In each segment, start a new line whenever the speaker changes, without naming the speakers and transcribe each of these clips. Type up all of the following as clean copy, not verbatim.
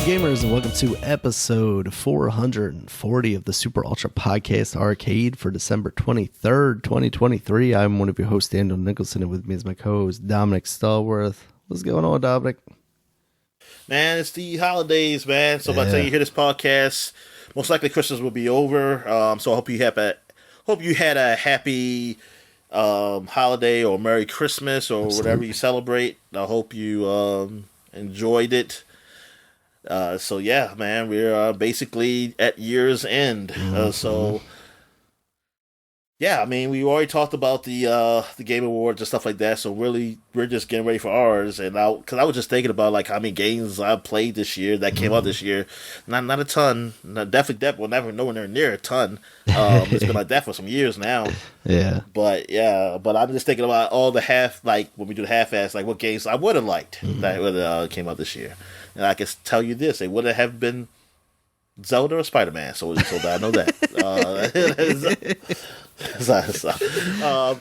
gamers, and welcome to episode 440 of the Super Ultra Podcast Arcade for December 23rd, 2023. I'm one of your hosts, Daniel Nicholson, and with me is my co-host, Dominic Stallworth. What's going on, Dominic?
Man, it's the holidays, man. So by the time you hear this podcast, most likely Christmas will be over. So I hope you had a happy holiday or Merry Christmas or whatever you celebrate. I hope you enjoyed it. So yeah, man, we're basically at year's end. So yeah, I mean, we already talked about the Game Awards and stuff like that. So really, we're just getting ready for ours. And because I was just thinking about like how many games I played this year that came out this year. Not a ton. Definitely, never nowhere near a ton. It's been like that for some years now.
Yeah.
But I'm just thinking about all the when we do the half-ass, like what games I would have liked that would came out this year. And I can tell you this, it would have been Zelda or Spider-Man, so that I know that.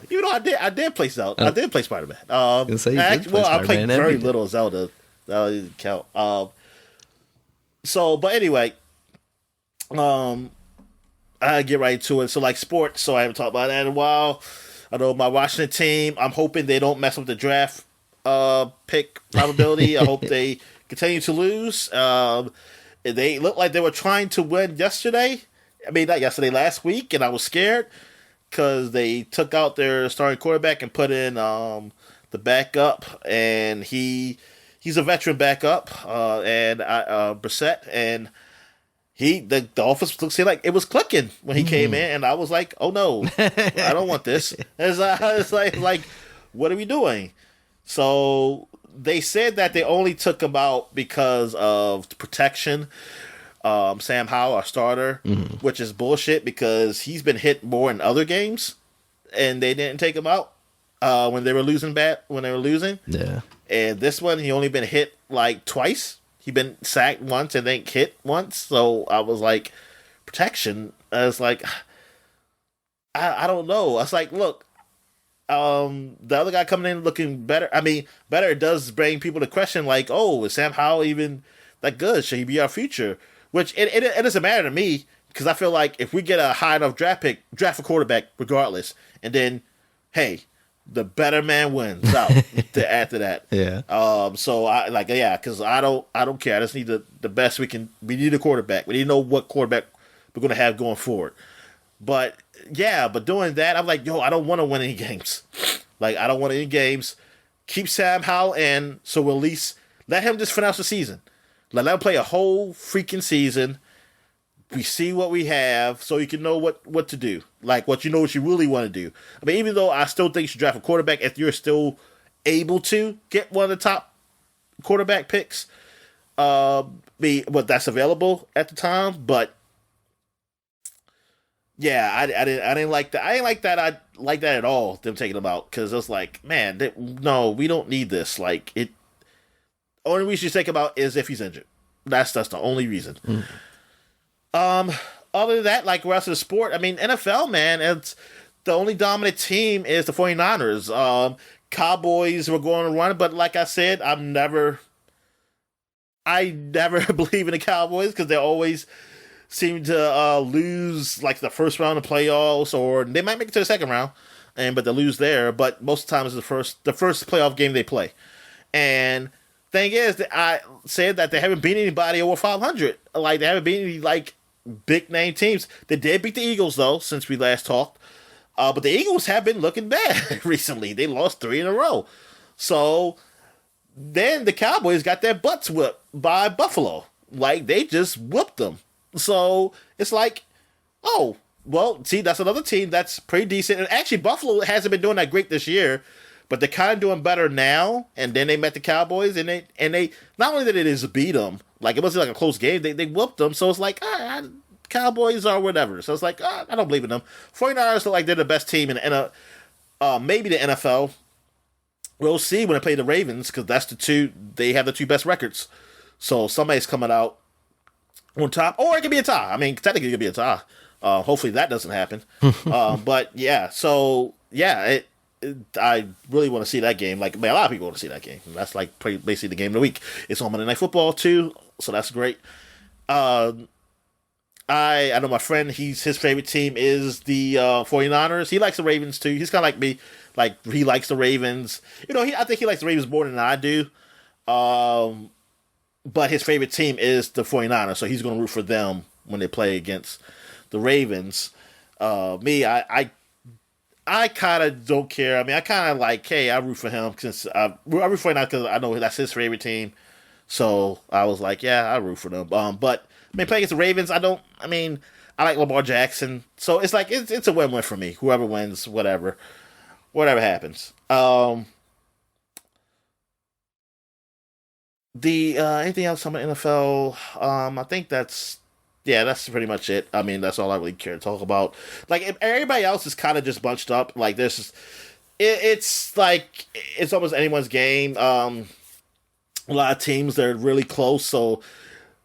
Even though I did play Zelda, I did play Spider-Man. I played very little Zelda. That didn't count. But anyway, I get right to it. So like sports, so I haven't talked about that in a while. I know my Washington team. I'm hoping they don't mess with the draft pick probability. I hope they continue to lose. They looked like they were trying to win yesterday. I mean, not yesterday, last week, and I was scared because they took out their starting quarterback and put in the backup, and he's a veteran backup, and Brissett, and the offense looks like it was clicking when he came in, and I was like, oh no, I don't want this. It's like, what are we doing? So they said that they only took him out because of protection. Sam Howell, our starter, which is bullshit because he's been hit more in other games, and they didn't take him out when they were losing. Yeah. And this one, he only been hit like twice. He been sacked once and then hit once. So I was like, protection. I was like, I don't know. I was like, look. The other guy coming in looking better. I mean, better does bring people to question, like, oh, is Sam Howell even that good? Should he be our future? Which it doesn't matter to me because I feel like if we get a high enough draft a quarterback regardless, and then, hey, the better man wins out after that.
Yeah.
So because I don't care. I just need the best we can. We need a quarterback. We need to know what quarterback we're gonna have going forward. But doing that, I'm like, yo, I don't want to win any games. Like, I don't want any games. Keep Sam Howell in, so we'll at least let him just finish the season. Let him play a whole freaking season. We see what we have, so you can know what to do. Like, what you really want to do. I mean, even though I still think you should draft a quarterback, if you're still able to get one of the top quarterback picks, that's available at the time, but yeah, I didn't like that. I didn't like that. I like that at all. Them taking him out because it was like, man, no, we don't need this. Like it. Only reason you take him out is if he's injured. That's the only reason. Other than that, like the rest of the sport, I mean, NFL, man, it's the only dominant team is the 49ers. Cowboys were going to run, but like I said, I never believe in the Cowboys because they always seem to lose like the first round of playoffs, or they might make it to the second round, but they lose there. But most of the time it's the first playoff game they play. And thing is that I said that they haven't beat anybody over 500. Like they haven't beat any like big name teams. They did beat the Eagles though since we last talked. But the Eagles have been looking bad recently. They lost 3 in a row. So then the Cowboys got their butts whipped by Buffalo. Like they just whooped them. So it's like, oh, well, see, that's another team that's pretty decent. And actually, Buffalo hasn't been doing that great this year, but they're kind of doing better now. And then they met the Cowboys, and they not only did they just beat them, like it wasn't like a close game, they whooped them. So it's like, Cowboys or whatever. So it's like, I don't believe in them. 49ers look like they're the best team in maybe the NFL. We'll see when they play the Ravens because they have the 2 best records. So somebody's coming out on top, or it could be a tie. I mean, technically it could be a tie. Hopefully that doesn't happen. But yeah, so yeah, I really want to see that game. Like, man, a lot of people want to see that game. That's like basically the game of the week. It's on Monday Night Football too. so that's great. I know my friend. His favorite team is the 49ers. He likes the Ravens too. He's kind of like me. Like he likes the Ravens. I think he likes the Ravens more than I do. But his favorite team is the 49ers, so he's going to root for them when they play against the Ravens. I kind of don't care. I mean, I kind of like, hey, I root for him since I root for him because I know that's his favorite team. So I was like, yeah, I root for them. But I mean, playing against the Ravens, I like Lamar Jackson, so it's like it's a win-win for me. Whoever wins, whatever happens. The anything else on the NFL? I think that's pretty much it. I mean, that's all I really care to talk about. Like, if everybody else is kind of just bunched up, like it's like it's almost anyone's game. A lot of teams that are really close, so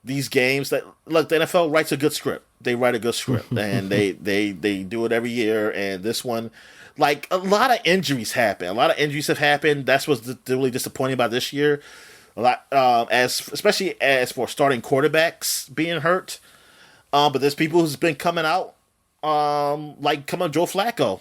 these games the NFL writes a good script. They write a good script, and they do it every year. And this one, like, a lot of injuries happen. A lot of injuries have happened. That's what's really disappointing about this year. A lot, especially as for starting quarterbacks being hurt. But there's people who's been coming out, like Joe Flacco.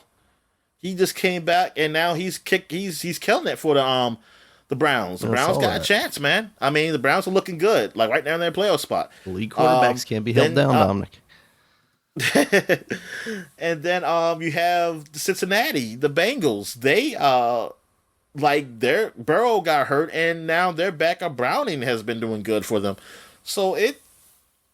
He just came back, and now he's killing it for the Browns. The Browns got a chance, man. I mean, the Browns are looking good. Like right now in their playoff spot.
Elite quarterbacks can't be held down, Dominic.
And then you have the Cincinnati, the Bengals. They their Burrow got hurt, and now their backup Browning has been doing good for them. So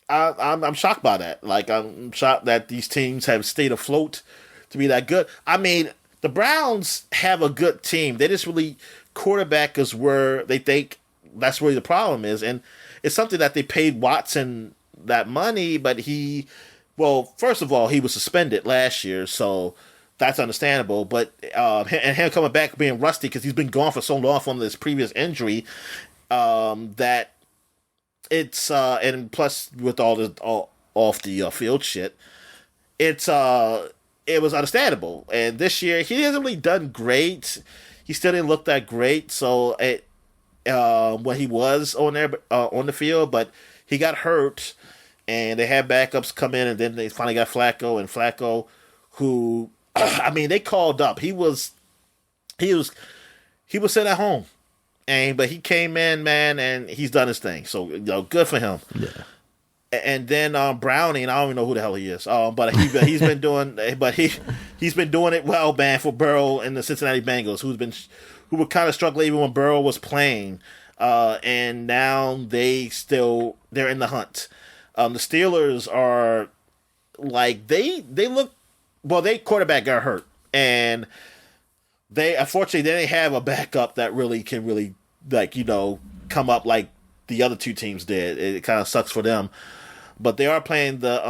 I'm shocked by that. Like, I'm shocked that these teams have stayed afloat to be that good. I mean, the Browns have a good team. They just really quarterback is where they think that's where the problem is, and it's something that they paid Watson that money, but first of all, he was suspended last year, so that's understandable. But and him coming back being rusty because he's been gone for so long from this previous injury, that it's and plus with all the off the field shit, it was understandable. And this year he hasn't really done great. He still didn't look that great. So when he was on the field, but he got hurt, and they had backups come in, and then they finally got Flacco, who I mean, they called up. He was sitting at home, but he came in, man, and he's done his thing. So good for him.
Yeah.
And then Browning, I don't even know who the hell he is. But he's been doing, he's been doing it well, man, for Burrow and the Cincinnati Bengals, who were kind of struggling even when Burrow was playing, and now they're in the hunt. The Steelers are like they look. Well, their quarterback got hurt, and they unfortunately they didn't have a backup that really can come up like the other two teams did. It kind of sucks for them, but they are playing the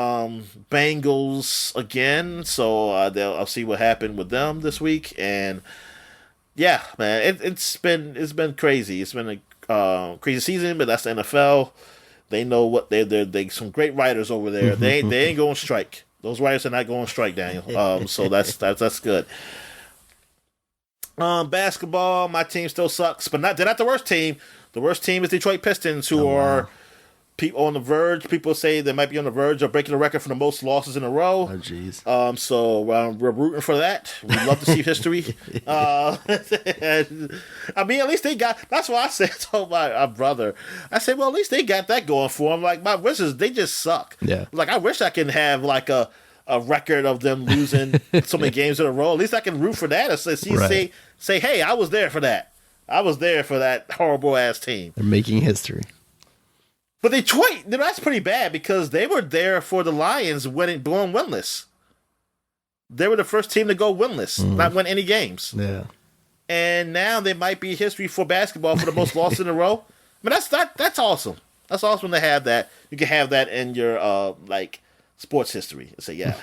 Bengals again, so I'll see what happened with them this week. And yeah, man, it's been crazy. It's been a crazy season, but that's the NFL. They know what they some great writers over there. They ain't going strike. Those writers are not going strike, Daniel. So that's good. Basketball, my team still sucks, but they're not the worst team. The worst team is Detroit Pistons, who are people on the verge. People say they might be on the verge of breaking the record for the most losses in a row.
Oh, jeez.
So we're rooting for that. We'd love to see history. I mean, at least they got. That's what I said to my brother. I said, well, at least they got that going for them. Like, my Wizards, they just suck.
Yeah.
Like, I wish I can have like a record of them losing so many games in a row. At least I can root for that. Or say, hey, I was there for that. I was there for that horrible ass team.
They're making history.
But Detroit, that's pretty bad because they were there for the Lions going winless. They were the first team to go winless, not win any games.
Yeah.
And now they might be history for basketball for the most losses in a row. I mean, that's awesome. That's awesome to have that. You can have that in your sports history and say, yeah,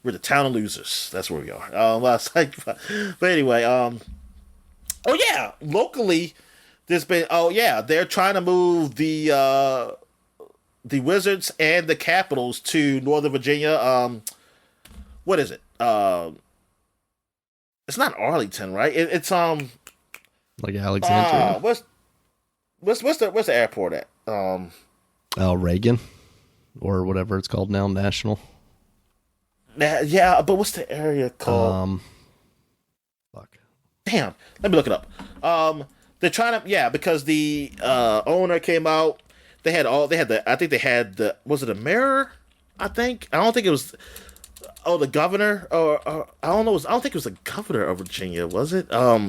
we're the town of losers. That's where we are. But anyway, locally, there's been they're trying to move the Wizards and the Capitals to Northern Virginia. What is it? It's not Arlington, right? It's
like Alexandria.
What's the airport at?
Reagan, or whatever it's called now, National.
Yeah, but what's the area called?
Fuck.
Damn, let me look it up. They're trying to, because the owner came out. I think they had was it a mayor? I don't think it was. Oh, the governor, or I don't know. I don't think it was the governor of Virginia, was it? But I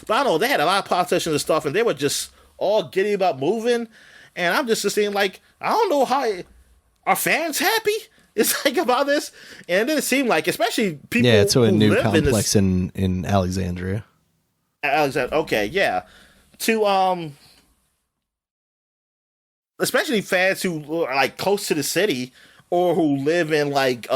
don't know. They had a lot of politicians and stuff, and they were just all giddy about moving. And I'm just saying, like, I don't know how are fans happy. It's like about this, and it didn't seem like, especially people.
Yeah, it's a new
live
complex in Alexandria.
Alexander, okay, yeah. To especially fans who are like close to the city or who live in like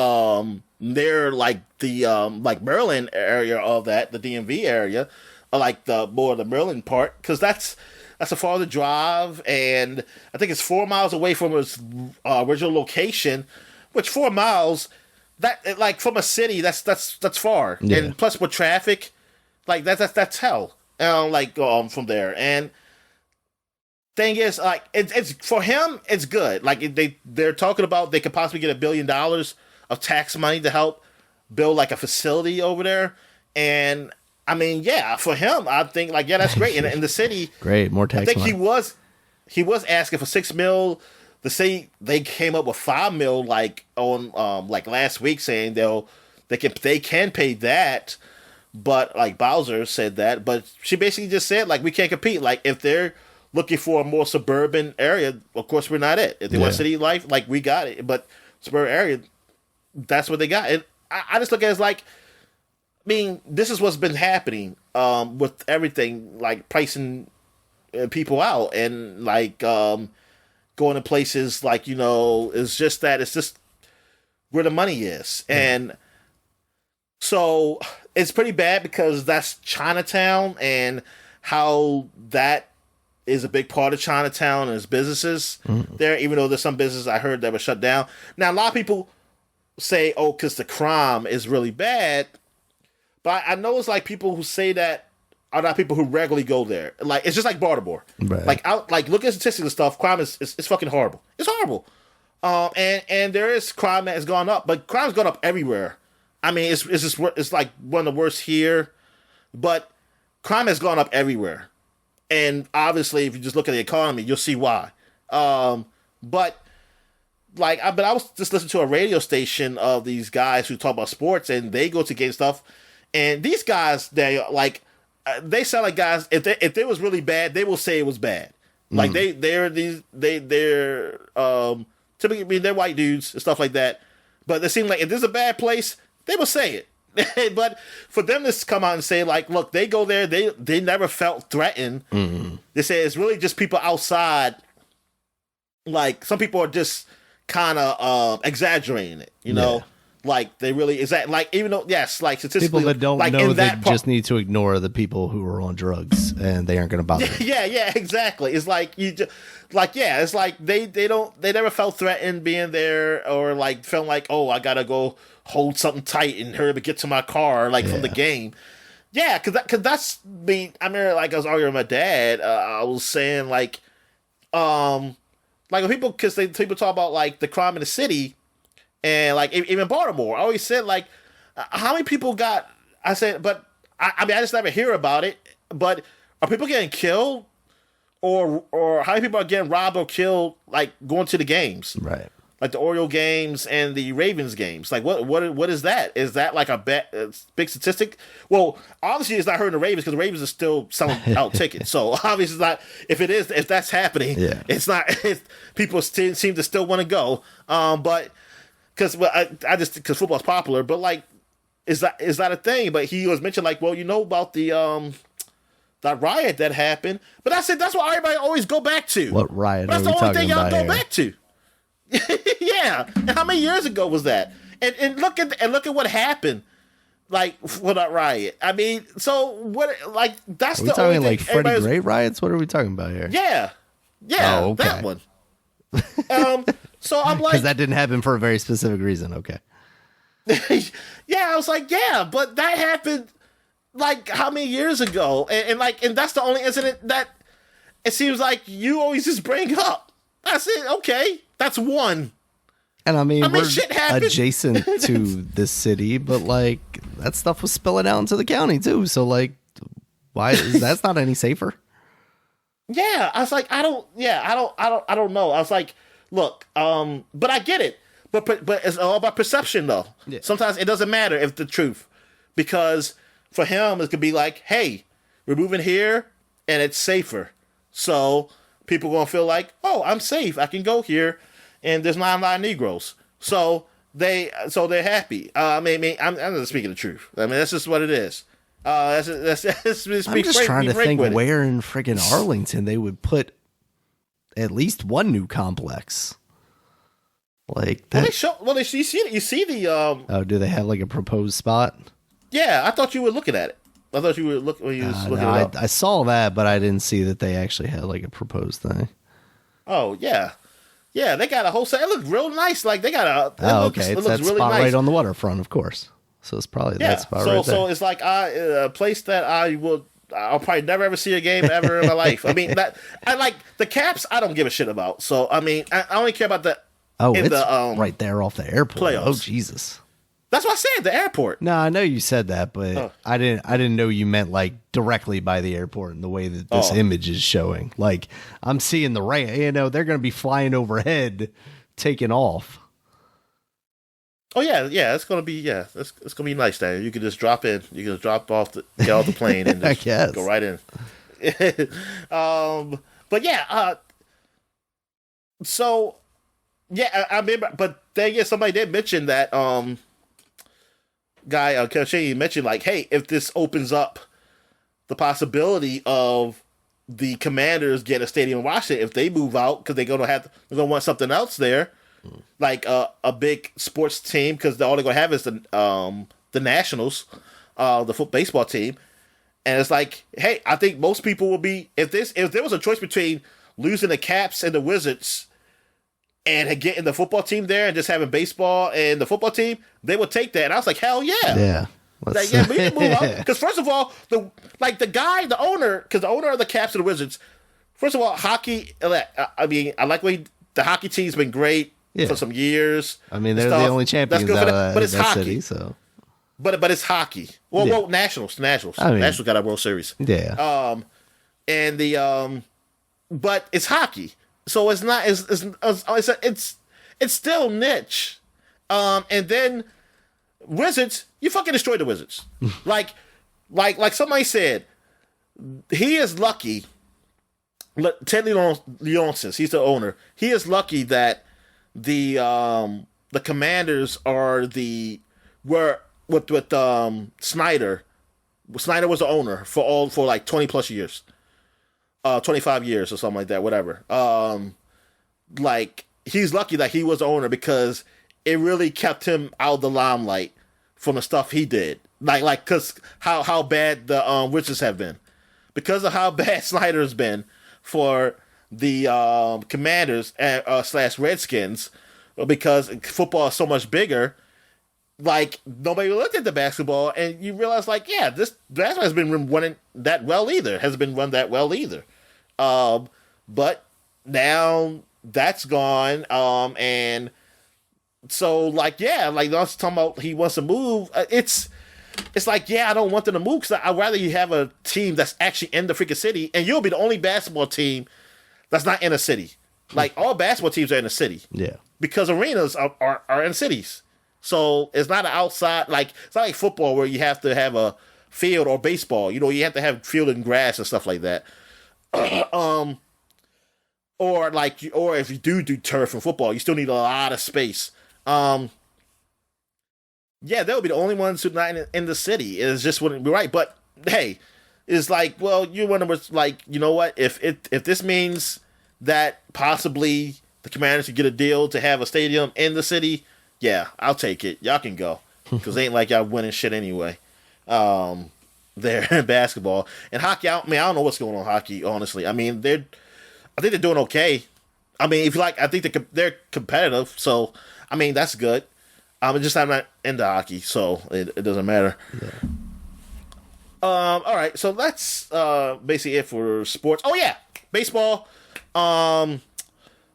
near like the like Maryland area of that, the DMV area, or like the Maryland part, because that's a farther drive, and I think it's 4 miles away from its original location. Which 4 miles, that like from a city, that's far,
yeah.
And plus with traffic, like that's hell. From there, and thing is, like it's for him, it's good. Like they're talking about they could possibly get $1 billion of tax money to help build like a facility over there, and I mean, yeah, for him, I think like that's great. And in the city,
great, more tax.
I think
money.
he was asking for $6 million. The city, they came up with $5 million like on like last week, saying they can pay that, but like Bowser said that, but she basically just said like we can't compete. Like if they're looking for a more suburban area, of course we're not it. If they want city life, like we got it, but suburban area, that's what they got. And I just look at it as like, I mean, this is what's been happening with everything, like pricing people out and like going to places like, it's just where the money is. And so it's pretty bad because that's Chinatown, and how that is a big part of Chinatown and its businesses there, even though there's some businesses I heard that were shut down. Now, a lot of people say, oh, because the crime is really bad. But I know it's like people who say that are not people who regularly go there. Like, it's just like Baltimore. Right. Like look at statistics and stuff. Crime is fucking horrible. It's horrible. And there is crime that has gone up, but crime's gone up everywhere. I mean, it's like one of the worst here, but crime has gone up everywhere. And obviously, if you just look at the economy, you'll see why. But I was just listening to a radio station of these guys who talk about sports, and they go to game stuff. And these guys, they sound like guys. If they was really bad, they will say it was bad. Like they're typically, I mean, they're white dudes and stuff like that. But they seem like if there's a bad place, they will say it. But for them to come out and say like, look, they go there, they never felt threatened. Mm-hmm. They say it's really just people outside. Like some people are just kind of exaggerating it, you know. Yeah. Like they really is that like, even though like statistically
people that don't
like,
know that just need to ignore the people who are on drugs and they aren't going to bother.
Yeah, exactly. It's like you just it's like they never felt threatened being there, or like felt like, oh, I gotta go hold something tight and hurry to get to my car from the game. Yeah, because that's me. I remember like I was arguing with my dad. I was saying like when people talk about like the crime in the city. And like even Baltimore, I always said like, how many people got? I said, but I mean, I just never hear about it. But are people getting killed, or how many people are getting robbed or killed? Like going to the games,
right?
Like the Oriole games and the Ravens games. Like what is that? Is that like a big statistic? Well, obviously it's not hurting the Ravens because the Ravens are still selling out tickets. So obviously it's not. If that's happening, it's not. People seem to still want to go. But. Because because football's popular, but like, is that a thing? But he was mentioned like, well, you know about the that riot that happened, but that's what everybody always go back to.
What riot?
That's the only thing y'all go back to. Yeah, and how many years ago was that? And look at what happened, like for that riot. I mean, so what? Like that's the only thing.
Like Freddie Gray riots? What are we talking about here?
Yeah,
oh, okay.
That one. So I'm like,
because that didn't happen for a very specific reason. Okay.
Yeah, I was like, yeah, but that happened like how many years ago? And that's the only incident that it seems like you always just bring up. I said, okay, that's one.
And I mean we're
shit happened.
adjacent to this city, but like that stuff was spilling out into the county too. So like, why is that's not any safer?
Yeah, I was like, I don't know. I was like, look, but I get it. But it's all about perception, though.
Yeah.
Sometimes it doesn't matter if the truth, because for him it could be like, hey, we're moving here and it's safer, so people gonna feel like, oh, I'm safe. I can go here, and there's not a lot of Negroes, so they're happy. I'm just speaking the truth. I mean, that's just what it is. I'm just
trying to think where in friggin' Arlington they would put at least one new complex. Like that.
You see the.
Oh, do they have like a proposed spot?
Yeah, I thought you were looking at it. I thought you were looking when you was looking it up.
I saw that, but I didn't see that they actually had like a proposed thing.
Oh yeah, yeah. They got a whole set. It looked real nice. Like they got a.
Okay, it's that really spot nice. Right on the waterfront, of course. So it's probably that spot right there.
So it's like a place that I'll probably never ever see a game ever in my life. I mean, I like the Caps. I don't give a shit about. So I mean, I only care about the.
Oh, it's right there off the airport.
Playoffs.
Oh Jesus.
That's what I said. The airport.
No, I know you said that, but I didn't know you meant like directly by the airport in the way that this image is showing. Like I'm seeing the rain. You know, they're going to be flying overhead, taking off.
Oh yeah. It's gonna be it's gonna be nice there. You can just drop in. You can just get off the plane and just go right in. But yeah. So yeah, I remember. But then somebody did mention that guy Kelsey mentioned like, hey, if this opens up the possibility of the Commanders get a stadium in Washington, if they move out because they're gonna want something else there. Like a big sports team, because all they're gonna have is the Nationals, the baseball team, and it's like, hey, I think most people will be if there was a choice between losing the Caps and the Wizards and getting the football team there and just having baseball and the football team, they would take that. And I was like, hell yeah,
yeah.
Like, yeah, we can move out because first of all, the owner of the Caps and the Wizards, first of all, hockey. I mean, I like the hockey team's been great. Yeah. For some years.
I mean, they're the only champions out of that city, so.
But it's hockey. Well, Nationals. I mean, Nationals got a World Series.
Yeah.
But it's hockey, so it's not. It's still niche. And then Wizards, you fucking destroyed the Wizards. like somebody said, he is lucky. Ted Leonsis, he's the owner. He is lucky that. The Commanders were with Snyder. Snyder was the owner for like 20 plus years, 25 years or something like that, whatever. Like he's lucky that he was the owner because it really kept him out of the limelight from the stuff he did. Like cause how bad the Wizards have been, because of how bad Snyder's been for the Commanders / Redskins, because football is so much bigger. Like nobody looked at the basketball, and you realize, like, yeah, this basketball hasn't been run that well either. But now that's gone, and so like I was talking about he wants to move. It's like, yeah, I don't want them to move because I'd rather you have a team that's actually in the freaking city, and you'll be the only basketball team that's not in a city. Like all basketball teams are in a city.
Yeah. Because
arenas are in cities. So it's not an outside, like it's not like football where you have to have a field, or baseball. You know, you have to have field and grass and stuff like that. Or if you do turf and football, you still need a lot of space. Yeah, they'll be the only ones who not in the city. It just wouldn't be right. But hey, it's like, well, you wonder, like, you know what? If this means that possibly the Commanders could get a deal to have a stadium in the city, yeah, I'll take it. Y'all can go, because it ain't like y'all winning shit anyway. There in basketball and hockey. I don't know what's going on in hockey. Honestly, I mean, I think they're doing okay. I mean, if you like, I think they're competitive. So, I mean, that's good. I'm not into hockey, so it doesn't matter.
Yeah.
All right, so that's basically it for sports. Oh yeah, baseball.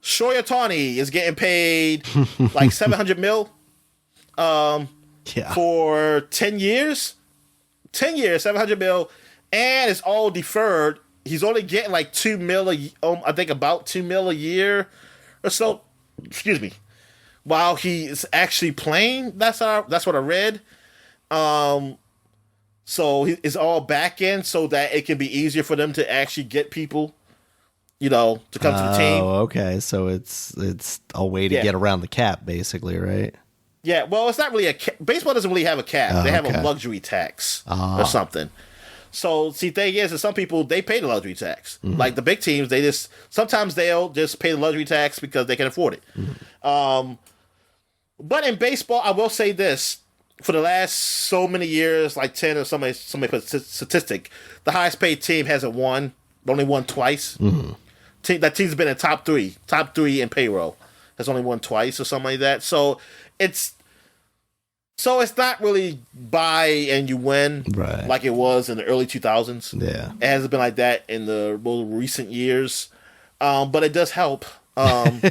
Shohei Ohtani is getting paid like $700 million for 10 years. 10 years, $700 million, and it's all deferred. He's only getting like $2 million, I think about $2 million a year or so. Excuse me. While he is actually playing, that's what I read. So it's all back end so that it can be easier for them to actually get people, to come to the team.
Oh, okay. So it's a way to get around the cap, basically, right?
Yeah. Well, it's not really a cap. Baseball doesn't really have a cap. They have a luxury tax or something. So, the thing is that some people, they pay the luxury tax. Mm-hmm. Like the big teams, sometimes they'll just pay the luxury tax because they can afford it. Mm-hmm. But in baseball, I will say this. For the last so many years, like 10 or somebody put a statistic, the highest paid team hasn't won, only won twice. Mm-hmm. That team's been in top three in payroll. Has only won twice or something like that. So it's not really buy and you win like it was in the early 2000s.
Yeah.
It hasn't been like that in the more recent years. But it does help. And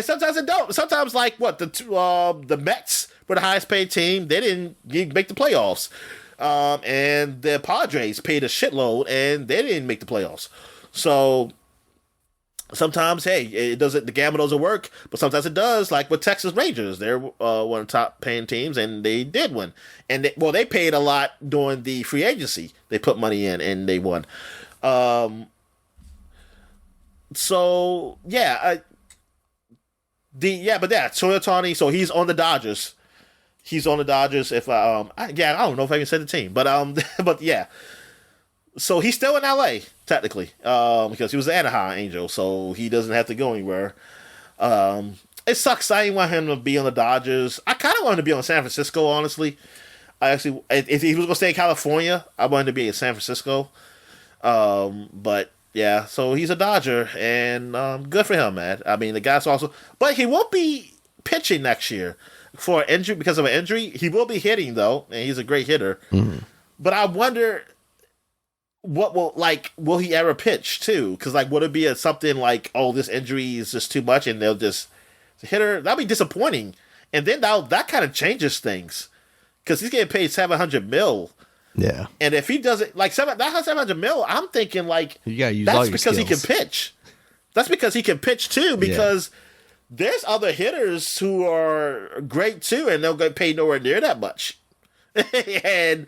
sometimes it don't. Sometimes like the Mets were the highest paid team. They didn't make the playoffs. And the Padres paid a shitload and they didn't make the playoffs. So sometimes, hey, it doesn't. The gamble doesn't work, but sometimes it does. Like with Texas Rangers, they're one of the top paying teams, and they did win. And they paid a lot during the free agency. They put money in, and they won. So yeah, Shohei Ohtani. So he's on the Dodgers. He's on the Dodgers. If I don't know if I can say the team, but but yeah. So he's still in LA technically, because he was an Anaheim Angel, so he doesn't have to go anywhere. It sucks. I didn't want him to be on the Dodgers. I kind of wanted to be on San Francisco, honestly. If he was going to stay in California, I wanted to be in San Francisco. But yeah, so he's a Dodger, and good for him, man. I mean, the guy's also, but he won't be pitching next year for an injury because of an injury. He will be hitting though, and he's a great hitter. Mm-hmm. But I wonder, will he ever pitch too? Because would it be something like, oh, this injury is just too much, and they'll just hitter? That'd be disappointing. And then that kind of changes things because he's getting paid $700 million.
Yeah.
And if he doesn't $700 million, I'm thinking
you gotta use
that's
all your
because
skills.
He can pitch. That's because he can pitch too. Because there's other hitters who are great too, and they'll get paid nowhere near that much. and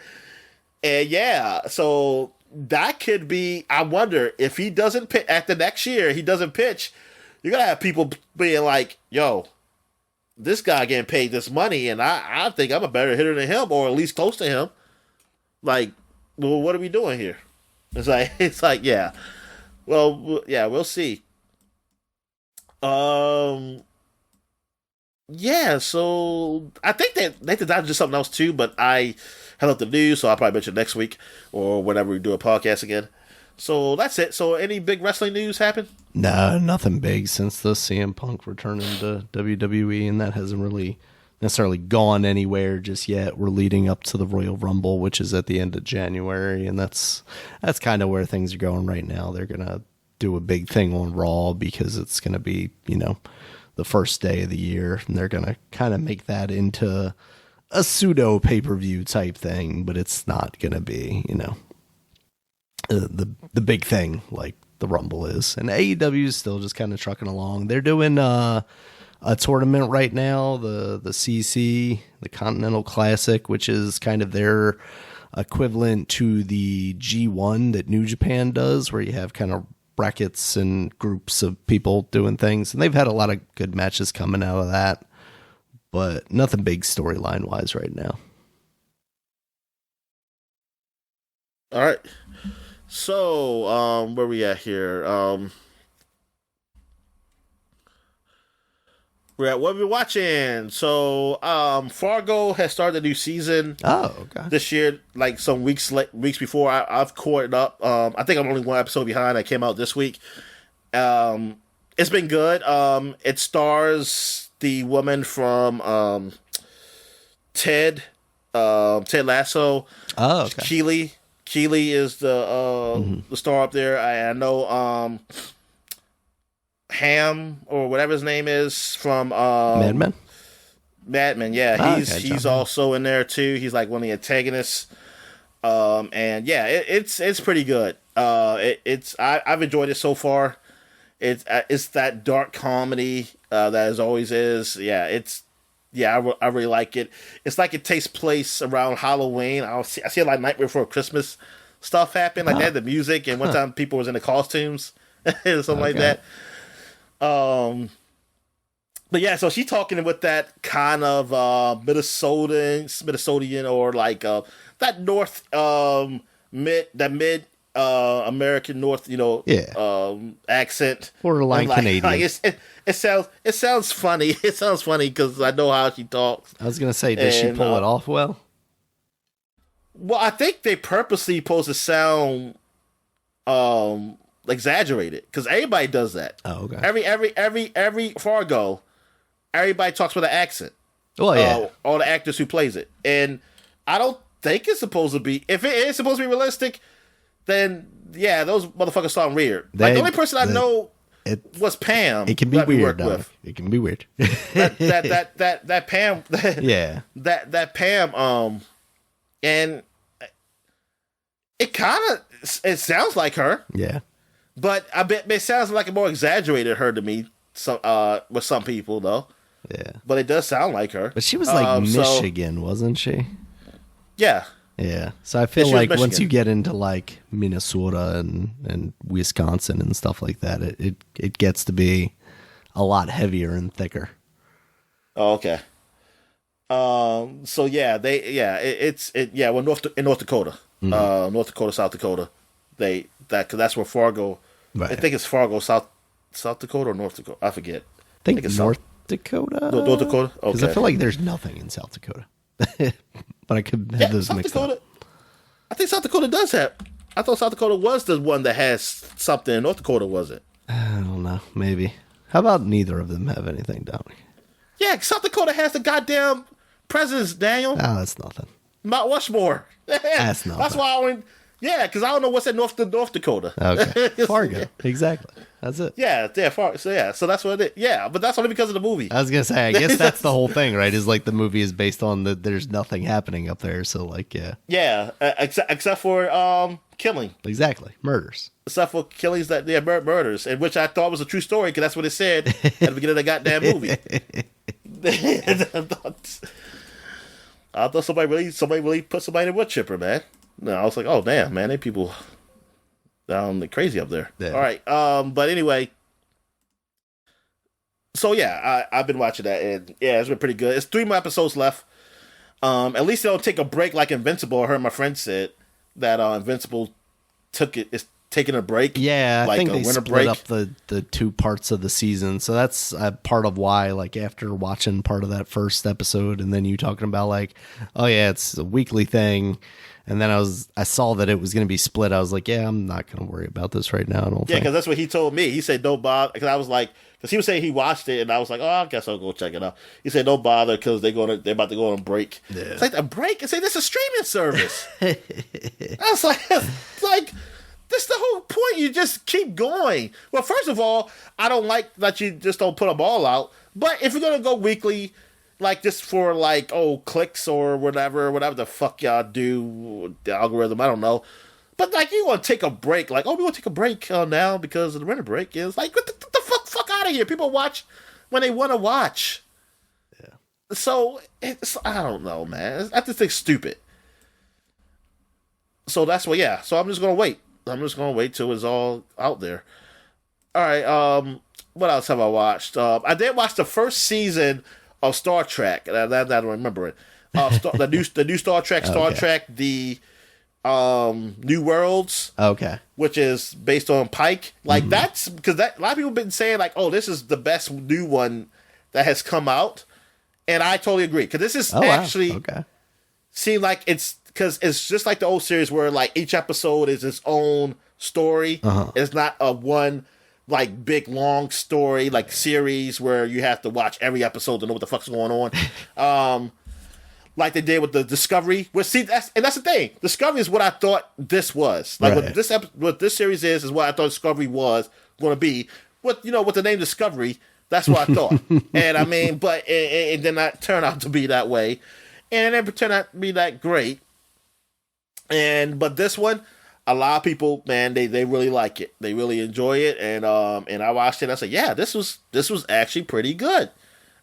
yeah, so that could be. I wonder if he doesn't pitch at the next year. He doesn't pitch. You're gonna have people being like, "Yo, this guy getting paid this money, and I think I'm a better hitter than him, or at least close to him." Like, well, what are we doing here? It's like, yeah. Well, yeah, we'll see. Yeah, so I think that Nathan Dodger did something else too, but I have up the news, so I'll probably mention it next week or whenever we do a podcast again. So that's it. So any big wrestling news happen?
No, nothing big since the CM Punk returning to WWE, and that hasn't really necessarily gone anywhere just yet. We're leading up to the Royal Rumble, which is at the end of January, and that's kind of where things are going right now. They're gonna do a big thing on Raw because it's gonna be, the first day of the year, and they're gonna kind of make that into a pseudo pay-per-view type thing, but it's not gonna be, the big thing like the Rumble is. And AEW is still just kind of trucking along. They're doing a tournament right now, the CC, the Continental Classic, which is kind of their equivalent to the G1 that New Japan does, where you have kind of brackets and groups of people doing things. And they've had a lot of good matches coming out of that, but nothing big storyline wise right now.
All right. So, where we at here? We're at what we're watching. So, Fargo has started a new season.
Oh, okay.
This year, like some weeks before, I've caught it up. I think I'm only one episode behind. I came out this week. It's been good. It stars the woman from Ted Lasso.
Oh, okay.
Keely is the star up there. I know. Ham or whatever his name is from
Mad Men.
Mad Men. Yeah,
Oh,
he's also in there too. He's like one of the antagonists. And yeah, it's pretty good. I've enjoyed it so far. It's that dark comedy that as always is. Yeah, I really like it. It's like it takes place around Halloween. I see like Nightmare Before Christmas stuff happen. Like they had the music, and one time people was in the costumes and something like that. But yeah, so she's talking with that kind of Minnesotan or like that mid American North, accent,
Borderline
like,
Canadian.
Like it sounds funny. It sounds funny because I know how she talks.
I was gonna say, does she pull it off well?
Well, I think they purposely supposed to sound exaggerated because everybody does that.
Oh, okay.
Every Fargo, everybody talks with an accent.
Well, yeah.
All the actors who plays it, and I don't think it's supposed to be. If it is supposed to be realistic, then yeah, those motherfuckers sound weird. Like the only person I know was Pam.
It can be weird, Dominic. It can be weird.
that Pam.
Yeah.
That Pam. And it sounds like her.
Yeah.
But I bet it sounds like a more exaggerated her to me. So with some people though.
Yeah.
But it does sound like her.
But she was like Michigan, wasn't she?
Yeah.
Yeah. So I feel like once you get into like Minnesota and Wisconsin and stuff like that, it gets to be a lot heavier and thicker.
Oh, okay. So yeah, well, in North Dakota, North Dakota, South Dakota, cause that's where Fargo. Right. I think it's Fargo, South Dakota or North Dakota. I forget.
I think it's North Dakota.
North Dakota. Okay.
Because I feel like there's nothing in South Dakota, but I could have those
South
mixed
Dakota,
up.
I think South Dakota does have. I thought South Dakota was the one that has something. North Dakota wasn't.
I don't know. Maybe. How about neither of them have anything, Dominic?
Yeah, South Dakota has the goddamn presidents, Daniel.
Oh, that's nothing.
Mount Rushmore.
That's nothing.
That's why I went. Yeah, because I don't know what's in North Dakota.
Okay. Fargo. Exactly. That's it.
Yeah, Fargo. So that's what it is. Yeah, but that's only because of the movie.
I was going to say, I guess that's the whole thing, right? Is like the movie is based on there's nothing happening up there. So like, yeah.
Yeah, except for killing.
Exactly. Murders.
Except for killings murders, and which I thought was a true story because that's what it said at the beginning of the goddamn movie. I thought somebody really put somebody in a wood chipper, man. No, I was like, oh damn, man, they people crazy up there. Yeah. All right, but anyway, so yeah, I've been watching that, and yeah, it's been pretty good. It's 3 more episodes left. At least they don't take a break like Invincible. I heard my friend said that Invincible is taking a break.
Yeah, I
like
think
a
they
winter
split
break.
up the 2 parts of the season, so that's part of why. Like after watching part of that first episode, and then you talking about like, oh yeah, it's a weekly thing. And then I saw that it was going to be split. I was like, yeah, I'm not going to worry about this right now. I don't think.
Yeah, because that's what he told me. He said, don't bother. Because I was like, because he was saying he watched it, and I was like, oh, I guess I'll go check it out. He said, don't bother because they're about to go on a break. Yeah. It's like a break? I said, this is a streaming service. I was like, that's the whole point. You just keep going. Well, first of all, I don't like that you just don't put them all out. But if you're going to go weekly, like just for like, clicks or whatever the fuck y'all do, the algorithm, I don't know. But like you want to take a break, like, we want to take a break now because of the winter break. It's like, what the fuck out of here. People watch when they want to watch. Yeah. So I don't know, man. I just think stupid. So that's what, yeah. So I'm just gonna wait. Till it's all out there. All right. What else have I watched? I did watch the first season of Star Trek. I don't remember it. The new Star Trek, the New Worlds.
Okay.
Which is based on Pike. Like that's because a lot of people have been saying like, this is the best new one that has come out, and I totally agree because this is actually seem like it's because it's just like the old series where like each episode is its own story. It's not a one like big long story like series where you have to watch every episode to know what the fuck's going on. Like they did with the Discovery. Well, see, that's the thing. Discovery is what I thought this was. Like what this series is what I thought Discovery was going to be. with the name Discovery. That's what I thought. And I mean, but it did not turn out to be that way, and it never turned out to be that great. But this one, a lot of people, man, they really like it. They really enjoy it, and I watched it. And I said, yeah, this was actually pretty good.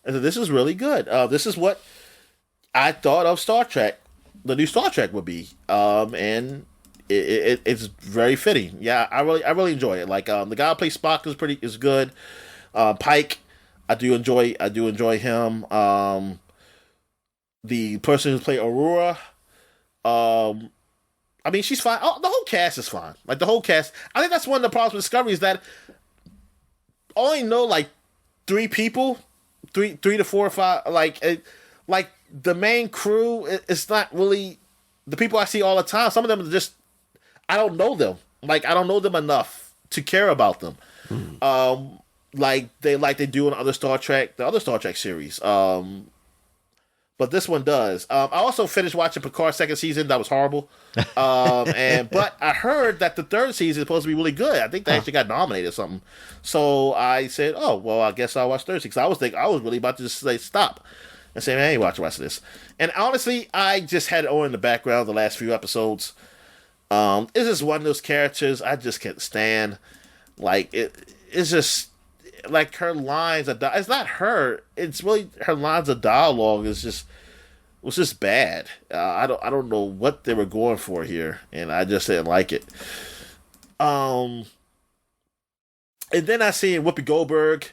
I said, this is really good. This is what I thought of Star Trek, the new Star Trek would be. And it's very fitting. Yeah, I really enjoy it. Like the guy who plays Spock is good. Pike, I do enjoy him. The person who played Aurora, I mean, she's fine. Oh, the whole cast is fine. Like the whole cast. I think that's one of the problems with Discovery is that I only know like 3 people, three to 4 or 5. Like the main crew. It's not really the people I see all the time. Some of them are just I don't know them. Like I don't know them enough to care about them. Like they do in the other Star Trek series. But this one does. I also finished watching Picard's second season. That was horrible. But I heard that the third season is supposed to be really good. I think they actually got nominated or something. So I said, "Oh, well, I guess I'll watch third season." Because I was really about to just say stop and say, "Man, I ain't watch the rest of this." And honestly, I just had it on in the background the last few episodes. It's just one of those characters I just can't stand. Like it's just. Like her lines it's not her. It's really her lines of dialogue was just bad. I don't know what they were going for here, and I just didn't like it. And then I see Whoopi Goldberg.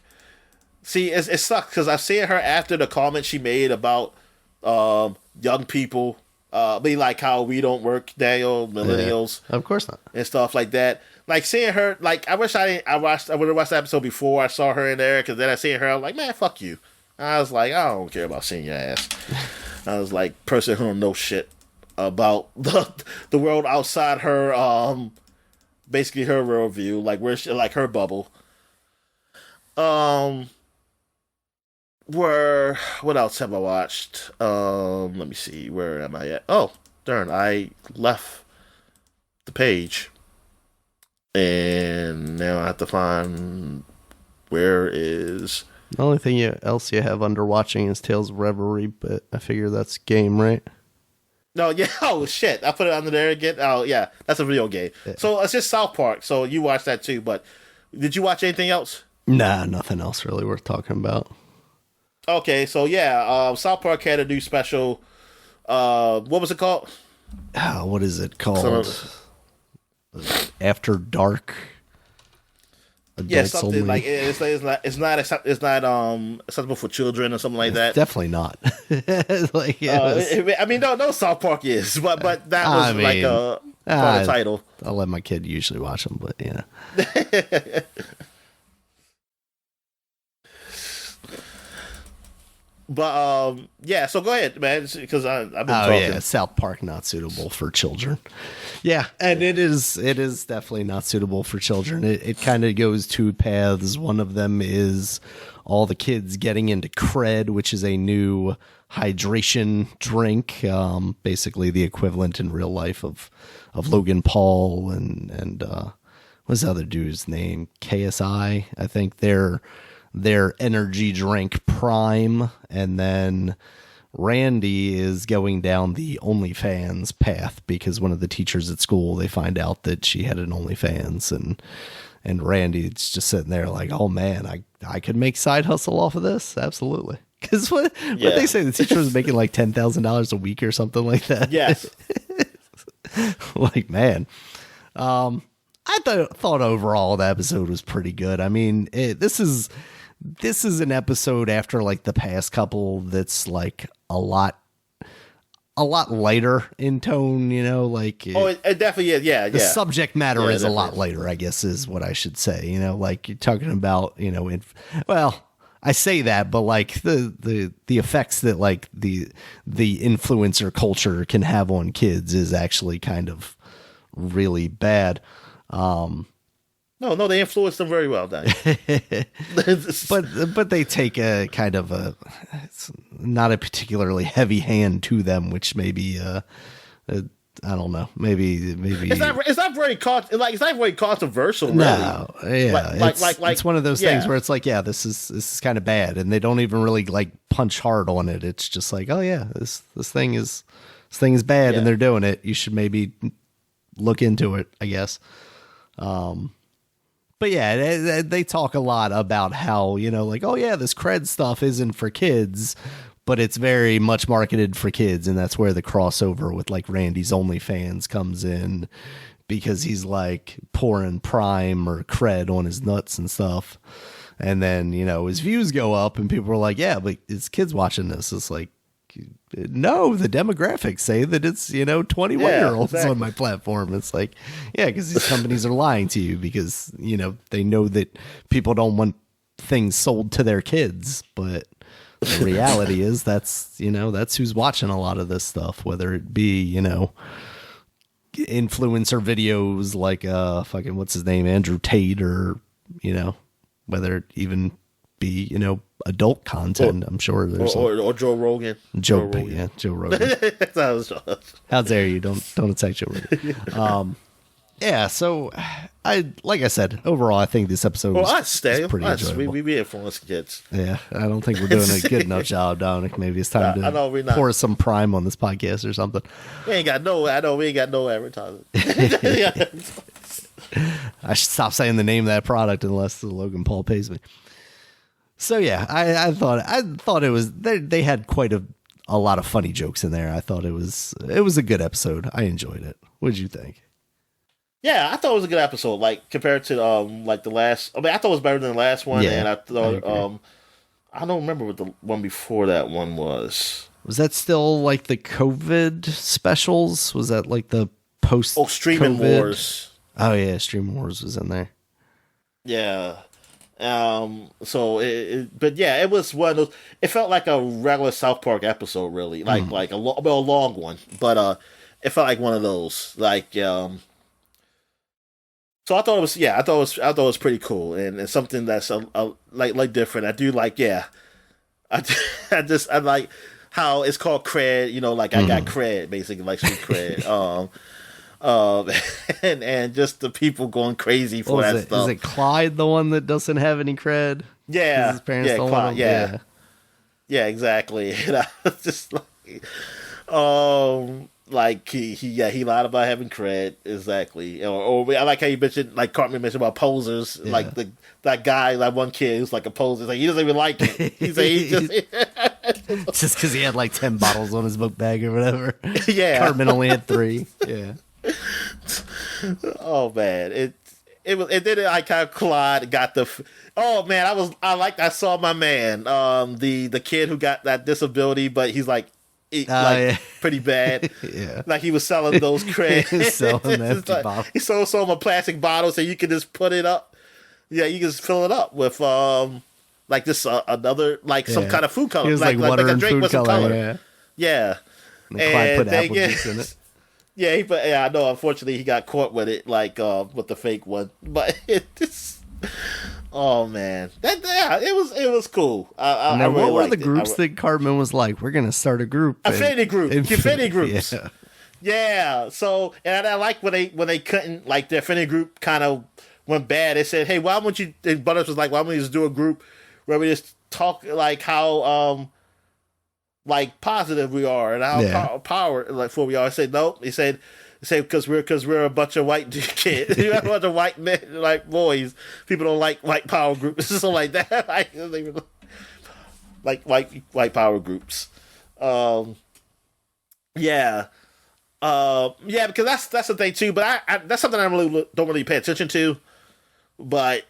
See, it sucks because I've seen her after the comment she made about young people. Be like how we don't work, Daniel, millennials.
Yeah, of course not.
And stuff like that. Like seeing her, like I wish I would have watched the episode before I saw her in there, because then I seen her, I was like, man, fuck you. I was like, I don't care about seeing your ass. I was like, person who don't know shit about the world outside her, basically her worldview, like where she, like her bubble. What else have I watched? Let me see, where am I at? Oh, darn, I left the page. And now I have to find where is...
The only thing else you have under watching is Tales of Revelry, but I figure that's game, right?
No, yeah. Oh, shit. I put it under there again. Oh, yeah. That's a video game. Yeah. So it's just South Park. So you watched that too. But did you watch anything else?
Nah, nothing else really worth talking about.
Okay, so yeah. South Park had a new special. What was it called?
What is it called? After Dark.
Yeah, something only. Like it's not acceptable for children or something like that.
Definitely not.
Like, I mean, no, South Park is, but that was like a part of the title.
I'll let my kid usually watch them, but yeah.
But yeah, so go ahead, man, because I've been talking.
Yeah, South Park not suitable for children. Yeah, and it is definitely not suitable for children. It kind of goes two paths. One of them is all the kids getting into Cred, which is a new hydration drink, basically the equivalent in real life of Logan Paul and what's the other dude's name? KSI, I think their energy drink Prime, and then Randy is going down the OnlyFans path because one of the teachers at school, they find out that she had an OnlyFans, and Randy's just sitting there like, oh man, I could make side hustle off of this, absolutely. Because what they say, the teacher was making like $10,000 a week or something like that.
Yes.
Like, man. I thought overall the episode was pretty good. I mean, this is an episode after like the past couple that's like a lot lighter in tone, you know, like
it definitely is. Yeah,
the subject matter is a lot lighter, I guess is what I should say. You know, like you're talking about, you know, well, I say that, but like the effects that like the influencer culture can have on kids is actually kind of really bad.
No, they influence them very well, Danny.
but they take a kind of it's not a particularly heavy hand to them, which maybe I don't know. Maybe
it's not very controversial. Really.
No, yeah, it's one of those things where it's like, yeah, this is kind of bad, and they don't even really like punch hard on it. It's just like, oh yeah, this thing is bad, and they're doing it. You should maybe look into it, I guess. But yeah, they talk a lot about how, like, oh yeah, this cred stuff isn't for kids, but it's very much marketed for kids, and that's where the crossover with like Randy's OnlyFans comes in, because he's like pouring prime or cred on his nuts and stuff. And then, his views go up and people are like, yeah, but it's kids watching this. It's like, no, the demographics say that it's 21-year-olds on my platform. It's like, yeah, because these companies are lying to you, because they know that people don't want things sold to their kids. But the reality is that's who's watching a lot of this stuff, whether it be influencer videos like fucking what's his name, Andrew Tate, or whether it even be adult content. I'm sure there's
or Joe Rogan.
Joe Rogan. How dare you? Don't attack Joe Rogan. Yeah. So like I said, overall, I think this episode was pretty enjoyable.
We influence kids.
Yeah, I don't think we're doing a good enough job, Dominic. Maybe it's time to pour some prime on this podcast or something.
We ain't got no advertising.
I should stop saying the name of that product unless Logan Paul pays me. So yeah, I thought it was, they had quite a lot of funny jokes in there. I thought it was a good episode. I enjoyed it. What did you think?
Yeah, I thought it was a good episode. Like compared to like the last. I mean, I thought it was better than the last one, and I thought I don't remember what the one before that one was.
Was that still like the COVID specials? Was that like the post?
Oh, Streaming Wars.
Oh yeah, Streaming Wars was in there.
Yeah. So but yeah, it was one of those. It felt like a regular South Park episode, really, like a long one, but it felt like one of those, like So I thought it was, I thought it was pretty cool, and something that's like different. I do like, I like how it's called cred. Like I got cred, basically, like street cred. And just the people going crazy for that stuff.
Is it Clyde, the one that doesn't have any cred?
Yeah,
his parents don't
Clyde,
want him?
Yeah, exactly. And I was just like, he lied about having cred, exactly. Or I like how you mentioned, like Cartman mentioned about posers, like that guy, that one kid who's like a poser. Like he doesn't even like it. He
just because he had like 10 bottles on his book bag or whatever.
Yeah,
Cartman only had 3. Yeah.
Oh man, it did it like how Claude got the. Oh man, I saw my man, the kid who got that disability, but he's like pretty bad.
Yeah,
like he was selling those creds.
Selling empty bottles.
He sold some plastic bottles, so you can just put it up. Yeah, you can just fill it up with like this another some kind of food color.
It was like water and food with color.
Yeah.
And Clyde put apple juice in it.
Yeah, I know. Unfortunately, he got caught with it, like with the fake one. But oh man, it was cool. I really
what were the groups that Cartman was like? We're gonna start a group,
affinity groups. Yeah. So, and I like when they couldn't, like, the affinity group kind of went bad. They said, "Hey, why won't you?" And Butters was like, "Why don't we just do a group where we just talk like how like positive we are and how power like for we are." I said no. He said because we're a bunch of white kids, we're a bunch of white men, like boys. People don't like white power groups, so like that, like white power groups. Because that's the thing too. But I that's something I don't really pay attention to. But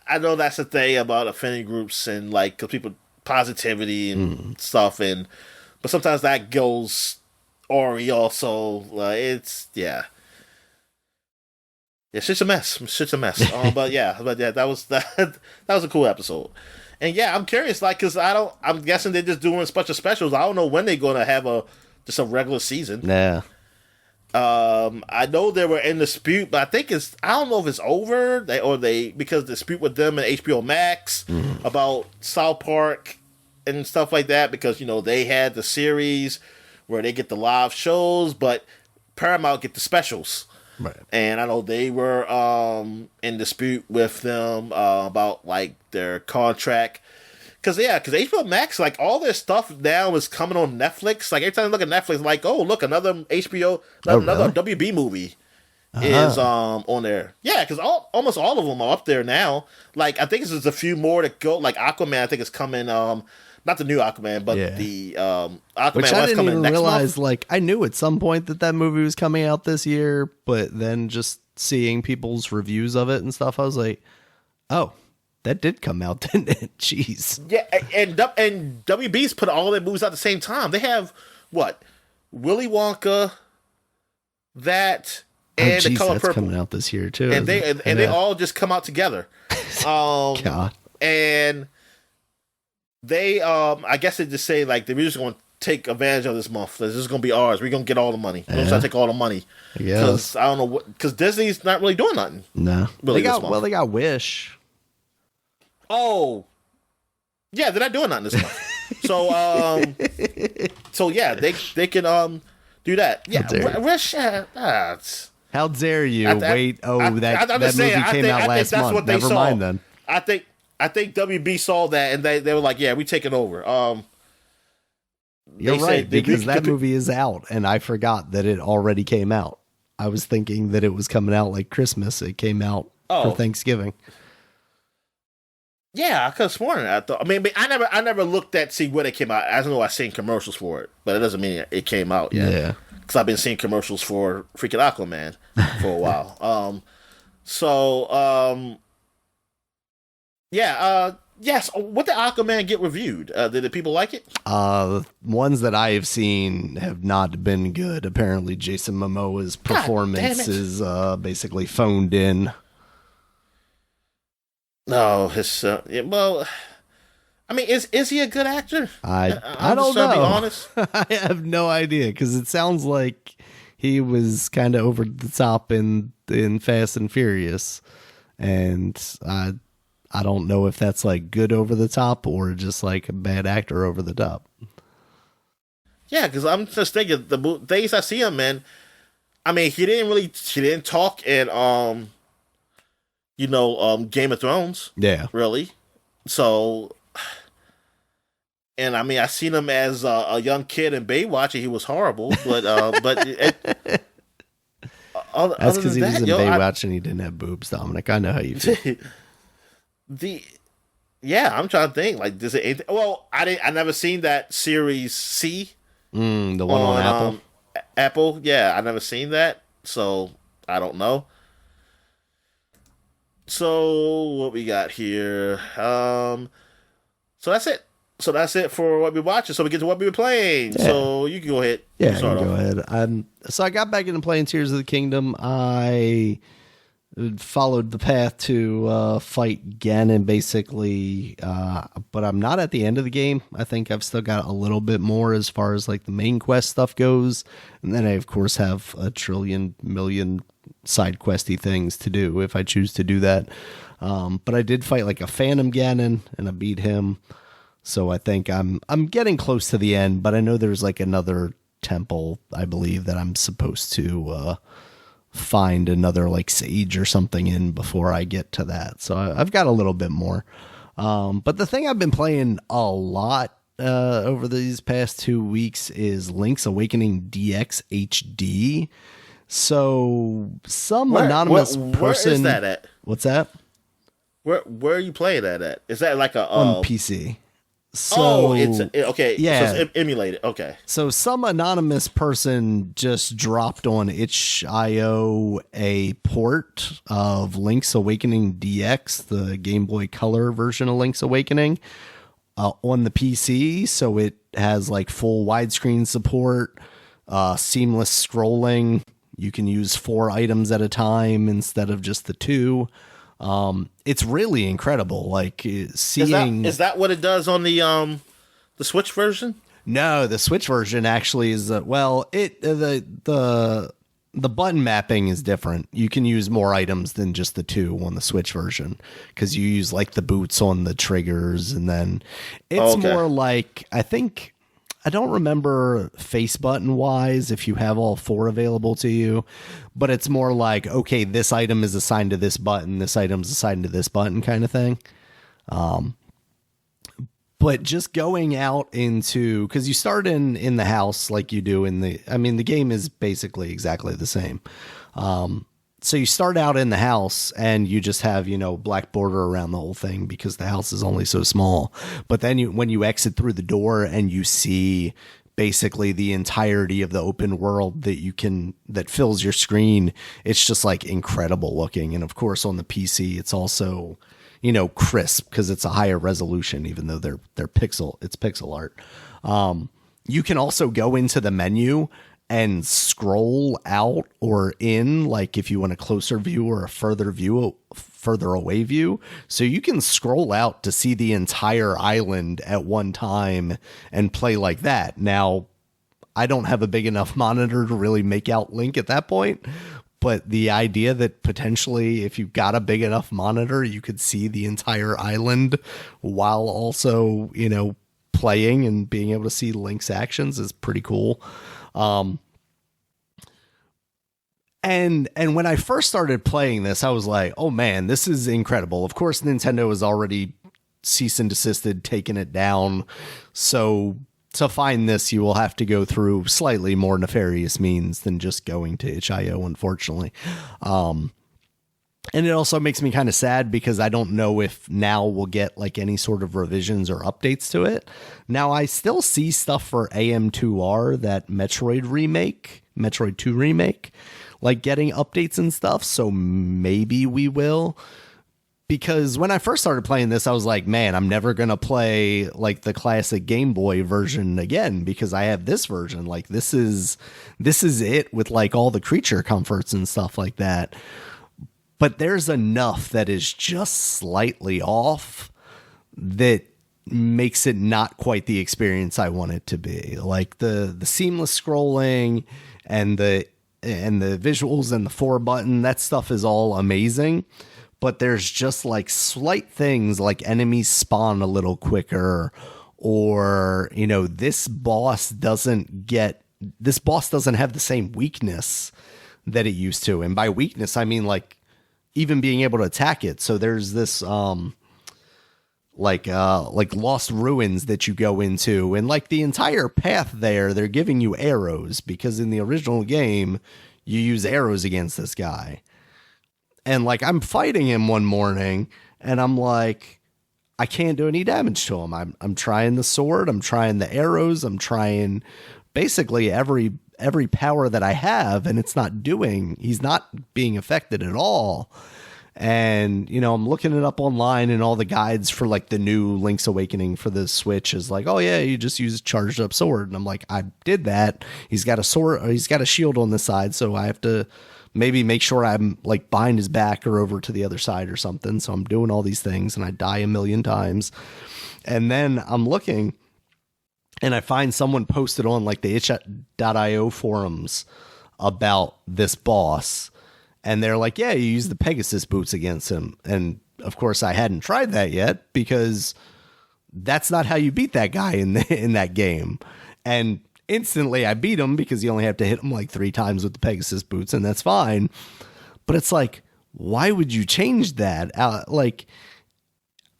I know that's the thing about affinity groups and like cause people. Positivity and stuff, but sometimes that goes awry also. It's it's just a mess. But that was a cool episode. And I'm curious, like, cause I'm guessing they're just doing a bunch of specials. I don't know when they're gonna have just a regular season.
Yeah.
I know they were in dispute, but I think I don't know if it's over because the dispute with them and HBO Max about South Park and stuff like that, because they had the series where they get the live shows, but Paramount get the specials.
Right.
And I know they were in dispute with them about like their contract. Because HBO Max, like all their stuff now is coming on Netflix. Like every time I look at Netflix, like, oh, look, another HBO, another WB movie is on there. Yeah, because almost all of them are up there now. Like I think there's a few more to go. Like Aquaman, I think is coming. Not the new Aquaman, but the Aquaman.
Which I didn't even realize.
Month.
Like I knew at some point that movie was coming out this year, but then just seeing people's reviews of it and stuff, I was like, oh. That did come out, didn't it? Jeez.
Yeah, and WB's put all their movies out at the same time. They have, what? Willy Wonka, that, and The Color
that's
Purple.
Coming out this year, too.
And they all just come out together.
God.
And they, I guess they just say, like, they're just going to take advantage of this month. This is going to be ours. We're going to get all the money. We're going to try to take all the money. Because I don't know because Disney's not really doing nothing.
No.
Really
they got Wish.
Oh, yeah, they're not doing nothing this month. So yeah, they can do that. Yeah, Wish.
How dare you wait? That movie came out last month. Never mind then.
I think WB saw that and they were like, yeah, we taking over.
You're right because that movie is out and I forgot that it already came out. I was thinking that it was coming out like Christmas. It came out for Thanksgiving.
Yeah, I could have sworn it. I mean, I never looked at see where it came out. I don't know. I've seen commercials for it, but it doesn't mean it came out yet.
Yeah,
because I've been seeing commercials for freaking Aquaman for a while. Yes. What did Aquaman get reviewed? Did the people like it?
Ones that I have seen have not been good. Apparently, Jason Momoa's performance is basically phoned in.
No, well, I mean, is he a good actor?
I don't know.
To be honest,
I have no idea because it sounds like he was kind of over the top in Fast and Furious, and I don't know if that's like good over the top or just like a bad actor over the top.
Yeah, because I'm just thinking the days I see him in, I mean, he didn't talk in Game of Thrones.
Yeah.
Really. So, and I mean, I seen him as a young kid in Baywatch, and he was horrible. But
that's because he was in Baywatch and he didn't have boobs, Dominic. I know how you feel.
I'm trying to think. Like, does it? Well, I never seen that series C.
The one on Apple.
Apple. Yeah, I never seen that, so I don't know. So what we got here? So that's it. So that's it for what we're watching. So we get to what we were playing. Yeah. So you can go ahead.
Yeah, you can go ahead. So I got back into playing Tears of the Kingdom. I followed the path to fight Ganon, basically, but I'm not at the end of the game. I think I've still got a little bit more as far as like the main quest stuff goes, and then I of course have a million side questy things to do if I choose to do that. But I did fight like a Phantom Ganon, and I beat him. So I think I'm getting close to the end, but I know there's like another temple, I believe, that I'm supposed to find another like sage or something in before I get to that. So I've got a little bit more. But the thing I've been playing a lot over these past 2 weeks is Link's Awakening DX HD. So some anonymous person.
Where is that at?
What's that?
Where are you playing that at? Is that like a
on PC? So,
it's okay.
Yeah,
so it's emulated. Okay.
So some anonymous person just dropped on itch.io a port of Link's Awakening DX, the Game Boy Color version of Link's Awakening, on the PC. So it has like full widescreen support, seamless scrolling. You can use 4 items at a time instead of just the 2. It's really incredible. Like seeing
is that what it does on the Switch version?
No, the Switch version actually is the button mapping is different. You can use more items than just the 2 on the Switch version because you use like the boots on the triggers, and then it's more like I think I don't remember face button wise if you have all 4 available to you, but it's more like, okay, this item is assigned to this button, this item's assigned to this button kind of thing. But just going out into, because you start in the house like you do the game is basically exactly the same. So you start out in the house and you just have, black border around the whole thing because the house is only so small. But then when you exit through the door and you see basically the entirety of the open world that fills your screen, it's just like incredible looking. And of course on the PC, it's also, crisp because it's a higher resolution, even though it's pixel art. You can also go into the menu and scroll out or in, like if you want a closer view or a further away view. So you can scroll out to see the entire island at one time and play like that. Now, I don't have a big enough monitor to really make out Link at that point, but the idea that potentially if you've got a big enough monitor, you could see the entire island while also, playing and being able to see Link's actions is pretty cool. And when I first started playing this, I was like, oh man, this is incredible. Of course, Nintendo has already cease and desisted, taken it down. So to find this, you will have to go through slightly more nefarious means than just going to itch.io, unfortunately. And it also makes me kind of sad because I don't know if now we'll get like any sort of revisions or updates to it. Now, I still see stuff for AM2R, that Metroid 2 remake, like getting updates and stuff. So maybe we will. Because when I first started playing this, I was like, man, I'm never going to play like the classic Game Boy version again because I have this version. Like this is it with like all the creature comforts and stuff like that. But there's enough that is just slightly off that makes it not quite the experience I want it to be. Like the seamless scrolling and the visuals and the 4 button, that stuff is all amazing. But there's just like slight things like enemies spawn a little quicker, or, this boss doesn't have the same weakness that it used to. And by weakness, I mean like even being able to attack it. So there's this like lost ruins that you go into, and like the entire path there, they're giving you arrows because in the original game you use arrows against this guy. And like I'm fighting him one morning and I'm like, I can't do any damage to him. I'm trying the sword, I'm trying the arrows, I'm trying basically every power that I have, and he's not being affected at all. And, I'm looking it up online, and all the guides for like the new Link's Awakening for the Switch is like, oh yeah, you just use a charged up sword. And I'm like, I did that. He's got a sword, or he's got a shield on the side. So I have to maybe make sure I'm like behind his back or over to the other side or something. So I'm doing all these things and I die a million times. And then I'm looking, and I find someone posted on like the itch.io forums about this boss. And they're like, yeah, you use the Pegasus boots against him. And of course I hadn't tried that yet because that's not how you beat that guy in that game. And instantly I beat him because you only have to hit him like 3 times with the Pegasus boots, and that's fine. But it's like, why would you change that? Like,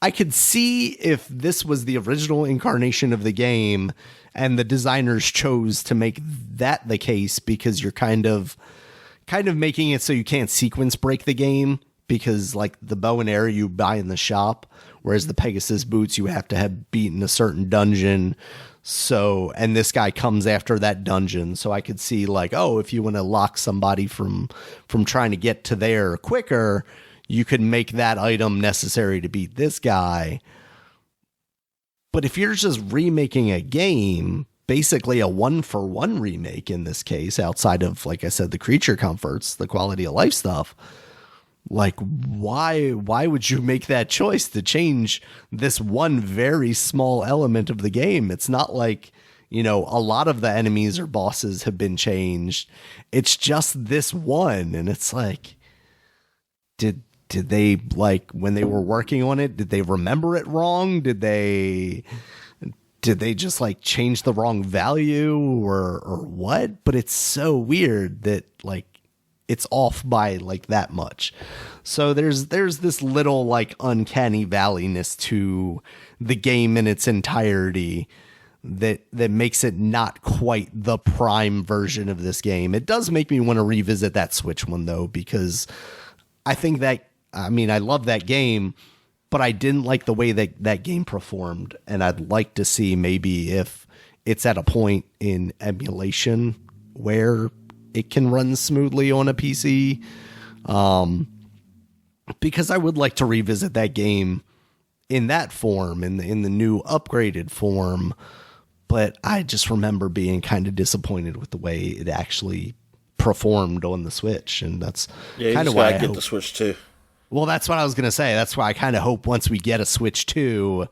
I could see if this was the original incarnation of the game and the designers chose to make that the case because you're kind of making it so you can't sequence break the game, because like the bow and arrow you buy in the shop, whereas the Pegasus boots you have to have beaten a certain dungeon. So, and this guy comes after that dungeon. So I could see like, oh, if you want to lock somebody from trying to get to there quicker, you could make that item necessary to beat this guy. But if you're just remaking a game, basically a 1-for-1 remake in this case, outside of, like I said, the creature comforts, the quality of life stuff, like why would you make that choice to change this one very small element of the game? It's not like, a lot of the enemies or bosses have been changed. It's just this one. And it's like, did they, like, when they were working on it, did they remember it wrong? Did did they just like change the wrong value or what? But it's so weird that like it's off by like that much. So there's this little like uncanny valleyness to the game in its entirety that makes it not quite the prime version of this game. It does make me want to revisit that Switch one though, because I think that, I mean, I love that game, but I didn't like the way that game performed. And I'd like to see maybe if it's at a point in emulation where it can run smoothly on a PC. Because I would like to revisit that game in that form, in the new upgraded form. But I just remember being kind of disappointed with the way it actually performed on the Switch. And that's kind of why I get
the Switch 2.
Well, that's what I was going to say. That's why I kind of hope once we get a Switch 2,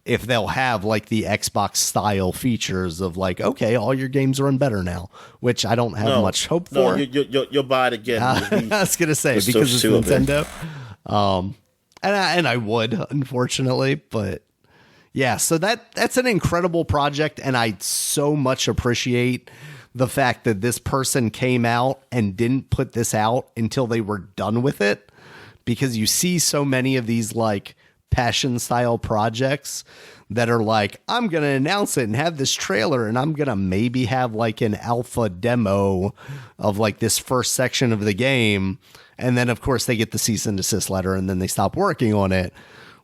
if they'll have like the Xbox style features of like, okay, all your games run better now, which I don't have much hope for.
No, you'll buy it again.
I was going to say, because it's Nintendo. And I would, unfortunately, but yeah, so that's an incredible project. And I so much appreciate the fact that this person came out and didn't put this out until they were done with it, because you see so many of these like passion style projects that are like, I'm going to announce it and have this trailer, and I'm going to maybe have like an alpha demo of like this first section of the game. And then of course they get the cease and desist letter and then they stop working on it.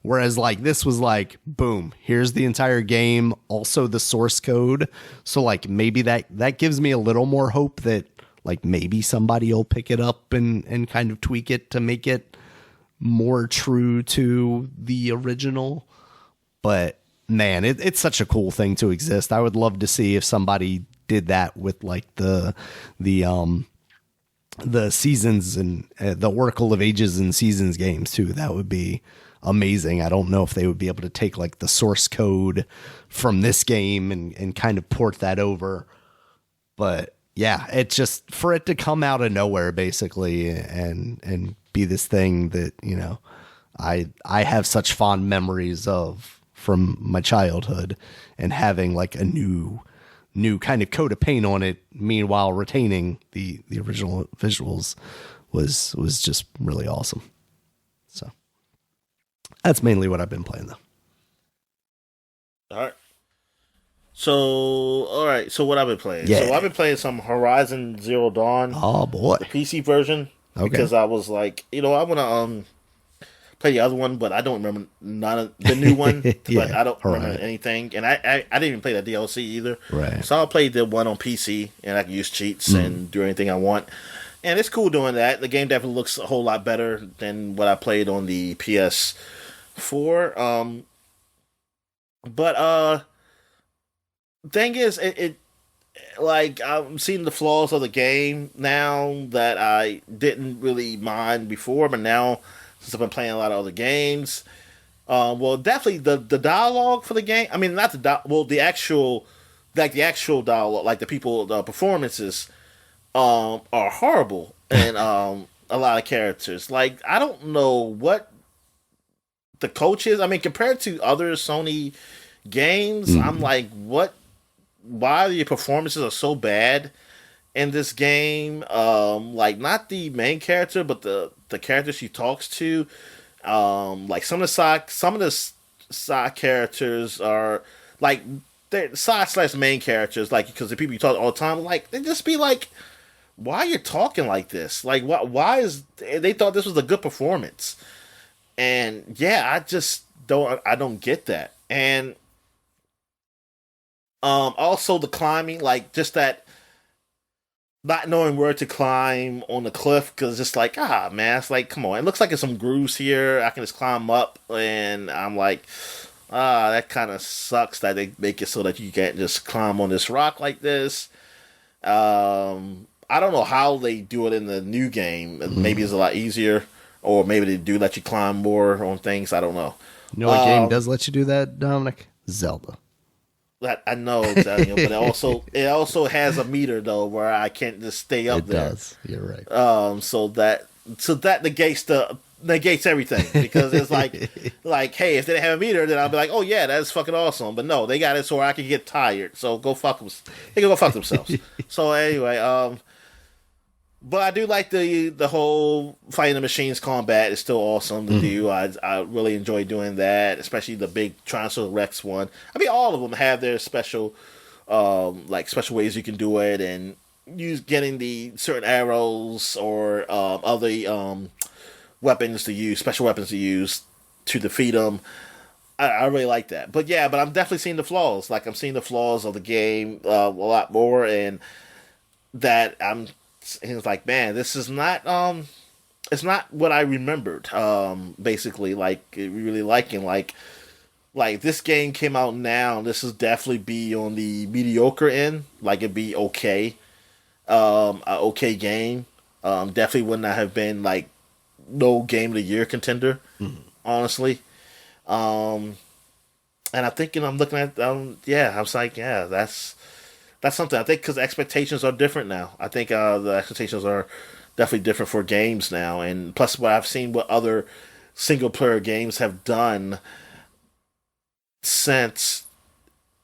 Whereas like this was like, boom, here's the entire game, also the source code. So like maybe that gives me a little more hope that like maybe somebody will pick it up and kind of tweak it to make it more true to the original. But man, it's such a cool thing to exist. I would love to see if somebody did that with like the seasons and the Oracle of Ages and Seasons games too. That would be amazing. I don't know if they would be able to take like the source code from this game and kind of port that over. But yeah, it's just for it to come out of nowhere basically and be this thing that, you know, I have such fond memories of from my childhood, and having like a new kind of coat of paint on it, meanwhile retaining the original visuals was just really awesome. So that's mainly what I've been playing though.
All right. So what I've been playing.
Yeah.
So I've been playing some Horizon Zero Dawn.
Oh boy.
The PC version. Okay. Because I was like, you know, I want to play the other one, but I don't remember none of the new one.
Yeah,
but I don't remember anything, and I didn't even play that DLC either.
Right.
So I'll play the one on PC, and I can use cheats and do anything I want, and it's cool doing that. The game definitely looks a whole lot better than what I played on the PS4. But thing is, it like I'm seeing the flaws of the game now that I didn't really mind before, but now since I've been playing a lot of other games, well, definitely the dialogue for the game. I mean, not the actual dialogue, like the performances, are horrible, and a lot of characters. Like I don't know what the coach is. I mean, compared to other Sony games, I'm like, what? Why the performances are so bad in this game? Like not the main character, but the character she talks to. Like some of the side characters are like they're side / main characters. Like because the people you talk all the time, like they just be like, why are you talking like this? Like why is they thought this was a good performance? And yeah, I just don't get that. And also the climbing, like just that not knowing where to climb on the cliff, because it's just like, man, it's like, come on, it looks like there's some grooves here, I can just climb up, and I'm like, that kind of sucks that they make it so that you can't just climb on this rock like this. I don't know how they do it in the new game. Maybe it's a lot easier, or maybe they do let you climb more on things, I don't know.
You know what game does let you do that, Dominic? Zelda.
That I know, Daniel, but it also has a meter though where I can't just stay up there. It
does. You're right.
So that negates the negates everything because it's like, hey, if they didn't have a meter, then I'll be like, oh yeah, that's fucking awesome. But no, they got it so I can get tired. So go fuck them. They can go fuck themselves. So anyway, but I do like the whole fighting the machines combat. It's still awesome to do. I really enjoy doing that, especially the big Tyrannosaurus Rex one. I mean, all of them have their special, special ways you can do it, and getting the certain arrows or other weapons to use, special weapons to use to defeat them. I really like that. But yeah, but I'm definitely seeing the flaws. Like I'm seeing the flaws of the game a lot more, and that he was like, man, this is not it's not what I remembered. Basically, like really liking like this game came out now. This is definitely be on the mediocre end. Like it'd be okay, a okay game. Definitely would not have been like no game of the year contender. Honestly, and I'm thinking, I'm looking at, I was like, yeah, that's something. I think because expectations are different now. I think the expectations are definitely different for games now. And plus, what I've seen what other single player games have done since,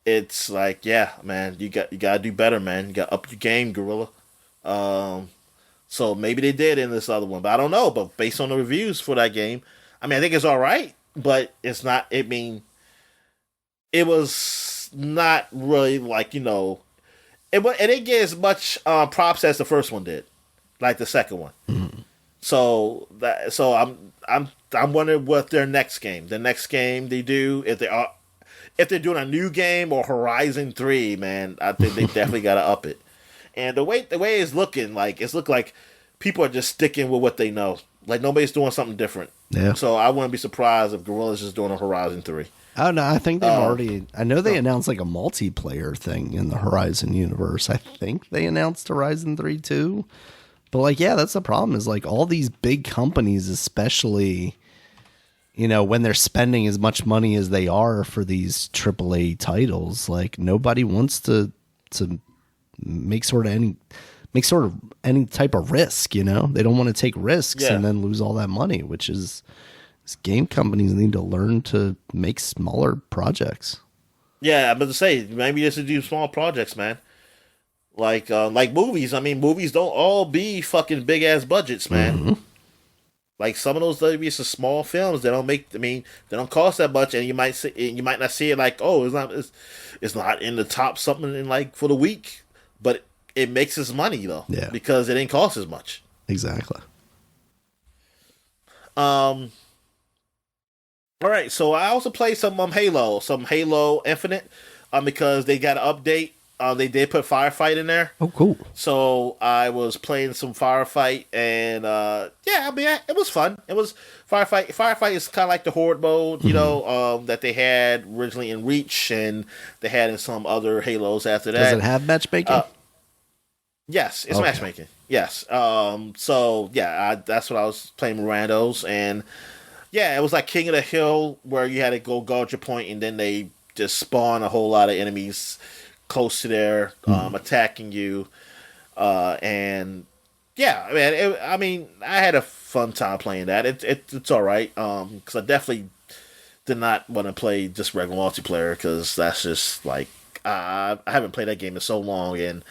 it's like, yeah, man, you gotta do better, man. You gotta up your game, Gorilla. So maybe they did in this other one, but I don't know. But based on the reviews for that game, I mean, I think it's all right, but it's not. I mean, it was not really like, it didn't get as much props as the first one did, like the second one. So I'm wondering what the next game they do, if they're doing a new game or Horizon 3, man, I think they definitely got to up it. And the way it's looking, like people are just sticking with what they know. Like nobody's doing something different.
Yeah.
So I wouldn't be surprised if Gorilla's just doing a Horizon 3.
Oh no, I think they've already. I know they announced like a multiplayer thing in the Horizon universe. I think they announced Horizon 3 too. But like, yeah, that's the problem. Is like all these big companies, especially, when they're spending as much money as they are for these AAA titles, like nobody wants to make sort of any type of risk. They don't want to take risks and then lose all that money, which is. Game companies need to learn to make smaller projects.
Yeah, I'm about to say maybe just to do small projects, man. Like movies. I mean, movies don't all be fucking big ass budgets, man. Like some of those WBs are small films. They don't make. I mean, they don't cost that much, and you might not see it like, oh, it's not in the top something in like for the week, but it makes its money though.
Yeah,
because it ain't cost as much.
Exactly.
All right, so I also played some Halo Infinite, because they got an update. They did put Firefight in there.
Oh, cool.
So I was playing some Firefight, and it was fun. It was Firefight. Firefight is kind of like the Horde mode, that they had originally in Reach, and they had in some other Halos after that.
Does it have matchmaking?
Yes, it's matchmaking. Yes. That's what I was playing with randos, and. Yeah, it was like King of the Hill, where you had to go guard your point, and then they just spawn a whole lot of enemies close to there, attacking you. And yeah, man, I had a fun time playing that. It's all right. Because I definitely did not want to play just regular multiplayer, because that's just like I haven't played that game in so long, and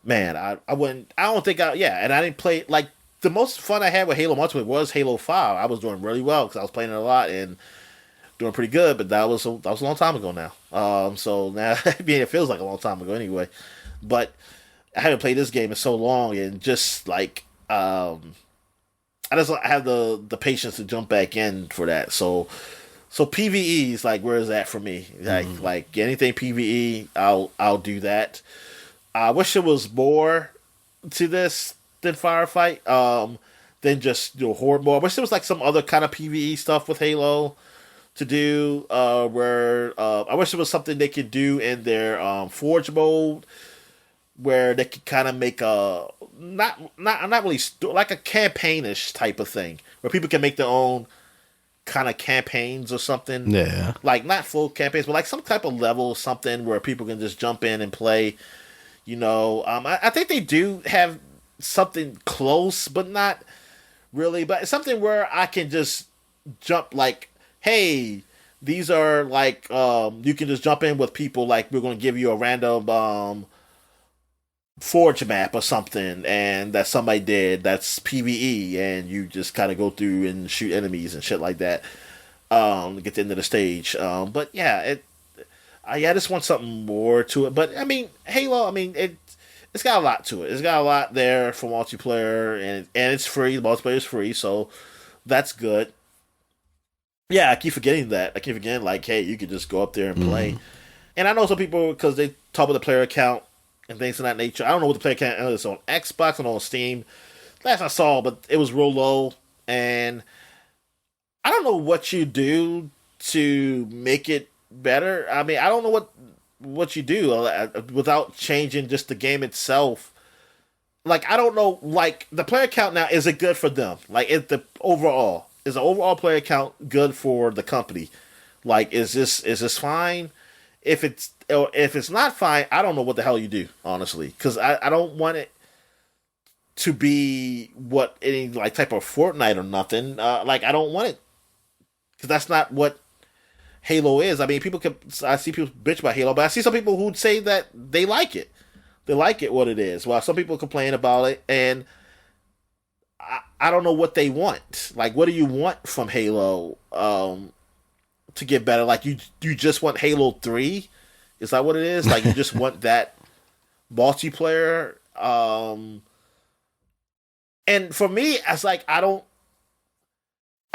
man, I don't think and I didn't play like. The most fun I had with Halo multiplayer was Halo 5. I was doing really well because I was playing it a lot and doing pretty good, but that was a long time ago now. So now, it feels like a long time ago anyway. But I haven't played this game in so long, and just like I just have the patience to jump back in for that. So PvE is like, where is that for me? Like anything PvE, I'll do that. I wish there was more to this than Firefight, than just Horde mode. I wish there was like some other kind of PvE stuff with Halo to do. Where I wish there was something they could do in their Forge mode, where they could kind of make a not really like a campaignish type of thing, where people can make their own kind of campaigns or something.
Yeah,
like not full campaigns, but like some type of level or something where people can just jump in and play. I think they do have something close, but not really, but it's something where I can just jump like, hey, these are like you can just jump in with people like we're going to give you a random forge map or something and that somebody did that's PvE and you just kind of go through and shoot enemies and shit like that to get to the end of the stage. But yeah, I just want something more to it. But I mean, Halo, I mean it's got a lot to it. It's got a lot there for multiplayer and it's free. The multiplayer is free, so that's good. Yeah, I keep forgetting that. I keep forgetting like, hey, you could just go up there and play. And I know some people because they talk about the player account and things of that nature. I don't know what the player count is on Xbox and on Steam. Last I saw, but it was real low. And I don't know what you do to make it better. I mean, I don't know what you do without changing just the game itself. Like, I don't know. Like, the player count now, is it good for them? Like, is the overall player count good for the company? Like, is this fine? If it's not fine, I don't know what the hell you do, honestly, because I don't want it to be any like type of Fortnite or nothing. Like I don't want it because that's not what Halo is. I mean, I see people bitch about Halo, but I see some people who'd say that they like it. They like it what it is. While some people complain about it, and I don't know what they want. Like, what do you want from Halo? To get better, like you just want Halo 3? Is that what it is? Like you just want that multiplayer? And for me, it's like I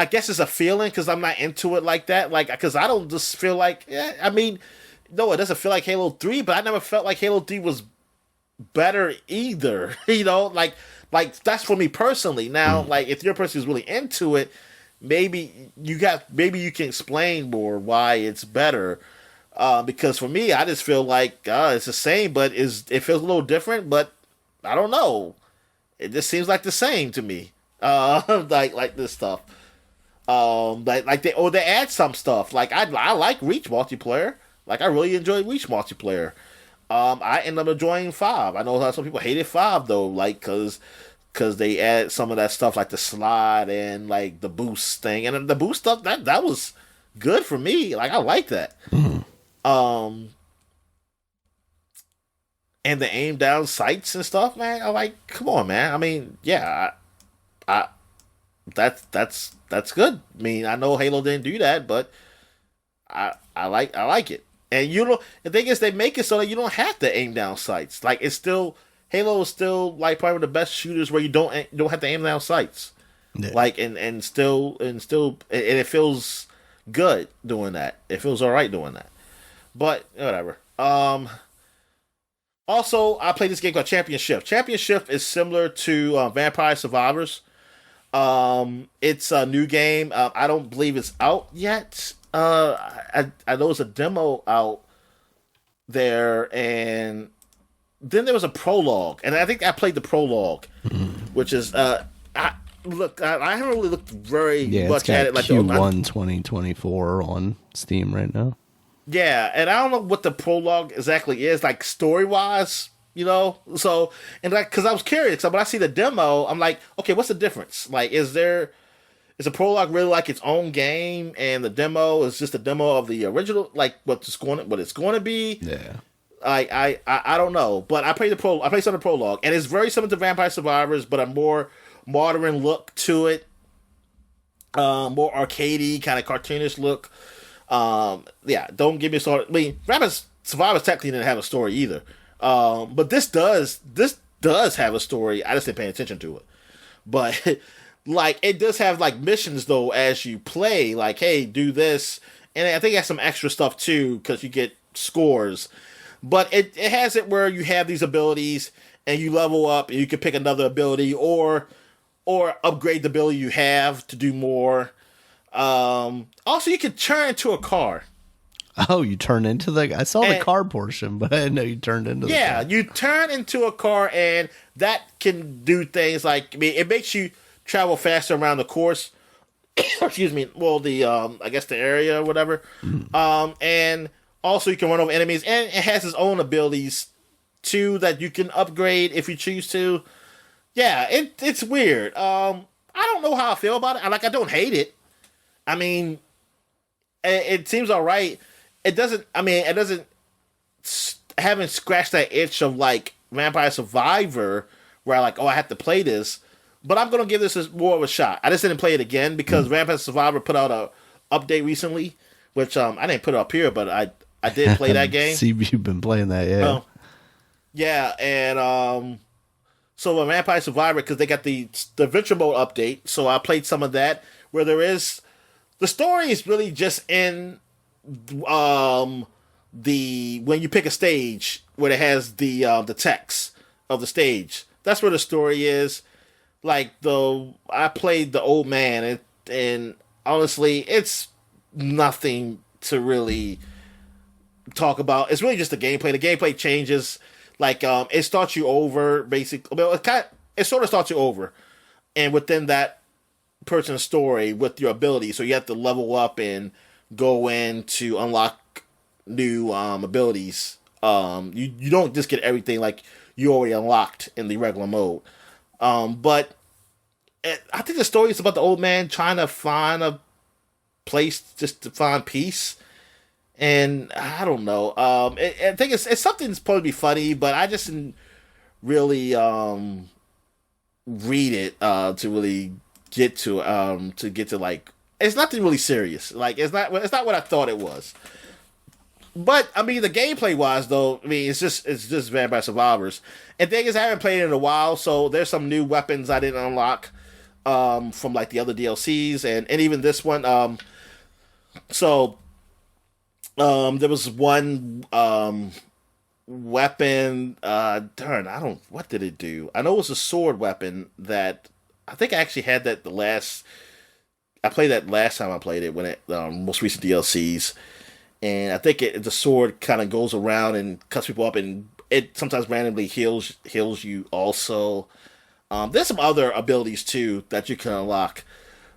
guess it's a feeling because I'm not into it like that. Like because I don't just feel like I mean, no, it doesn't feel like Halo 3, but I never felt like Halo 3 was better either. You know, like that's for me personally. Now, like if your person is really into it, maybe you can explain more why it's better. Because for me, I just feel like it's the same, but it feels a little different. But I don't know. It just seems like the same to me. Like this stuff. Like they add some stuff. Like I like Reach multiplayer. Like I really enjoy Reach multiplayer. I end up enjoying 5. I know how some people hated 5 though, like because they add some of that stuff like the slide and like the boost thing, and the boost stuff that was good for me. Like I like that. And the aim down sights and stuff, man. I like. Come on, man. I mean, yeah, that's good. I mean, I know Halo didn't do that, but I like it. And the thing is, they make it so that you don't have to aim down sights. Like it's still. Halo is still like probably one of the best shooters where you don't have to aim down sights, like and still it feels good doing that. It feels all right doing that, but whatever. Also, I played this game called Championship. Championship is similar to Vampire Survivors. It's a new game. I don't believe it's out yet. I know there's a demo out there and. Then there was a prologue, and I think I played the prologue, which is I haven't really looked very much at it. Like
Q1 2024 on Steam right now.
Yeah, and I don't know what the prologue exactly is, like story wise, you know. So and like because I was curious, so when I see the demo, I'm like, okay, what's the difference? Like, is a prologue really like its own game, and the demo is just a demo of the original, like what it's going to be?
Yeah.
I don't know, but I played some of the prologue, and it's very similar to Vampire Survivors, but a more modern look to it, more arcadey, kind of cartoonish look. Yeah, don't give me a story. I mean, Vampire Survivors technically didn't have a story either, but this does have a story. I just didn't pay attention to it, but like it does have like missions though as you play. Like, hey, do this, and I think it has some extra stuff too because you get scores. But it has it where you have these abilities and you level up and you can pick another ability or upgrade the ability you have to do more. Also, you can turn into a car.
Oh, you turn into I saw the car portion, but I didn't know you turned into the car.
Yeah, you turn into a car and that can do things like, I mean, it makes you travel faster around the course. Excuse me. Well, I guess the area or whatever. And also, you can run over enemies, and it has its own abilities, too, that you can upgrade if you choose to. Yeah, it's weird. I don't know how I feel about it. I don't hate it. I mean, it seems all right. It doesn't. I mean, it doesn't. Haven't scratched that itch of like Vampire Survivor, where I have to play this. But I'm gonna give this more of a shot. I just didn't play it again because Vampire Survivor put out a update recently, which I didn't put it up here, but I did play that game.
See, you've been playing that, yeah.
Yeah, and so Vampire Survivor, because they got the Adventure Mode update, so I played some of that, where the story is really just in when you pick a stage where it has the text of the stage. That's where the story is. I played the old man, and honestly, it's nothing to really talk about. It's really just the gameplay. The gameplay changes. It starts you over, basically. Well, it sort of starts you over, and within that person's story with your ability. So you have to level up and go in to unlock new abilities. You don't just get everything like you already unlocked in the regular mode. But I think the story is about the old man trying to find a place just to find peace. And I don't know. I think it's something that's supposed to be funny, but I just didn't really read it to really get to it's nothing really serious. It's not what I thought it was. But I mean, the gameplay wise though, I mean, it's just Vampire Survivors. And thing is, I haven't played it in a while, so there's some new weapons I didn't unlock from the other DLCs and even this one. There was one weapon. What did it do? I know it was a sword weapon that I think I actually had that I played that last time I played it when it most recent DLCs, and I think the sword kind of goes around and cuts people up, and it sometimes randomly heals you also. There's some other abilities too that you can unlock.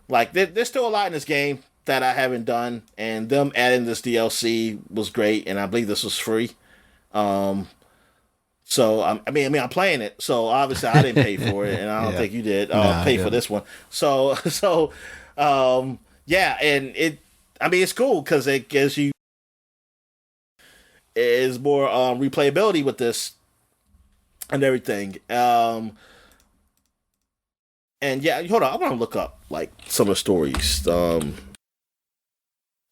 There's still a lot in this game that I haven't done, and them adding this DLC was great, and I believe this was free. So I'm playing it, so obviously I didn't pay for it, and I don't think you did pay for this one. So yeah, and it's cool because it gives you is more replayability with this and everything. And yeah, hold on, I want to look up some of the stories.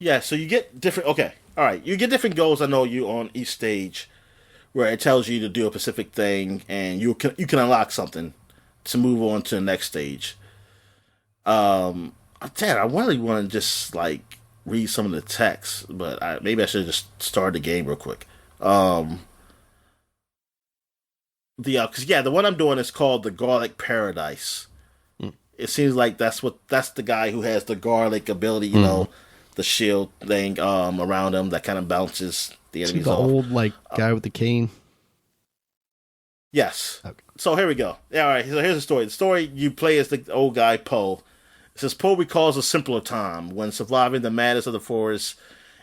Yeah, so you get different. Okay, all right. You get different goals. I know you on each stage, where it tells you to do a specific thing, and you can unlock something to move on to the next stage. I really want to just read some of the text, but maybe I should just start the game real quick. The one I'm doing is called the Garlic Paradise. It seems like that's the guy who has the garlic ability, you know. The shield thing around him that kind of bounces the enemies off.
The old guy with the cane.
Yes.
Okay.
So here we go. Yeah, all right. So here's the story. The story you play as the old guy Poe. It says Poe recalls a simpler time when surviving the madness of the forest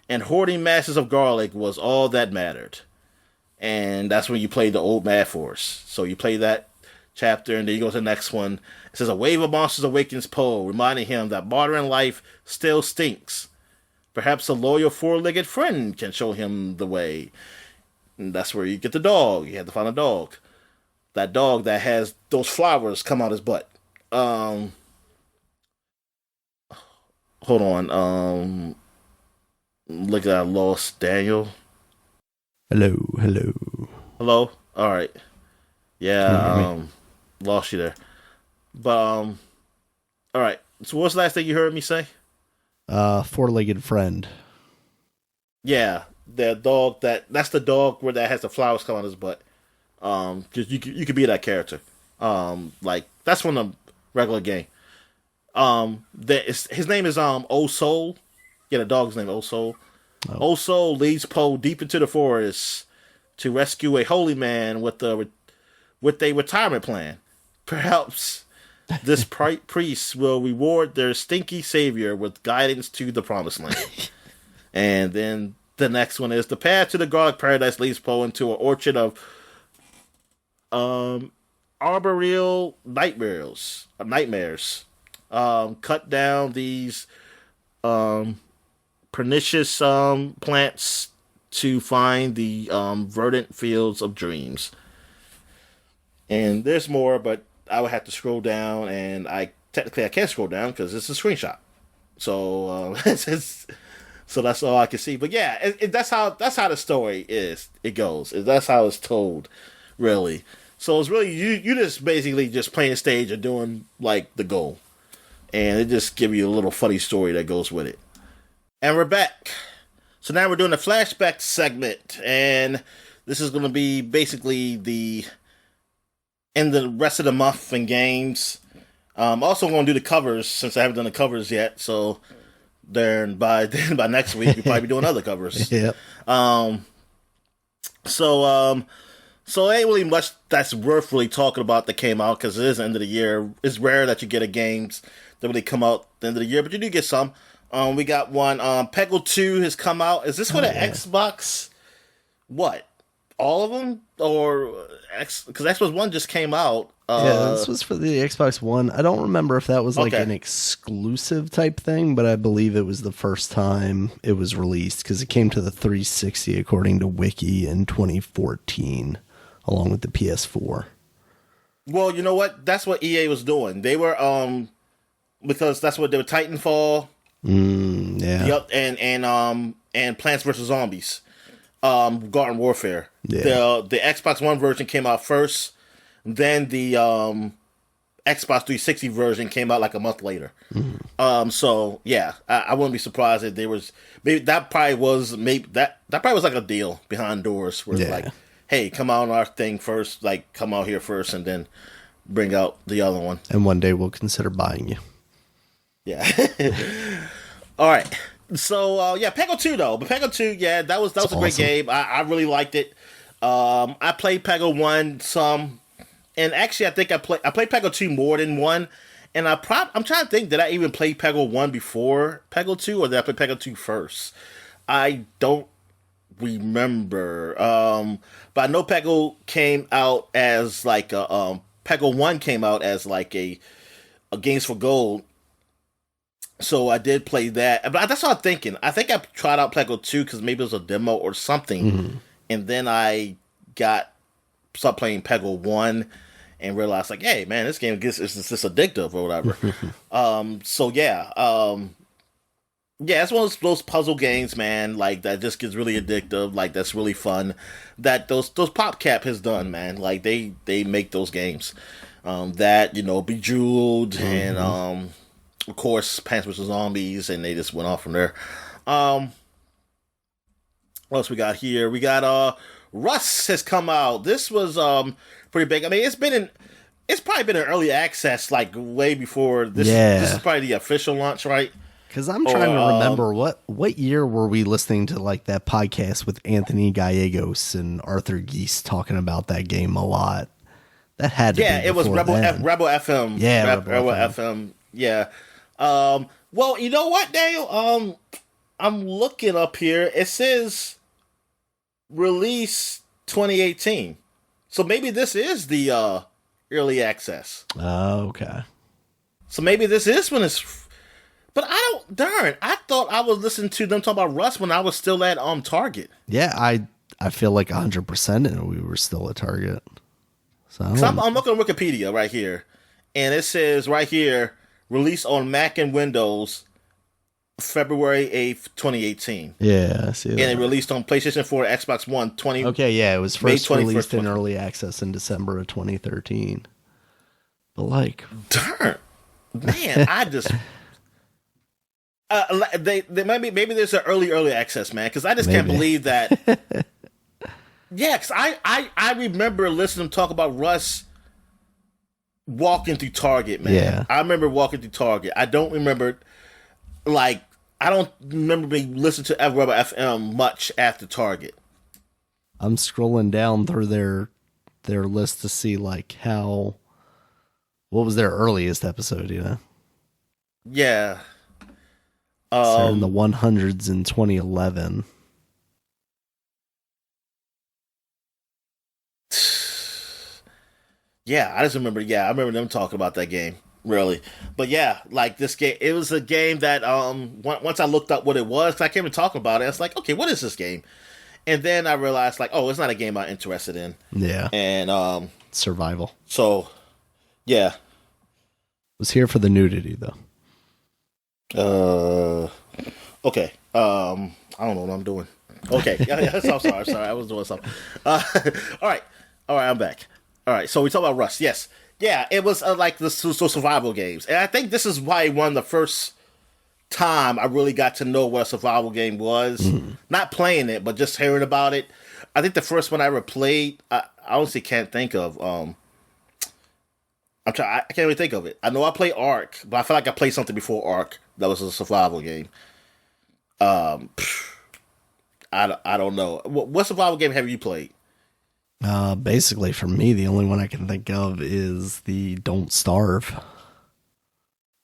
and hoarding masses of garlic was all that mattered. And that's when you play the old Mad Force. So you play that chapter, and then you go to the next one. It says a wave of monsters awakens Poe, reminding him that modern life still stinks. Perhaps a loyal four-legged friend can show him the way. And that's where you get the dog. You have to find a dog. That dog that has those flowers come out his butt. Hold on. Look at that, lost Daniel.
Hello.
All right. Yeah, lost you there. But all right. So what's the last thing you heard me say?
Four-legged friend.
Yeah, the dog that's the dog where that has the flowers come out his butt. Cause you could be that character. That's from the regular game. His name is Old Soul. Yeah, the dog's name Old Soul. Oh. Old Soul leads Poe deep into the forest to rescue a holy man with a retirement plan. Perhaps this priest will reward their stinky savior with guidance to the promised land. And then the next one is the path to the Garlic Paradise leads Poe into an orchard of arboreal nightmares. cut down these pernicious plants to find the verdant fields of dreams. And there's more, but I would have to scroll down, and I can't scroll down because it's a screenshot. So so that's all I can see. But yeah, that's how the story is. It goes. That's how it's told, really. So it's really you just basically just playing the stage and doing like the goal, and it just give you a little funny story that goes with it. And we're back. So now we're doing a flashback segment, and this is going to be basically the end of the rest of the month in games. Also, I'm going to do the covers since I haven't done the covers yet. So then by next week, we'll probably be doing other covers.
Yeah.
So ain't really much that's worth really talking about that came out because it is the end of the year. It's rare that you get a games that really come out at the end of the year, but you do get some. We got one. Peggle 2 has come out. Is this for the Xbox? What? All of them? Or because Xbox One just came out.
Yeah, this was for the Xbox One. I don't remember if that was like an exclusive type thing, but I believe it was the first time it was released because it came to the 360 according to Wiki in 2014, along with the PS4.
Well, you know what? That's what EA was doing. They were because that's what they were Titanfall.
Yeah.
Yep, and Plants vs Zombies, Garden Warfare.
Yeah.
The Xbox One version came out first, then the Xbox 360 version came out like a month later. So yeah, I wouldn't be surprised if there was that probably was like a deal behind doors where like, hey, come out on our thing first, like come out here first, and then bring out the other one.
And one day we'll consider buying you.
Yeah. All right. So yeah, Peggle 2 though. But Peggle 2, yeah, that was a great game. I really liked it. I played Peggle 1 some, and actually I think I played Peggle 2 more than 1. And I'm trying to think, did I even play Peggle 1 before Peggle 2, or did I play Peggle 2 first? I don't remember. But I know Peggle came out as like a Peggle 1 came out as like a Games for Gold. So I did play that, but that's what I'm thinking. I think I tried out Peggle 2 because maybe it was a demo or something, and then I stopped playing Peggle 1 and realized like, hey man, this game is just addictive or whatever. So yeah, yeah, it's one of those puzzle games, man. Like that just gets really addictive. Like that's really fun. That those PopCap has done, man. Like they make those games. That Bejeweled and of course, Plants vs Zombies, and they just went off from there. What else we got here? We got Rust has come out. This was pretty big. I mean, it's probably been in early access like way before this.
Yeah.
This is probably the official launch, right?
Because I'm trying to remember what year were we listening to like that podcast with Anthony Gallegos and Arthur Geese talking about that game a lot. That had to be
it was Rebel FM.
Yeah,
Rebel FM. Yeah. Well, you know what, Daniel? I'm looking up here. It says release 2018. So maybe this is the early access.
Oh, okay.
So maybe this is when it's. But I thought I was listening to them talk about Rust when I was still at Target.
Yeah, I feel like 100% and we were still at Target. So
I'm looking at Wikipedia right here, and it says right here. Released on Mac and Windows February 8th, 2018.
Yeah, I see that.
And it released on PlayStation 4, Xbox One,
Okay, yeah, it was first released in early access in December of 2013. But like...
Darn. Man, I just... maybe there's an early access, man, because I just can't believe that... Yeah, because I remember listening to them talk about Rust walking through Target, man.
Yeah.
I remember walking through Target. I don't remember me listening to Rebel FM much after Target.
I'm scrolling down through their list to see like what was their earliest episode,
Yeah.
So in the 100s in 2011.
Yeah, I just remember. Yeah, I remember them talking about that game. really. But yeah, like this game, it was a game that once I looked up what it was, 'cause I came and talking about it, I was like, okay, what is this game? And then I realized like, oh, it's not a game I'm interested in.
Yeah.
And
Survival.
so yeah.
Was here for the nudity though.
Okay. I don't know what I'm doing. Okay. Yeah. So, I'm sorry. I was doing something. All right. I'm back. All right. So we talk about Rust. Yes. Yeah. It was like the survival games, and I think this is why one of the first time I really got to know what a survival game was. Mm-hmm. Not playing it, but just hearing about it. I think the first one I ever played, I honestly can't think of. I can't really think of it. I know I played Ark, but I feel like I played something before Ark that was a survival game. I don't know. What survival game have you played?
Basically, for me, the only one I can think of is the Don't Starve.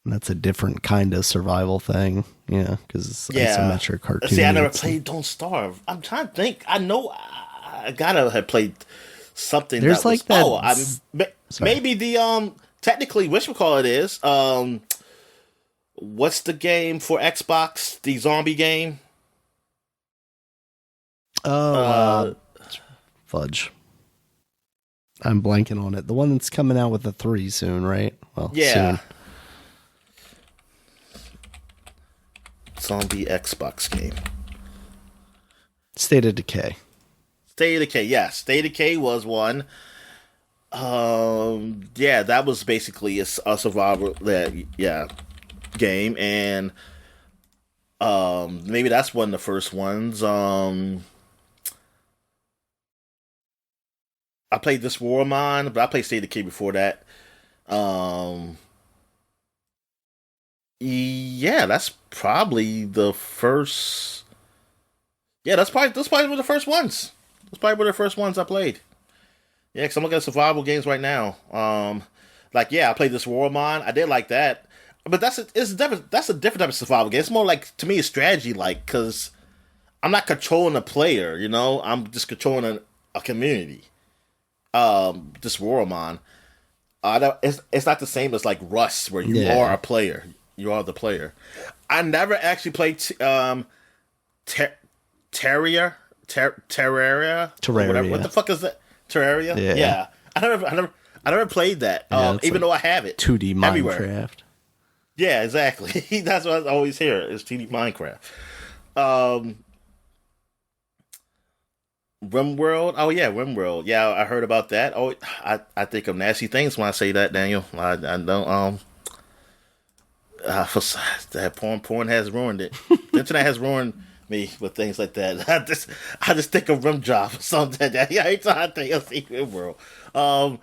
And that's a different kind of survival thing. Yeah, because it's isometric cartoon.
See, I never played Don't Starve. I'm trying to think. I know I gotta have played something.
There's
that
like
was,
that.
Maybe the technically whatchamacallit is what's the game for Xbox? The zombie game?
Fudge. I'm blanking on it. The one that's coming out with the 3 soon, right? Well,
yeah.
Soon.
Zombie Xbox game.
State of Decay.
State of Decay, yes. State of Decay was one. Yeah, that was basically a survival game, and maybe that's one of the first ones. I played This War of Mine, but I played State of Decay before that. Yeah, that's probably the first. Yeah, that's probably one of the first ones. That's probably one of the first ones I played. Yeah, because I'm looking at survival games right now. I played This War of Mine. I did like that, but that's a different type of survival game. It's more like, to me, a strategy, like, because I'm not controlling a player. You know, I'm just controlling a community. This War of Mine. It's not the same as like Rust, where you are a player. You are the player. I never actually played Terraria. Whatever. What the fuck is that? Terraria? Yeah. I never played that. Even though I have it.
2D Minecraft.
Everywhere. Yeah, exactly. That's what I always hear is 2D Minecraft. RimWorld. Oh yeah, RimWorld. Yeah, I heard about that. Oh, I think of nasty things when I say that, Daniel. I don't. That porn has ruined it. The internet has ruined me with things like that. I just think of Rim Job or something. Yeah, every time I think of RimWorld.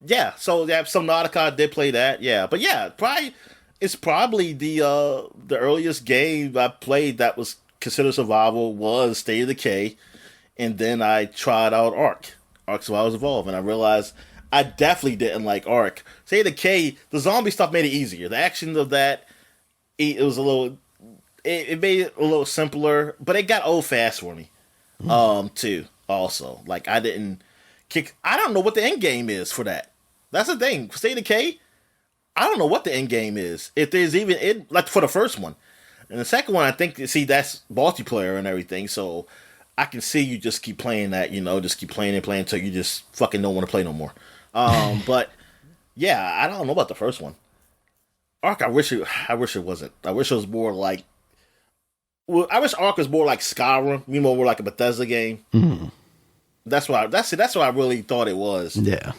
Yeah. So yeah, Subnautica, I did play that. Yeah, but yeah, it's probably the earliest game I played that was considered survival was State of Decay, and then I tried out Ark Survivors Evolved, and I realized I definitely didn't like Ark. State of Decay, the zombie stuff made it easier. The action of that, it was a little, it made it a little simpler, but it got old fast for me, too. Also, like I don't know what the end game is for that. That's the thing. State of Decay, I don't know what the end game is. If there's even like for the first one. And the second one, I think, that's multiplayer and everything, so I can see you just keep playing that, just keep playing until you just fucking don't want to play no more. But yeah, I don't know about the first one. Ark, I wish it wasn't. I wish it was more like. Well, I wish Ark was more like Skyrim, more like a Bethesda game. Mm-hmm. That's what I really thought it was.
Yeah.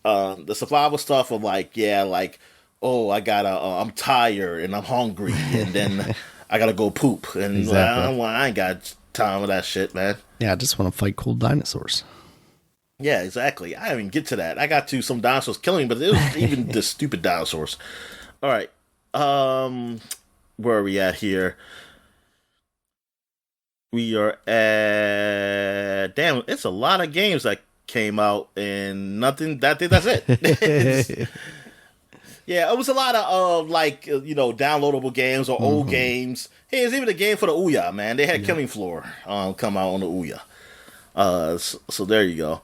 The survival stuff of oh, I'm tired and I'm hungry, and then I gotta go poop, and exactly. I ain't got time for that shit, man.
Yeah, I just want to fight cool dinosaurs.
Yeah, exactly. I didn't even get to that. I got to some dinosaurs killing, but it was even the stupid dinosaurs. All right, where are we at here? We are at it's a lot of games that came out and nothing. That's it. Yeah, it was a lot of downloadable games or old games. Hey, it's even a game for the Ouya, man. They had Killing Floor come out on the Ouya. So there you go.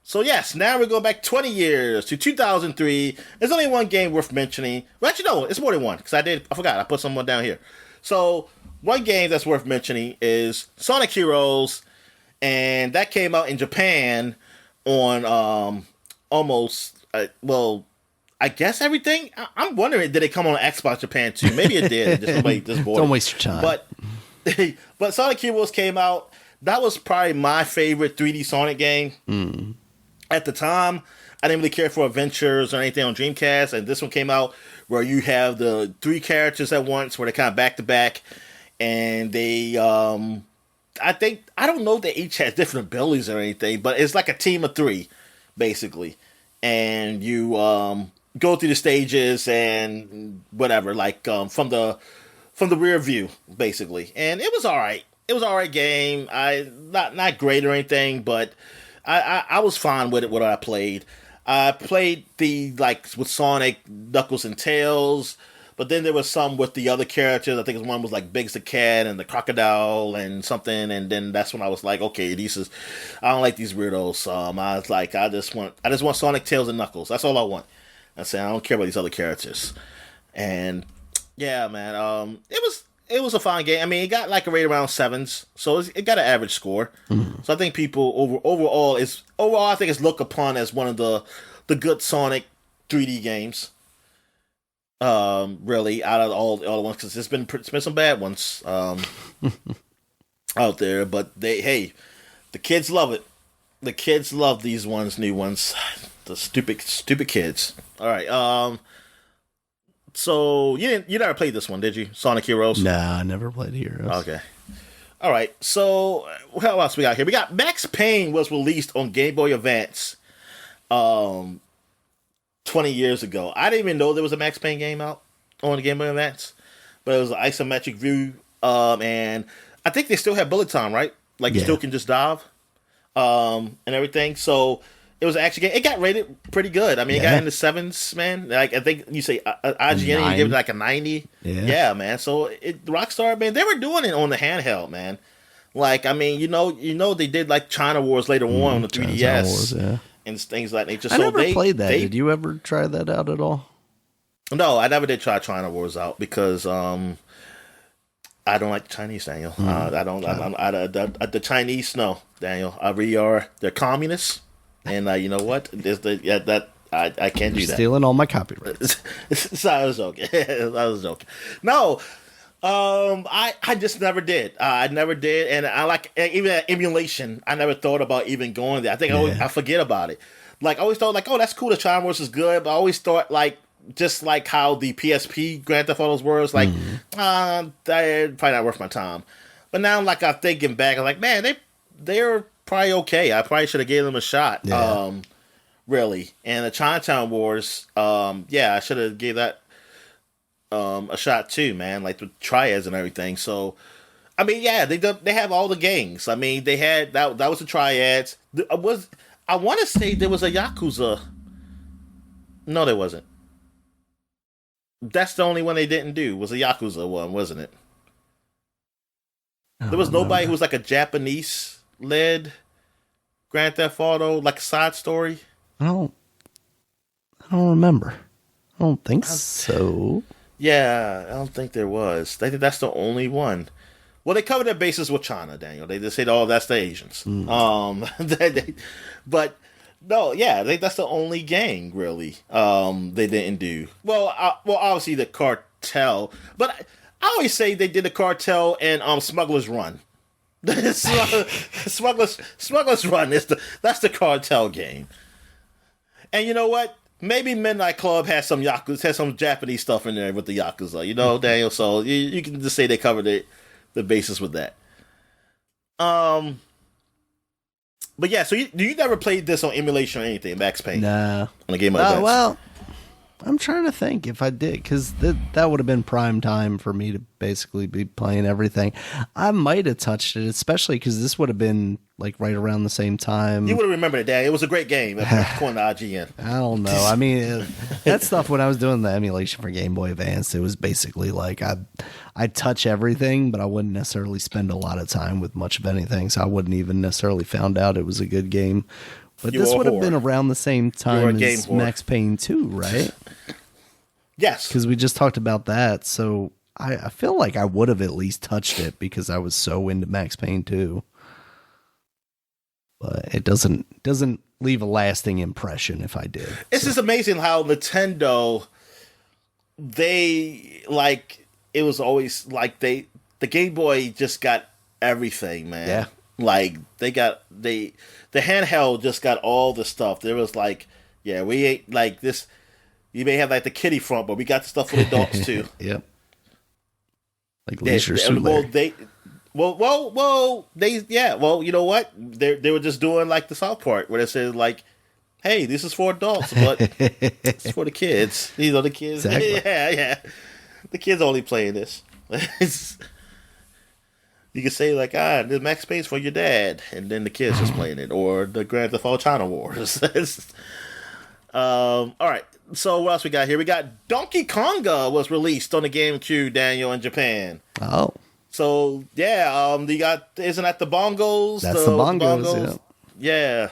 So yes, now we're going back 20 years to 2003. There's only one game worth mentioning. Well, actually, no, it's more than one because I forgot. I put someone down here. So one game that's worth mentioning is Sonic Heroes, and that came out in Japan on almost I guess everything. I'm wondering, did it come on Xbox Japan too? Maybe it did.
Don't waste your time.
But Sonic Heroes came out. That was probably my favorite 3D Sonic game. At the time. I didn't really care for adventures or anything on Dreamcast, and this one came out where you have the 3 characters at once, where they're kind of back to back, and they, I don't know if they each has different abilities or anything, but it's like a team of 3, basically, and you go through the stages and whatever, like from the rear view, basically, and it was all right. It was an all right game. Not great or anything, but I was fine with it. What I played. I played with Sonic, Knuckles, and Tails, but then there was some with the other characters. I think one was like Biggs the Cat and the Crocodile and something, and then that's when I was like, okay, I don't like these weirdos. I was like, I just want Sonic, Tails, and Knuckles. That's all I want. I said, I don't care about these other characters. And yeah, man, it was a fun game. I mean, it got like a rate around 7s, so it got an average score. So I think people overall, I think it's looked upon as one of the good Sonic 3D games. Really, out of all the ones, because it's been some bad ones out there. But the kids love it. The kids love these new ones. The stupid kids. All right. So you never played this one, did you? Sonic Heroes?
Nah, I never played Heroes.
Okay. All right. So what else we got here? We got Max Payne was released on Game Boy Advance 20 years ago. I didn't even know there was a Max Payne game out on the Game Boy Advance, but it was an isometric view, and I think they still have bullet time, right? Like you still can just dive and everything. So it was actually, it got rated pretty good. I mean, it got in the 7s, man. Like I think you say IGN, you give it like a 90. Yeah, man. So Rockstar, man, they were doing it on the handheld, man. Like, I mean, you know, they did like China Wars later on the 3DS Wars, and things like that.
I never played that. Did you ever try that out at all?
No, I never did try China Wars out because I don't like the Chinese, Daniel. I don't. The Chinese, no, Daniel. They're communists. And you know what? I can't do that.
Stealing all my copyrights.
So I was joking. No, I just never did. I never did, and I like even that emulation. I never thought about even going there. I think I forget about it. Like I always thought, like, oh, that's cool. The China Wars is good, but I always thought just like how the PSP Grand Theft Autos were. It's like, they're probably not worth my time. But now, like I'm thinking back, I'm like, man, they're probably okay. I probably should have gave them a shot. Yeah. Really. And the Chinatown Wars, I should have gave that a shot too, man. Like with triads and everything. So, I mean, yeah, they have all the gangs. I mean, they had that was the triads. I want to say there was a Yakuza. No, there wasn't. That's the only one they didn't do. Was a Yakuza one, wasn't it? There was nobody who was like a Japanese led Grand Theft Auto, like a side story.
I don't remember. I don't think so.
Yeah, I don't think there was. They think that's the only one. Well, they covered their bases with China, Daniel. They just said, "Oh, that's the Asians." But no, yeah, that's the only gang really. They didn't do well. Obviously the cartel, but I always say they did the cartel and Smuggler's Run. Smuggler's Run that's the cartel game. And you know what? Maybe Midnight Club has some Japanese stuff in there with the Yakuza, you know, Daniel. So you can just say they covered the basis with that. But yeah, so you never played this on emulation or anything, Max Payne?
Nah.
On the Game Boy Advance?
Well, I'm trying to think if I did, because that would have been prime time for me to basically be playing everything. I might have touched it, especially because this would have been like right around the same time.
You would have remembered it, Dad. It was a great game. According to IGN.
I don't know. I mean, that stuff when I was doing the emulation for Game Boy Advance, it was basically like I'd touch everything, but I wouldn't necessarily spend a lot of time with much of anything. So I wouldn't even necessarily found out it was a good game But
You
this
were a
would have
whore.
been around the same
were a
time
game
as
whore.
Max Payne 2, right?
Yes.
Because we just talked about that. So I feel like I would have at least touched it because I was so into Max Payne 2. But it doesn't leave a lasting impression if I did.
It's just amazing how Nintendo, they, like, it was always, like, the Game Boy just got everything, man.
Yeah.
Like, the handheld just got all the stuff. There was, like, yeah, we ain't, like, this, you may have, like, the kiddie front, but we got the stuff for the adults, too.
Yep. Like Leisure Suit
Well,
Larry.
you know what? They were just doing like the South Park where they said like, "Hey, this is for adults, but it's for the kids." These are the kids.
Exactly.
Yeah. The kids only playing this. You can say like, the Max Payne's for your dad, and then the kids just playing it, or the Grand Theft Auto China Wars. All right. So what else we got here? We got Donkey Konga was released on the GameCube, Daniel, in Japan.
Oh.
So yeah, you got, isn't that the bongos?
That's the bongos.
Yeah.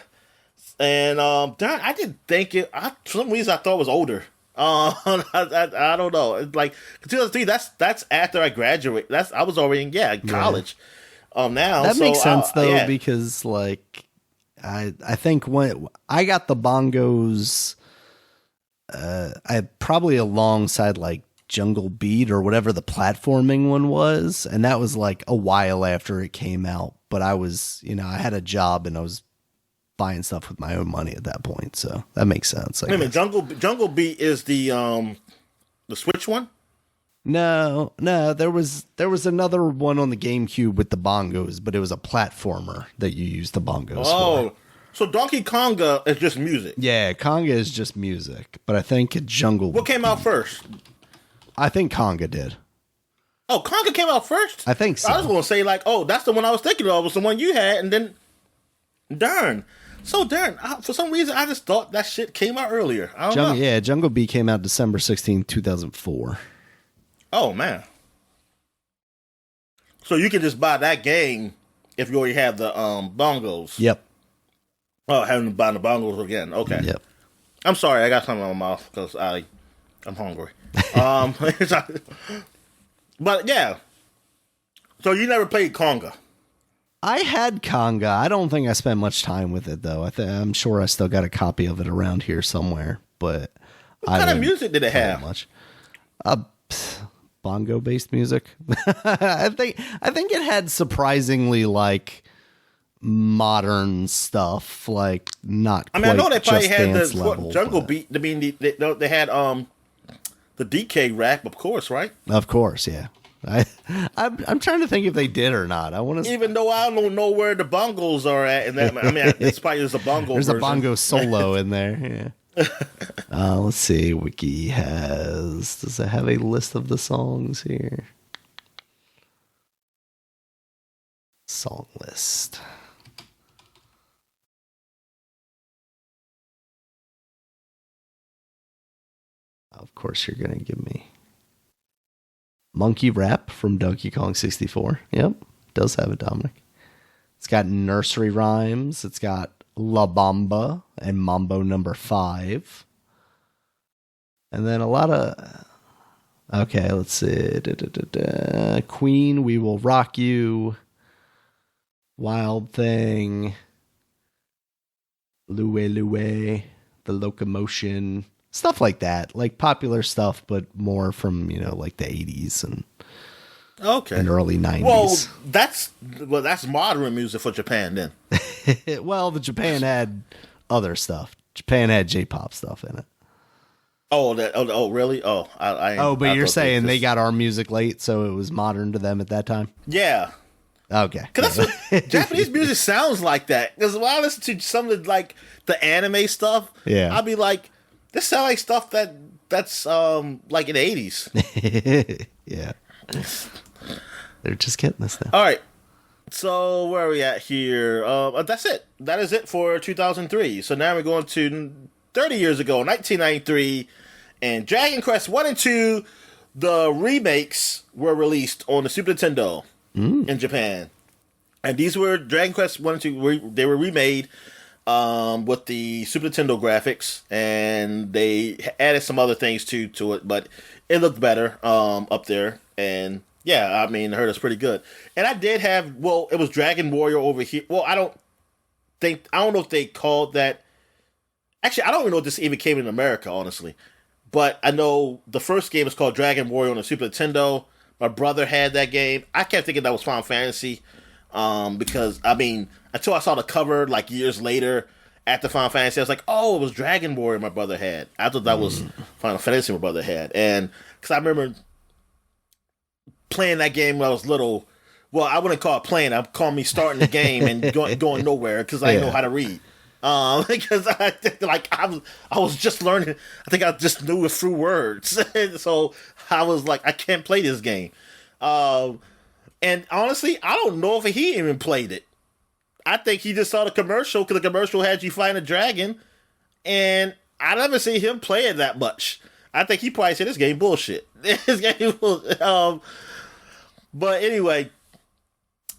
And I didn't think it. For some reason, I thought it was older. I don't know. It's like 2003. That's after I graduated. I was already in college. Now
That makes sense though,
yeah.
because like I think when I got the bongos, I probably alongside like Jungle Beat or whatever the platforming one was, and that was like a while after it came out. But I was, I had a job and I was buying stuff with my own money at that point, so that makes sense.
Wait a minute, Jungle Beat is the Switch one?
No, there was another one on the GameCube with the bongos, but it was a platformer that you used the bongos for.
So Donkey Konga is just music.
Yeah, Conga is just music, but I think Jungle.
What came out first?
I think Conga did.
Oh, Konga came out first?
I think so.
I was going to say like, that's the one I was thinking of, was the one you had, and then darn. For some reason, I just thought that shit came out earlier. I don't know.
Yeah, Jungle Beat came out December 16, 2004.
Oh, man. So you can just buy that game if you already have the bongos.
Yep.
Oh, having to buy the bongos again. Okay.
Yep.
I'm sorry, I got something in my mouth because I'm hungry. But yeah. So you never played Konga?
I had Conga. I don't think I spent much time with it though. I'm sure I still got a copy of it around here somewhere. But
what kind of music did it have?
Much. Bongo based music. I think it had surprisingly like modern stuff, like not.
I mean, I know they probably had the
level,
Jungle
but...
Beat. I mean, they had the DK rap, of course, right?
Of course, yeah. I'm trying to think if they did or not. I want to,
even though I don't know where the bongos are at. And that, I mean, it's probably just a bongo.
There's
version.
a bongo solo in there. Yeah. Let's see. Wiki does it have a list of the songs here? Song list. Of course, you're gonna give me Monkey Rap from Donkey Kong 64. Yep, does have it, Dominic. It's got nursery rhymes. It's got La Bamba and Mambo Number 5. And then a lot of... Okay, let's see. Queen, We Will Rock You. Wild Thing. Lue Lue. The Locomotion. Stuff like that. Like popular stuff, but more from, like the 80s and...
Okay.
And early 90s.
Well, that's modern music for Japan then.
Well, the Japan had other stuff. Japan had J-pop stuff in it.
Oh, really? Oh,
but you're saying they got our music late, so it was modern to them at that time?
Yeah.
Okay.
Because that's what Japanese music sounds like that. Because when I listen to some of the anime stuff, I'll be like, this sounds like stuff that's like in the 80s.
Yeah. They're just getting this now.
All right. So where are we at here? That's it. That is it for 2003. So now we're going to 30 years ago, 1993, and Dragon Quest 1 and 2, the remakes were released on the Super Nintendo in Japan. And these were Dragon Quest 1 and 2, they were remade with the Super Nintendo graphics, and they added some other things to it, but it looked better up there. And yeah, I mean, I heard it's pretty good. And I did have, well, it was Dragon Warrior over here. Well, I don't know if they called that. Actually, I don't even know if this even came in America, honestly. But I know the first game is called Dragon Warrior on the Super Nintendo. My brother had that game. I kept thinking that was Final Fantasy. Because, I mean, until I saw the cover, like, years later, after Final Fantasy, I was like, oh, it was Dragon Warrior my brother had. I thought that was Final Fantasy my brother had. And, because I remember playing that game when I was little. Well, I wouldn't call it playing. I'd call me starting the game and going nowhere, because I didn't know how to read. Because I was just learning. I think I just knew it through words. So I was like, I can't play this game. And honestly, I don't know if he even played it. I think he just saw the commercial, because the commercial had you fighting a dragon, and I never see him play it that much. I think he probably said, this game bullshit. This game bullshit. But anyway,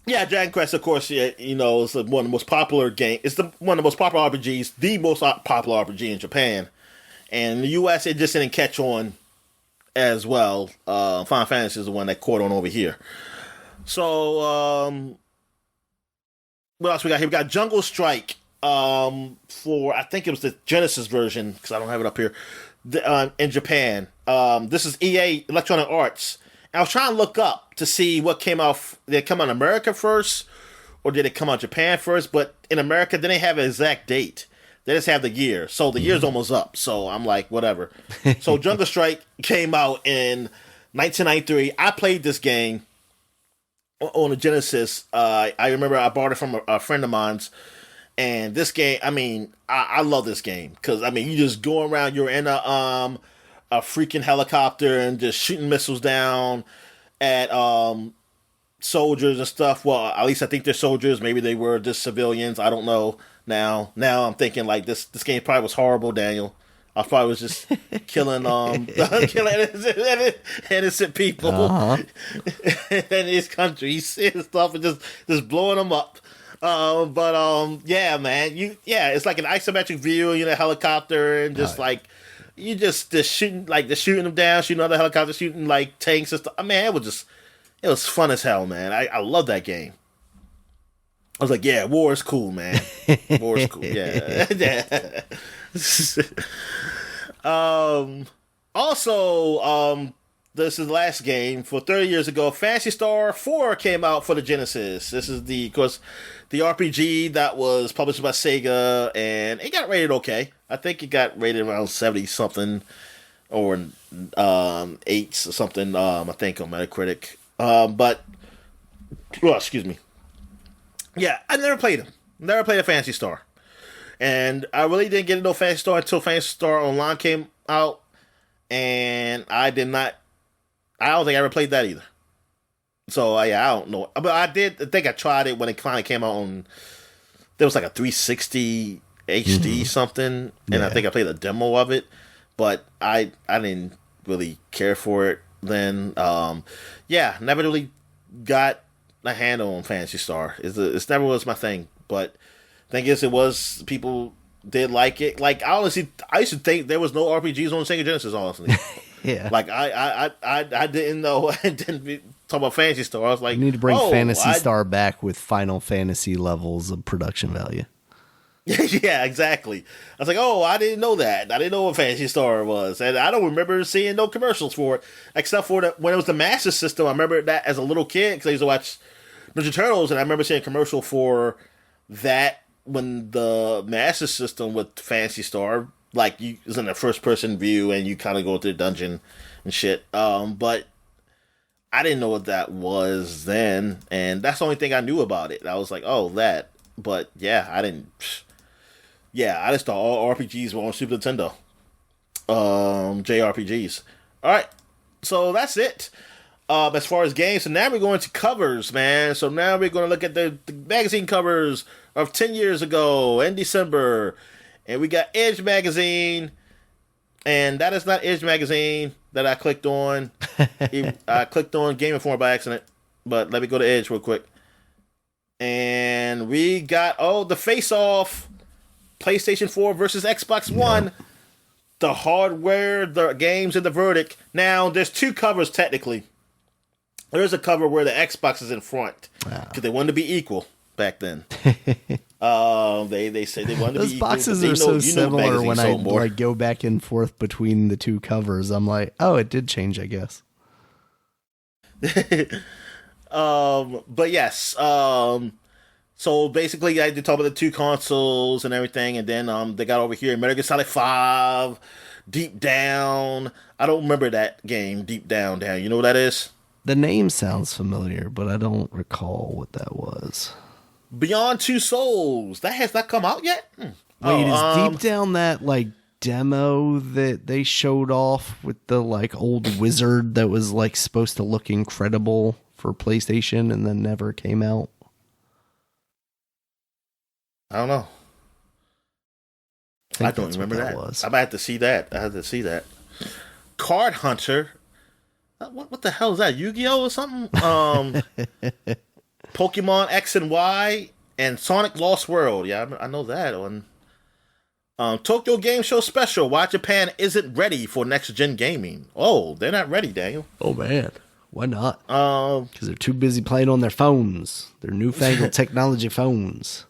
yeah, Dragon Quest, of course, you know, is one of the most popular games. It's one of the most popular RPGs, the most popular RPG in Japan. And in the US, it just didn't catch on as well. Final Fantasy is the one that caught on over here. So, what else we got here? We got Jungle Strike for, I think it was the Genesis version, because I don't have it up here, in Japan. This is EA, Electronic Arts. I was trying to look up to see what came out. Did it come out in America first, or did it come out in Japan first? But in America, they didn't have an exact date. They just have the year. So the year's almost up. So I'm like, whatever. So Jungle Strike came out in 1993. I played this game on the Genesis. I remember I bought it from a friend of mine's. And this game, I mean, I love this game. Because, I mean, you just go around, you're in a freaking helicopter and just shooting missiles down at soldiers and stuff. Well, at least I think they're soldiers. Maybe they were just civilians. I don't know. Now I'm thinking like this game probably was horrible, Daniel. I probably was just killing innocent people in these countries and stuff, and just blowing them up. Yeah, man, it's like an isometric view. You're in a helicopter and just like. You just shooting them down, shooting other helicopters, shooting like tanks and stuff. I mean, it was fun as hell, man. I love that game. I was like, yeah, war is cool, man. War is cool, yeah. Also, this is the last game. For 30 years ago, Phantasy Star 4 came out for the Genesis. This is the RPG that was published by Sega, and it got rated okay. I think it got rated around 70-something, or 8s or something, I think, on Metacritic. Excuse me. Yeah, I never played them. Never played a Phantasy Star. And I really didn't get into Phantasy Star until Phantasy Star Online came out, and I don't think I ever played that either. So, yeah, I don't know. But I think I tried it when it finally came out on, there was like a 360 HD something, and I think I played a demo of it, but I didn't really care for it then. Never really got a handle on Phantasy Star. It's never was my thing, but thing is, people did like it. Like, honestly, I used to think there was no RPGs on Sega Genesis, honestly.
Yeah.
Like, I didn't know. I didn't talk about Phantasy Star. I was like,
you need to bring Phantasy Star back with Final Fantasy levels of production value.
Yeah, exactly. I was like, oh, I didn't know that. I didn't know what Phantasy Star was. And I don't remember seeing no commercials for it, except for when it was the Master System. I remember that as a little kid, because I used to watch Ninja Turtles, and I remember seeing a commercial for that when the Master System with Phantasy Star, like, you was in a first-person view, and you kind of go through the dungeon and shit. But I didn't know what that was then, and that's the only thing I knew about it. I was like, oh, that. But, yeah, I didn't... Yeah, I just thought all RPGs were on Super Nintendo. JRPGs. Alright, so that's it. As far as games, so now we're going to covers, man. So now we're going to look at the magazine covers of 10 years ago in December. And we got Edge Magazine. And that is not Edge Magazine that I clicked on. I clicked on Game Informer by accident. But let me go to Edge real quick. And we got, the Face Off PlayStation 4 versus Xbox One. The hardware, the games, and the verdict. Now, there's two covers technically. There's a cover where the Xbox is in front because they wanted to be equal back then. They say they wanted to be equal. Those
boxes are so similar when I like go back and forth between the two covers. I'm like, oh, it did change, I guess.
But yes. So basically, I did talk about the two consoles and everything, and then they got over here Metal Gear Solid 5, Deep Down. I don't remember that game, Deep Down. You know what that is?
The name sounds familiar, but I don't recall what that was.
Beyond Two Souls. That has not come out yet?
Wait, is Deep Down that like demo that they showed off with the like old wizard that was like supposed to look incredible for PlayStation and then never came out?
I don't know. I don't remember that. I might have to see that. I have to see that. Card Hunter. What the hell is that? Yu-Gi-Oh or something? Pokemon X and Y and Sonic Lost World. Yeah, I know that one. Tokyo Game Show Special. Why Japan isn't ready for next gen gaming? Oh, they're not ready, Daniel.
Oh man, why not? Because they're too busy playing on their phones. Their newfangled technology phones.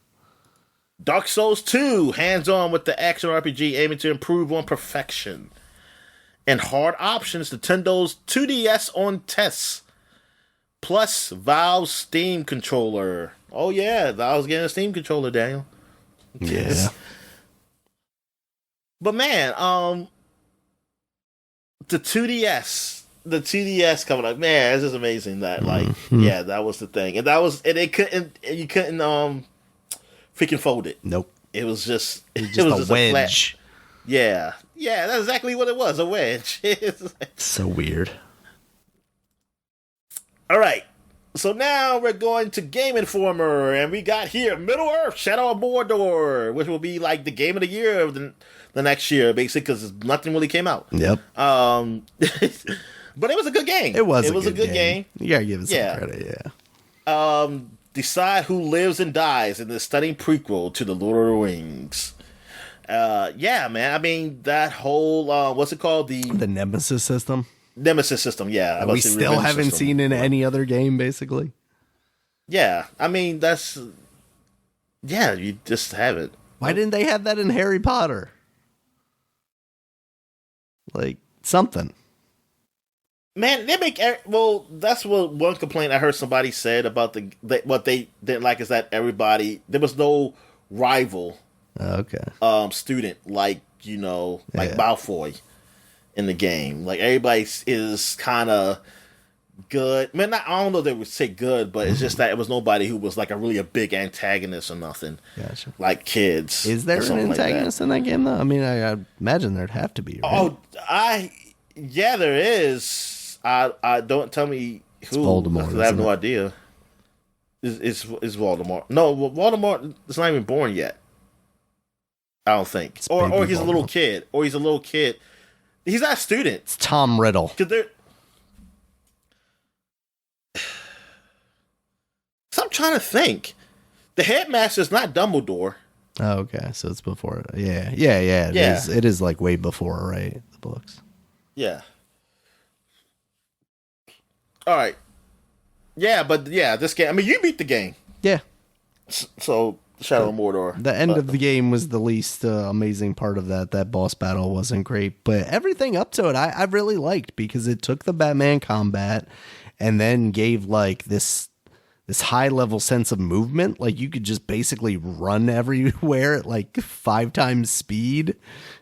Dark Souls 2, hands-on with the action RPG aiming to improve on perfection. And hard options, Nintendo's 2DS on tests. Plus, Valve's Steam controller. Oh yeah, Valve's getting a Steam controller, Daniel.
Yeah.
But man, the 2DS coming up, man, it's just amazing that yeah, that was the thing. And that was, and you couldn't freaking fold it.
Nope.
It was just
a wedge.
Yeah, that's exactly what it was, a wedge.
So weird.
All right, so now we're going to Game Informer, and we got here Middle-earth Shadow of Mordor, which will be like the game of the year of the next year, basically, because nothing really came out.
Yep.
But it was a good game.
It was a good
game.
You gotta give it some credit, yeah.
Decide who lives and dies in the stunning prequel to The Lord of the Rings. Yeah, man. I mean, that whole what's it called? The
Nemesis system.
Nemesis system, yeah.
We still haven't seen in any other game, basically.
Yeah, I mean you just haven't.
Why didn't they have that in Harry Potter? Like something.
Man, they make that's what one complaint I heard somebody said about what they didn't like is that there was no rival.
Okay.
Student like Malfoy in the game. Like everybody is kind of good. Man, I don't know if they would say good, but it's just that it was nobody who was like a big antagonist or nothing.
Gotcha.
Like kids.
Is there an antagonist in that game though? I mean, I imagine there'd have to be. Right?
Yeah, there is. I don't tell me who.
It's Voldemort.
I have no idea. It's Voldemort. No, Voldemort is not even born yet. I don't think. Or he's a little kid. Or he's a little kid. He's not a student.
It's Tom Riddle.
So I'm trying to think. The headmaster's not Dumbledore.
Oh, okay. So it's before. Yeah. It is like way before, right? The books.
Yeah. All right. Yeah, but this game. I mean, you beat the game.
Yeah.
So Shadow of Mordor.
The end of the game was the least amazing part of that. That boss battle wasn't great, but everything up to it, I really liked because it took the Batman combat and then gave like this high level sense of movement. Like you could just basically run everywhere at like 5 times speed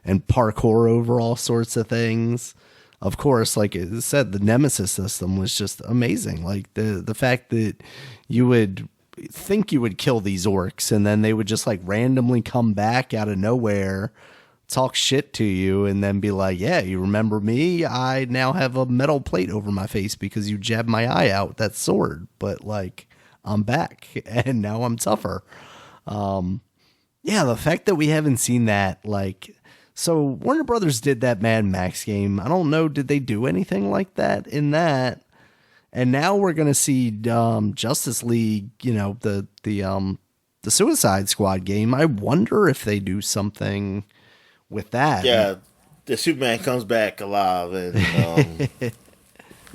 and parkour over all sorts of things. Of course, like it said, the Nemesis system was just amazing. Like the fact that you would think you would kill these orcs and then they would just like randomly come back out of nowhere, talk shit to you, and then be like, yeah, you remember me? I now have a metal plate over my face because you jabbed my eye out with that sword. But like, I'm back and now I'm tougher. Yeah, the fact that we haven't seen that, like... So Warner Brothers did that Mad Max game. I don't know, did they do anything like that in that? And now we're gonna see Justice League, the the Suicide Squad game. I wonder if they do something with that.
Yeah, the Superman comes back alive and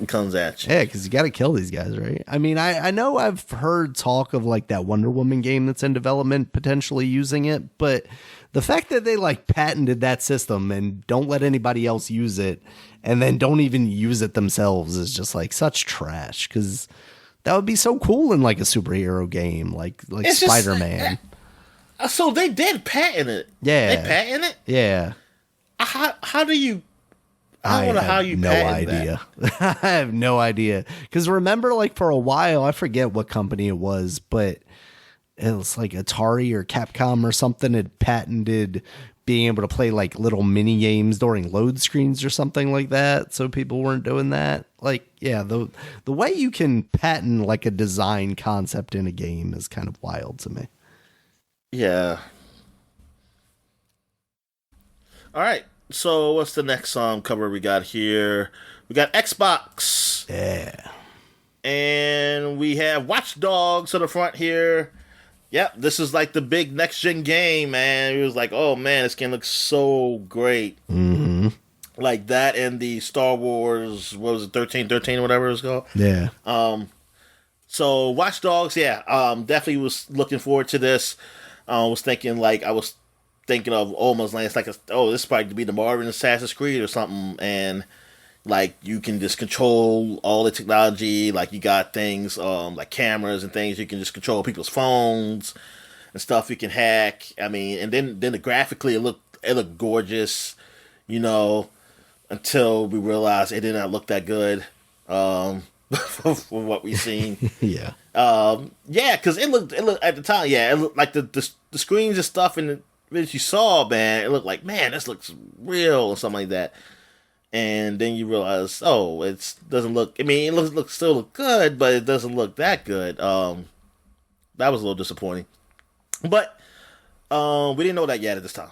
comes at you.
Yeah, because you got to kill these guys, right? I mean, I know I've heard talk of like that Wonder Woman game that's in development potentially using it, but the fact that they like patented that system and don't let anybody else use it and then don't even use it themselves is just like such trash, because that would be so cool in like a superhero game like Spider-Man.
So they did patent it.
Yeah.
They patent it?
Yeah.
How do you... I don't know how you patent
idea. That. I have no idea. Because remember, like for a while, I forget what company it was, but it was like Atari or Capcom or something had patented being able to play like little mini games during load screens or something like that. So people weren't doing that. Like, yeah, the way you can patent like a design concept in a game is kind of wild to me.
Yeah. All right. So what's the next cover we got here? We got Xbox.
Yeah.
And we have Watch Dogs to the front here. Yep, this is like the big next-gen game, man. It was like, oh, man, this game looks so great.
Mm-hmm.
Like that and the Star Wars, what was it, 1313 or whatever it was called?
Yeah.
So Watch Dogs, yeah, definitely was looking forward to this. I was thinking of almost like, it's like, this is probably to be the Marvel Assassin's Creed or something, and like you can just control all the technology, like you got things like cameras and things, you can just control people's phones and stuff you can hack. I mean, and then graphically it looked gorgeous, until we realized it did not look that good for what we've seen.
Yeah.
Yeah, because it looked at the time, yeah, it looked like the screens and stuff and that you saw, man, it looked like, man, this looks real or something like that. And then you realize, it doesn't look. I mean, it still look good, but it doesn't look that good. That was a little disappointing. But we didn't know that yet at this time.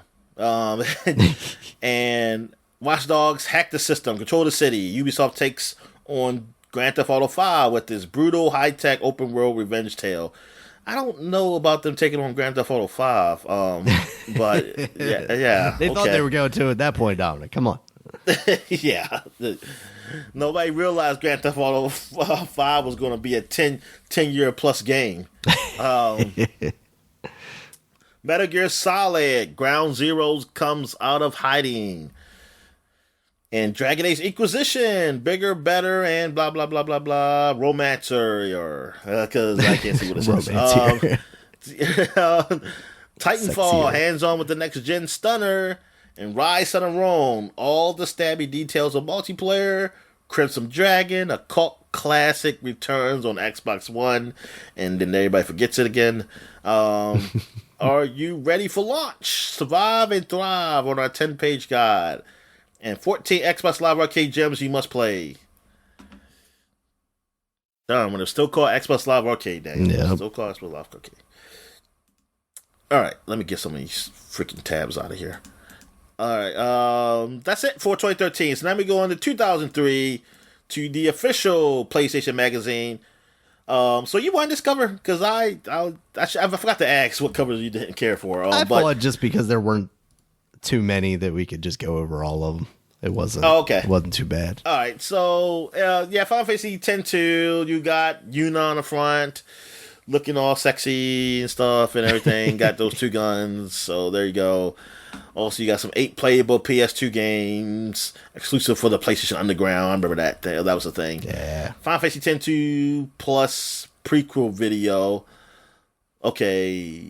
And Watch Dogs hack the system, control the city. Ubisoft takes on Grand Theft Auto 5 with this brutal, high-tech, open-world revenge tale. I don't know about them taking on Grand Theft Auto 5, but yeah.
They thought they were going to at that point, Dominic. Come on.
Yeah. Nobody realized Grand Theft Auto 5 was going to be a 10-year plus game. Metal Gear Solid, Ground Zeroes comes out of hiding. And Dragon Age Inquisition, bigger, better, and blah, blah, blah, blah, blah, Romancer, because I can't see what it says. Titanfall, hands-on with the next-gen stunner, and Rise Son of Rome, all the stabby details of multiplayer. Crimson Dragon, a cult classic, returns on Xbox One, and then everybody forgets it again. Are you ready for launch? Survive and thrive on our 10-page guide. And 14 Xbox Live Arcade gems you must play. Darn, when it's still called Xbox Live Arcade Day.
Yeah.
Still called Xbox Live Arcade. Alright, let me get some of these freaking tabs out of here. Alright, that's it for 2013. So now we go on to 2003 to the official PlayStation Magazine. So you want this cover? Because I forgot to ask what covers you didn't care for.
I thought just because there weren't too many that we could just go over all of them. It wasn't.
Oh, okay.
It wasn't too bad.
All right. So Final Fantasy X-2. You got Yuna on the front, looking all sexy and stuff and everything. Got those two guns. So there you go. Also, you got some 8 playable PS2 games exclusive for the PlayStation Underground. I remember that. That was a thing.
Yeah.
Final Fantasy X-2 plus prequel video. Okay.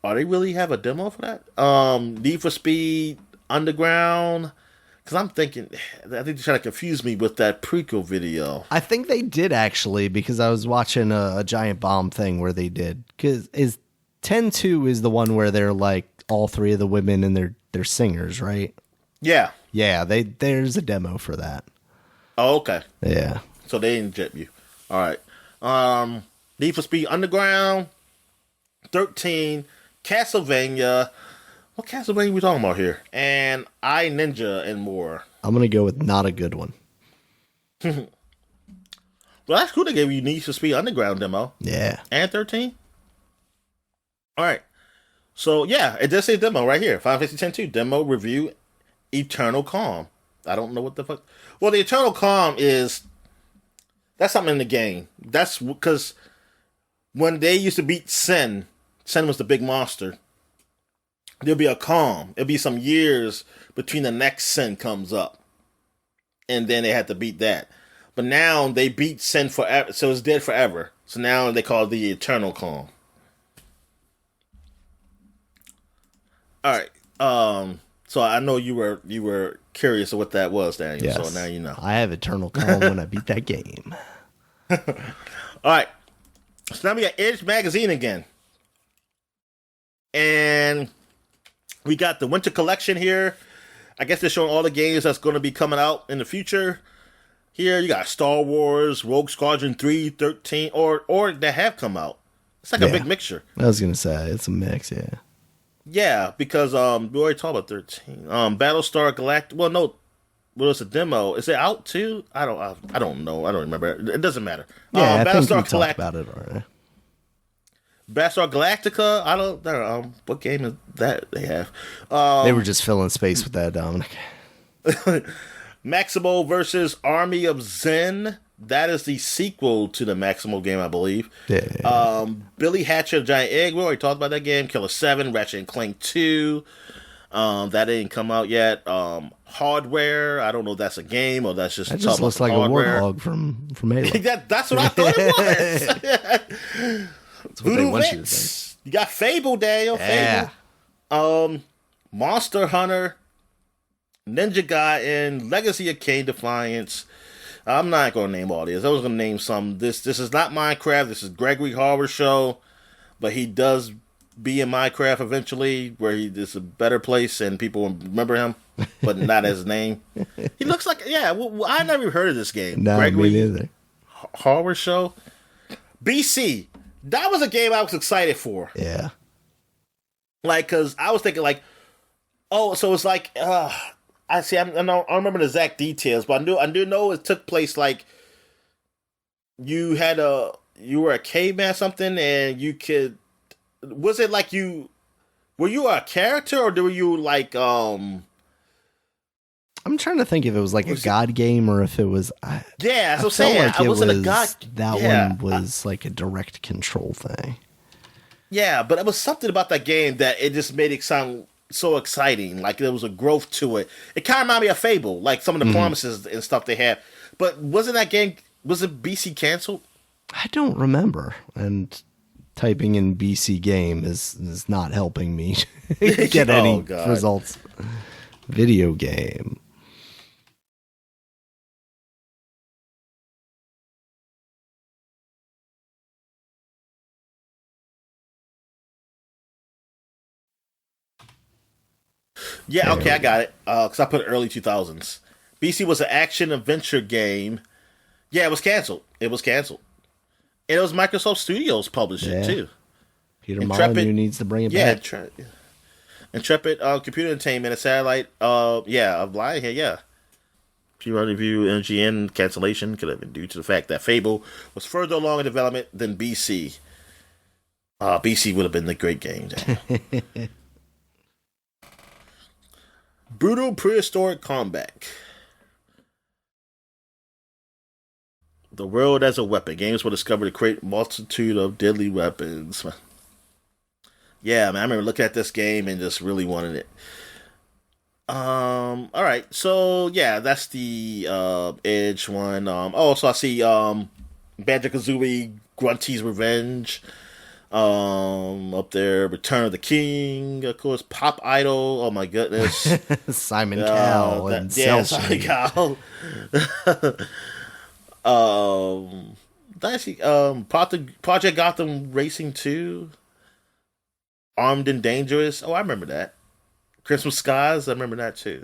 Are they really have a demo for that? Need for Speed Underground. Because I'm thinking, I think they're trying to confuse me with that prequel video.
I think they did actually, because I was watching a Giant Bomb thing where they did. Because 10-2 is the one where they're like all 3 of the women and they're singers, right?
Yeah.
Yeah, there's a demo for that.
Oh, okay.
Yeah.
So they didn't jet you. All right. Need for Speed Underground. 13. Castlevania. What Castlevania are we talking about here? And I Ninja and more.
I'm going to go with not a good one.
Well, that's cool they gave you Need for Speed Underground demo.
Yeah.
And 13? All right. So yeah, it does say demo right here. 550.10.2 demo review Eternal Calm. I don't know what the fuck. Well, the Eternal Calm is that's something in the game. That's because when they used to beat Sin, Sin was the big monster. There'll be a calm. It'll be some years between the next Sin comes up, and then they had to beat that. But now they beat Sin forever, so it's dead forever. So now they call it the Eternal Calm. All right. So I know you were curious of what that was, Daniel.
Yes.
So now you know.
I have eternal calm when I beat that game.
All right. So now we got Edge Magazine again, and we got the Winter Collection here. I guess they're showing all the games that's going to be coming out in the future. Here you got Star Wars, Rogue Squadron 3, 13, or that have come out. It's like a big mixture.
I was gonna say it's a mix, yeah.
Yeah, because we already talked about 13. Battlestar Galactica. Well, no, well, it's a demo. Is it out too? I don't know. I don't remember. It doesn't matter.
Yeah, I think we
Battlestar
talked about it already.
Battlestar Galactica. I don't know. What game is that they have?
They were just filling space with that, Dominic.
Maximo versus Army of Zen. That is the sequel to the Maximo game, I believe.
Yeah.
Billy Hatcher, Giant Egg. We already talked about that game. Killer 7, Ratchet and Clank 2. That didn't come out yet. Hardware. I don't know if that's a game or that's just.
That just looks like
hardware.
a warthog from Halo.
That's what I thought it was.
That's what they want you to think.
You got Fable, Daniel.
Yeah.
Fable. Monster Hunter. Ninja Gaiden. Legacy of Kain Defiance. I'm not going to name all these. I was going to name some. This is not Minecraft. This is Gregory Horror Show. But he does be in Minecraft eventually, where it's a better place and people will remember him, but not as his name. He looks like, I never heard of this game.
No,
Gregory
me neither.
Horror Show. BC. That was a game I was excited for.
Yeah.
Like, because I was thinking, like, oh, so it's like, I don't remember the exact details, but I do know it took place like you were a caveman or something, and you could. Was it like were you a character or were you like I'm
trying to think if it was like a god game or if it was.
Yeah, that's what I'm saying.
Like
I wasn't a god.
That one was like a direct control thing.
Yeah, but it was something about that game that it just made it sound so exciting. Like there was a growth to it. It kind of reminded me of Fable, like some of the promises and stuff they had. But wasn't that game? Was it BC canceled?
I don't remember. And typing in BC game is not helping me get any results. Video game.
Yeah, okay, I got it. Because I put early 2000s. BC was an action adventure game. Yeah, it was canceled. And it was Microsoft Studios published it, too.
Peter Molyneux needs to bring it back.
Intrepid Computer Entertainment, a satellite of Lionhead, yeah. PR review, MGN cancellation could have been due to the fact that Fable was further along in development than BC. BC would have been the great game. Brutal prehistoric combat. The world as a weapon. Games were discovered to create a multitude of deadly weapons. Yeah, man, I remember looking at this game and just really wanted it. All right, so yeah, that's the Edge one. So I see Banjo-Kazooie Grunty's Revenge. Up there, Return of the King, of course, Pop Idol. Oh my goodness,
Simon Cowell and
Simon Cowell. Project Gotham Racing 2, Armed and Dangerous. Oh, I remember that. Christmas Skies. I remember that too.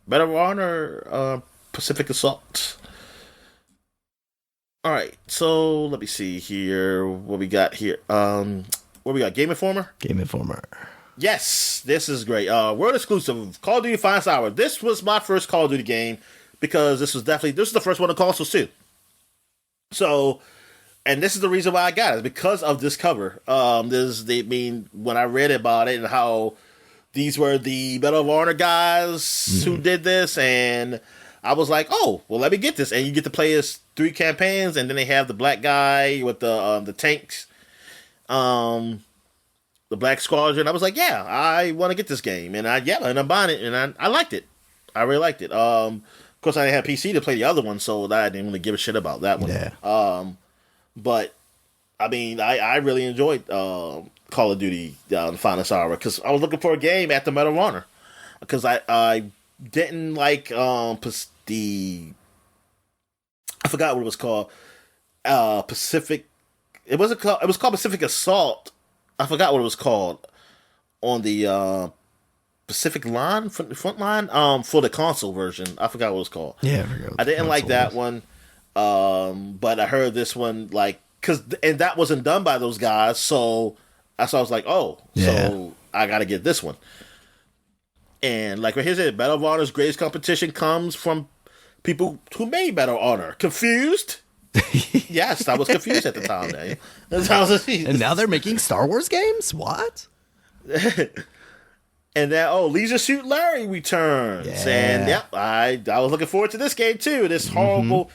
Medal of Honor, Pacific Assault. All right, so let me see here. What we got here? What we got? Game Informer?
Game Informer.
Yes, this is great. World exclusive. Call of Duty Finest Hour. This was my first Call of Duty game because this was the first one on consoles too. So and this is the reason why I got it, is because of this cover. When I read about it and how these were the Medal of Honor guys who did this, and I was like, oh, well, let me get this. And you get to play as 3 campaigns, and then they have the black guy with the tanks, the Black Squadron. I was like, yeah, I want to get this game, and I'm buying it, and I liked it. I really liked it. Of course, I didn't have PC to play the other one, so I didn't really give a shit about that one.
Yeah.
But I mean, I really enjoyed Call of Duty: The Finest Hour, because I was looking for a game at the Medal of Honor, because I didn't like I forgot what it was called. Pacific. It was called Pacific Assault. I forgot what it was called on the Pacific line, front line, for the console version. I forgot what it was called.
Yeah,
I didn't like that one. But I heard this one, and that wasn't done by those guys, so I was like, oh, so I gotta get this one. And right here's it, Medal of Honor's greatest competition comes from people who made Medal of Honor. Confused? Yes, I was confused at the time, Daniel.
And now they're making Star Wars games? What?
And then, Leisure Suit Larry returns.
Yeah.
And I was looking forward to this game too. This horrible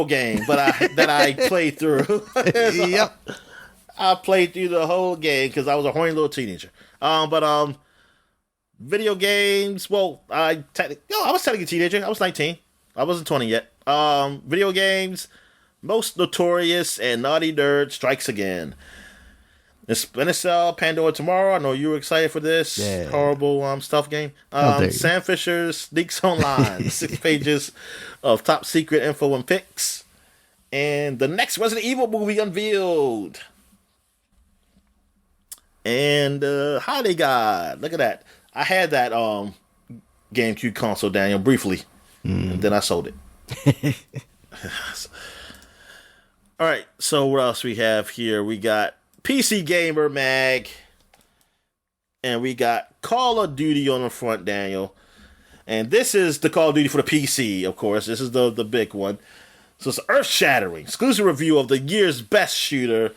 game, but that I played through.
Yep.
I played through the whole game because I was a horny little teenager. But video games. Well, I was technically a teenager. I was 19. I wasn't 20 yet. Video games. Most Notorious and Naughty Nerd strikes again. Splinter Cell, Pandora Tomorrow. I know you were excited for this horrible stealth game. Sam Fisher Sneaks Online. 6 pages of top secret info and pics. And the next Resident Evil movie unveiled. And Holiday Guide. Look at that. I had that GameCube console, Daniel, briefly. And then I sold it. All right. So what else we have here? We got PC Gamer Mag. And we got Call of Duty on the front, Daniel. And this is the Call of Duty for the PC, of course. This is the big one. So it's earth-shattering. Exclusive review of the year's best shooter.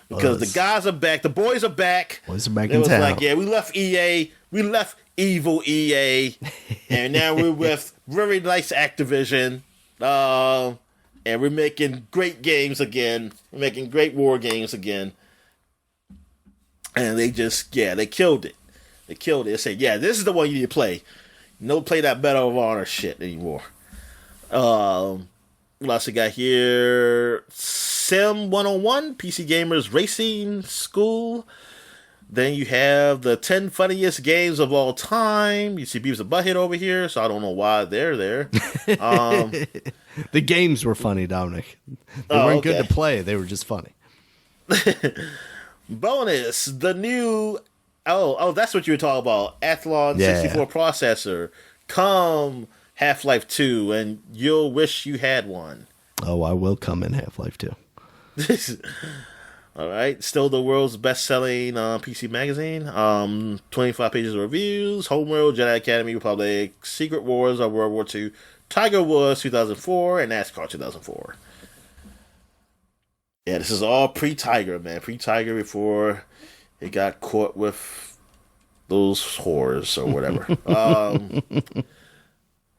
Because the guys are back. The boys are back.
Boys are back in town.
Like, we left EA. We left evil EA. And now we're with very nice Activision. And we're making great games again. We're making great war games again. And they just, they killed it. They killed it. They said, this is the one you need to play. No play that Medal of Honor shit anymore. What else we got here? Sim 101, PC Gamers Racing School. Then you have the 10 funniest games of all time. You see Beavis and Butthead over here, so I don't know why they're there.
The games were funny, Dominic. They weren't good to play. They were just funny.
Bonus, the new... Oh, that's what you were talking about. Athlon 64 processor. Come Half-Life 2, and you'll wish you had one.
Oh, I will come in Half-Life 2.
All right. Still the world's best-selling PC magazine. 25 pages of reviews. Homeworld, Jedi Academy, Republic, Secret Wars of World War II, Tiger Woods 2004, and NASCAR 2004. Yeah, this is all pre-Tiger, man. Pre-Tiger before it got caught with those whores or whatever.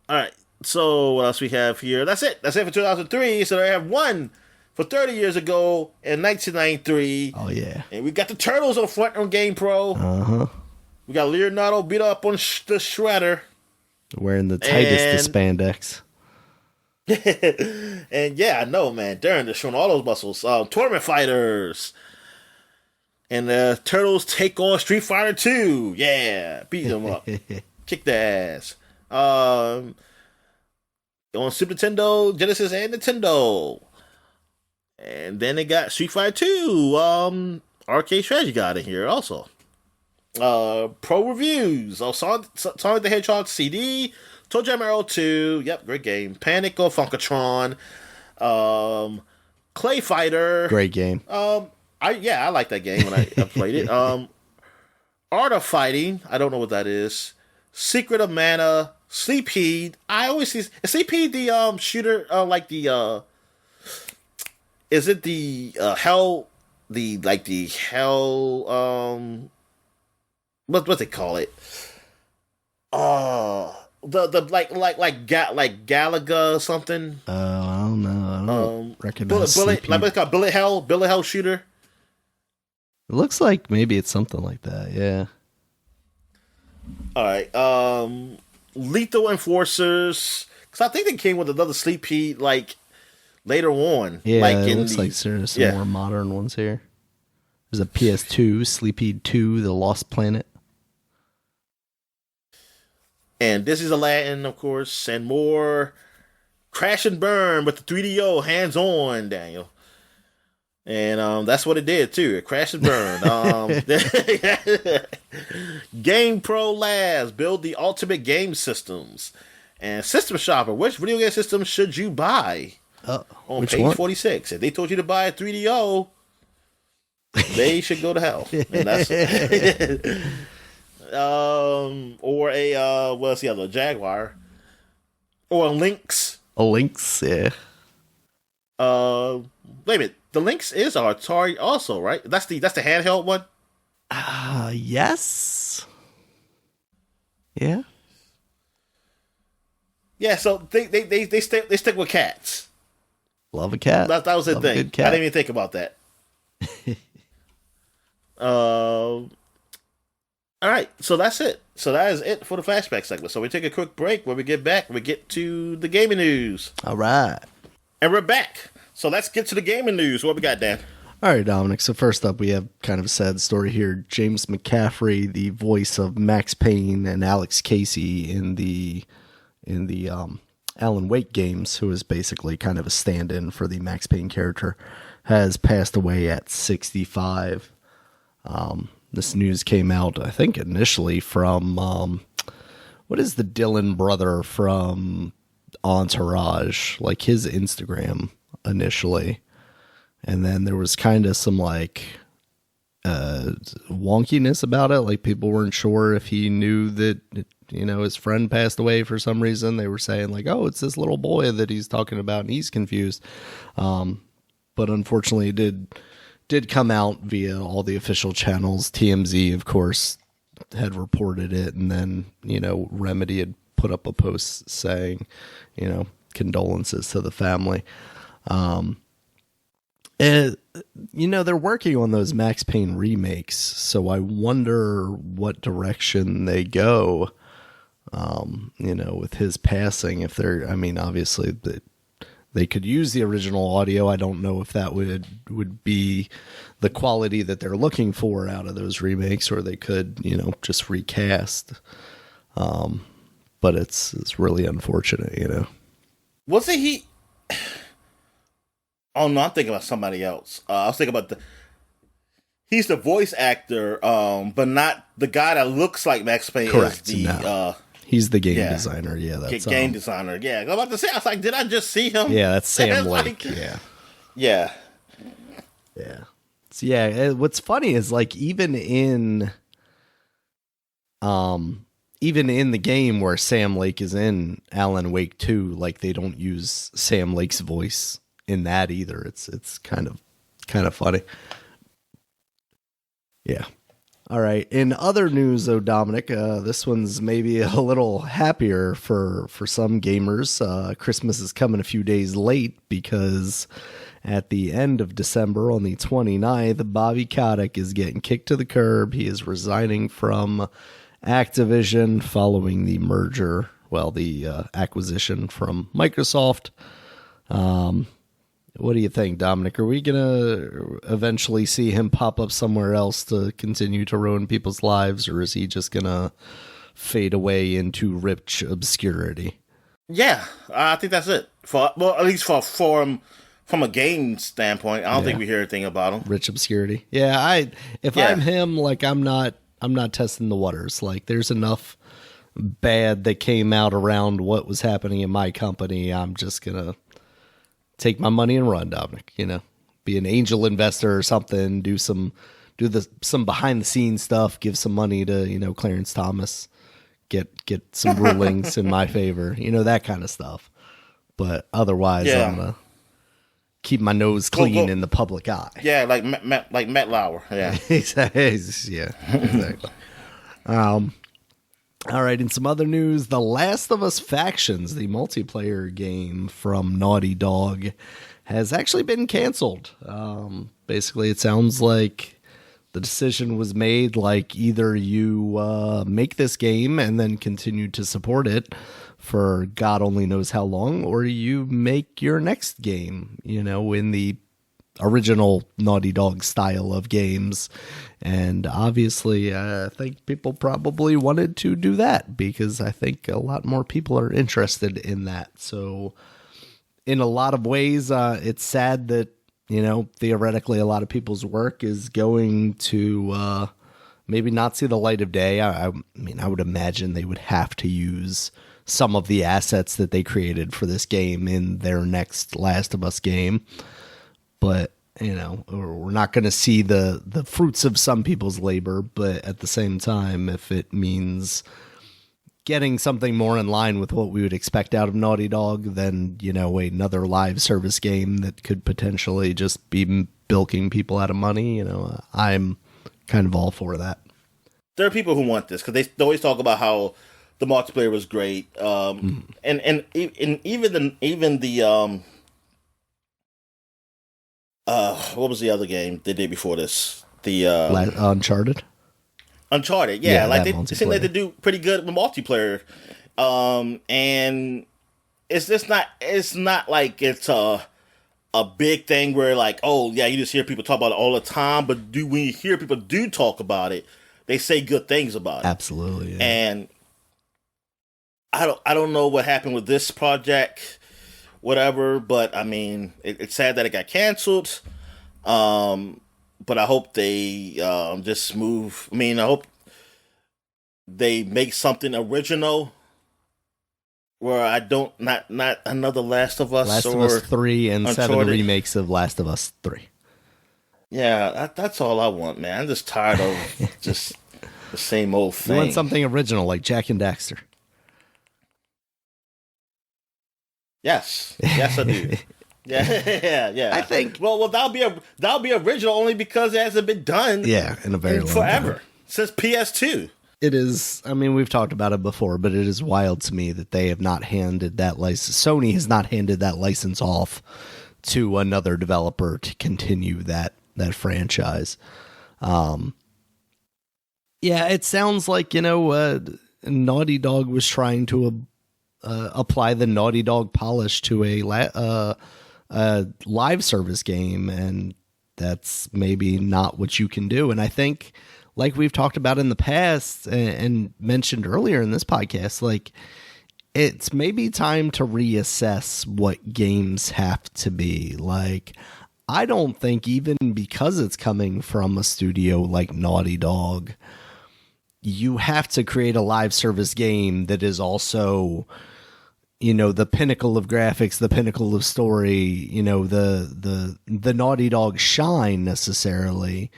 All right. So what else we have here? That's it. That's it for 2003. So they have one for 30 years ago in 1993.
Oh, yeah.
And we got the Turtles on the front on Game Pro.
Uh-huh.
We got Leonardo beat up on the Shredder.
Wearing the tightest of spandex.
And I know, man. Darren, they're showing all those muscles. Tournament Fighters. And the Turtles take on Street Fighter 2. Yeah. Beat them up. Kick their ass. On Super Nintendo, Genesis, and Nintendo. And then they got Street Fighter 2 arcade strategy guide in here also. Pro reviews. Sonic the Hedgehog CD, Toe Jam Arrow 2. Yep, great game. Panic or Funkatron. Clay Fighter.
Great game.
I like that game when I played it. Art of Fighting. I don't know what that is. Secret of Mana. Sleepheed. I always see Sleepheed the shooter like the is it the hell, the hell, what they call it? The Galaga something.
I don't know. I don't recognize
bullet like what's it called? Bullet hell shooter.
It looks like maybe it's something like that. Yeah.
All right. Lethal Enforcers, because I think they came with another Sleep Heat like later on.
Yeah,
like
it looks like there's some more modern ones here. There's a PS2, Sleep Heat 2, The Lost Planet.
And this is Aladdin, of course, and more Crash and Burn with the 3DO hands-on, Daniel. And that's what it did, too. It crashed and burned. Game Pro Labs build the ultimate game systems. And System Shopper, which video game system should you buy? On page 46. If they told you to buy a 3DO, they should go to hell. And that's or a what's the other? Jaguar. Or a Lynx.
A Lynx, yeah.
Wait a minute. The Lynx is our Atari also, right? That's the handheld one?
Yes. Yeah.
Yeah, so they stick with cats.
Love a cat.
That was the thing. I didn't even think about that. All right, so that's it. So that is it for the flashback segment. So we take a quick break. When we get back, we get to the gaming news.
All right.
And we're back. So let's get to the gaming news. What we got, Dan?
All right, Dominic. So first up, we have kind of a sad story here. James McCaffrey, the voice of Max Payne and Alex Casey in the Alan Wake games, who is basically kind of a stand-in for the Max Payne character, has passed away at 65. This news came out, I think, initially from what is the Dillon brother from Entourage, like his Instagram initially, and then there was kind of some like wonkiness about it, like people weren't sure if he knew that his friend passed away for some reason. They were saying like, oh, it's this little boy that he's talking about and he's confused, but unfortunately it did come out via all the official channels. TMZ, of course, had reported it, and then Remedy had put up a post saying condolences to the family. And they're working on those Max Payne remakes, so I wonder what direction they go, with his passing. If they're, obviously they could use the original audio. I don't know if that would be the quality that they're looking for out of those remakes, or they could, just recast. But it's really unfortunate,
Wasn't he? Oh no, I'm thinking about somebody else. I was thinking about he's the voice actor, but not the guy that looks like Max Payne.
Correct.
No.
He's the game designer. Yeah, that's
game designer. Yeah, I was about to say. I was like, did I just see him?
Yeah, that's Sam Lake.
Yeah.
So what's funny is like even in the game where Sam Lake is in Alan Wake 2, like they don't use Sam Lake's voice in that either. It's kind of funny. Yeah. All right. In other news, though, Dominic, this one's maybe a little happier for some gamers. Christmas is coming a few days late because at the end of December, on the 29th, Bobby Kotick is getting kicked to the curb. He is resigning from Activision following the merger, the acquisition from Microsoft. What do you think, Dominic? Are we going to eventually see him pop up somewhere else to continue to ruin people's lives, or is he just going to fade away into rich obscurity?
Yeah, I think that's it. At least from a game standpoint, I don't think we hear anything about him.
Rich obscurity. Yeah, if I'm him, like I'm not testing the waters. Like there's enough bad that came out around what was happening in my company. I'm just going to take my money and run, Dominic, be an angel investor or something, do some behind the scenes stuff, give some money to, Clarence Thomas, get some rulings in my favor, that kind of stuff. But otherwise, keep my nose clean in the public eye.
Yeah, like Matt Lauer. Yeah.
Yeah, exactly. All right, in some other news, The Last of Us Factions, the multiplayer game from Naughty Dog, has actually been canceled. Basically, it sounds like the decision was made, like either you make this game and then continue to support it for God only knows how long, or you make your next game, in the original Naughty Dog style of games. And obviously, I think people probably wanted to do that because I think a lot more people are interested in that. So in a lot of ways, it's sad that, theoretically a lot of people's work is going to maybe not see the light of day. I mean, I would imagine they would have to use some of the assets that they created for this game in their next Last of Us game. But, we're not going to see the fruits of some people's labor. But at the same time, if it means getting something more in line with what we would expect out of Naughty Dog than, another live service game that could potentially just be bilking people out of money, I'm kind of all for that.
There are people who want this because they always talk about how the multiplayer was great, and even the what was the other game they did before this? The
Uncharted.
Uncharted, yeah, like they seem like they do pretty good with multiplayer, and it's just not. It's not like it's a big thing where like, oh yeah, you just hear people talk about it all the time. But when you hear people do talk about it, they say good things about it.
Absolutely, yeah.
And I don't know what happened with this project, whatever. But I mean, it's sad that it got canceled. But I hope they just move. I mean, I hope they make something original where I don't not another Last of Us.
Last of Us 3 and
Uncharted.
7 remakes of Last of Us 3.
Yeah, that's all I want, man. I'm just tired of just the same old thing.
You want something original like Jak and Daxter.
Yes, I do. Yeah.
I think.
Well, that'll be original only because it hasn't been done.
Yeah, in a very long
forever
time.
Since PS2.
It is. I mean, we've talked about it before, but it is wild to me that they have not handed that license. Sony has not handed that license off to another developer to continue that franchise. Yeah, it sounds like Naughty Dog was trying to apply the Naughty Dog polish to a live service game, and that's maybe not what you can do. And I think, like we've talked about in the past and mentioned earlier in this podcast, like it's maybe time to reassess what games have to be. Like, I don't think even because it's coming from a studio like Naughty Dog, you have to create a live service game that is also, the pinnacle of graphics, the pinnacle of story, the Naughty Dog shine necessarily.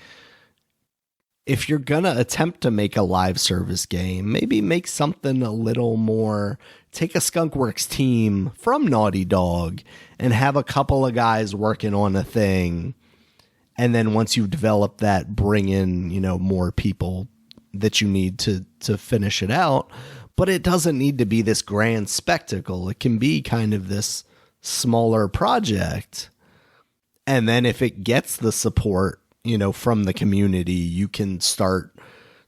If you're going to attempt to make a live service game, maybe make something a little more, take a Skunkworks team from Naughty Dog and have a couple of guys working on a thing. And then once you've developed that, bring in, more people that you need to finish it out. But it doesn't need to be this grand spectacle. It can be kind of this smaller project. And then if it gets the support, from the community, you can start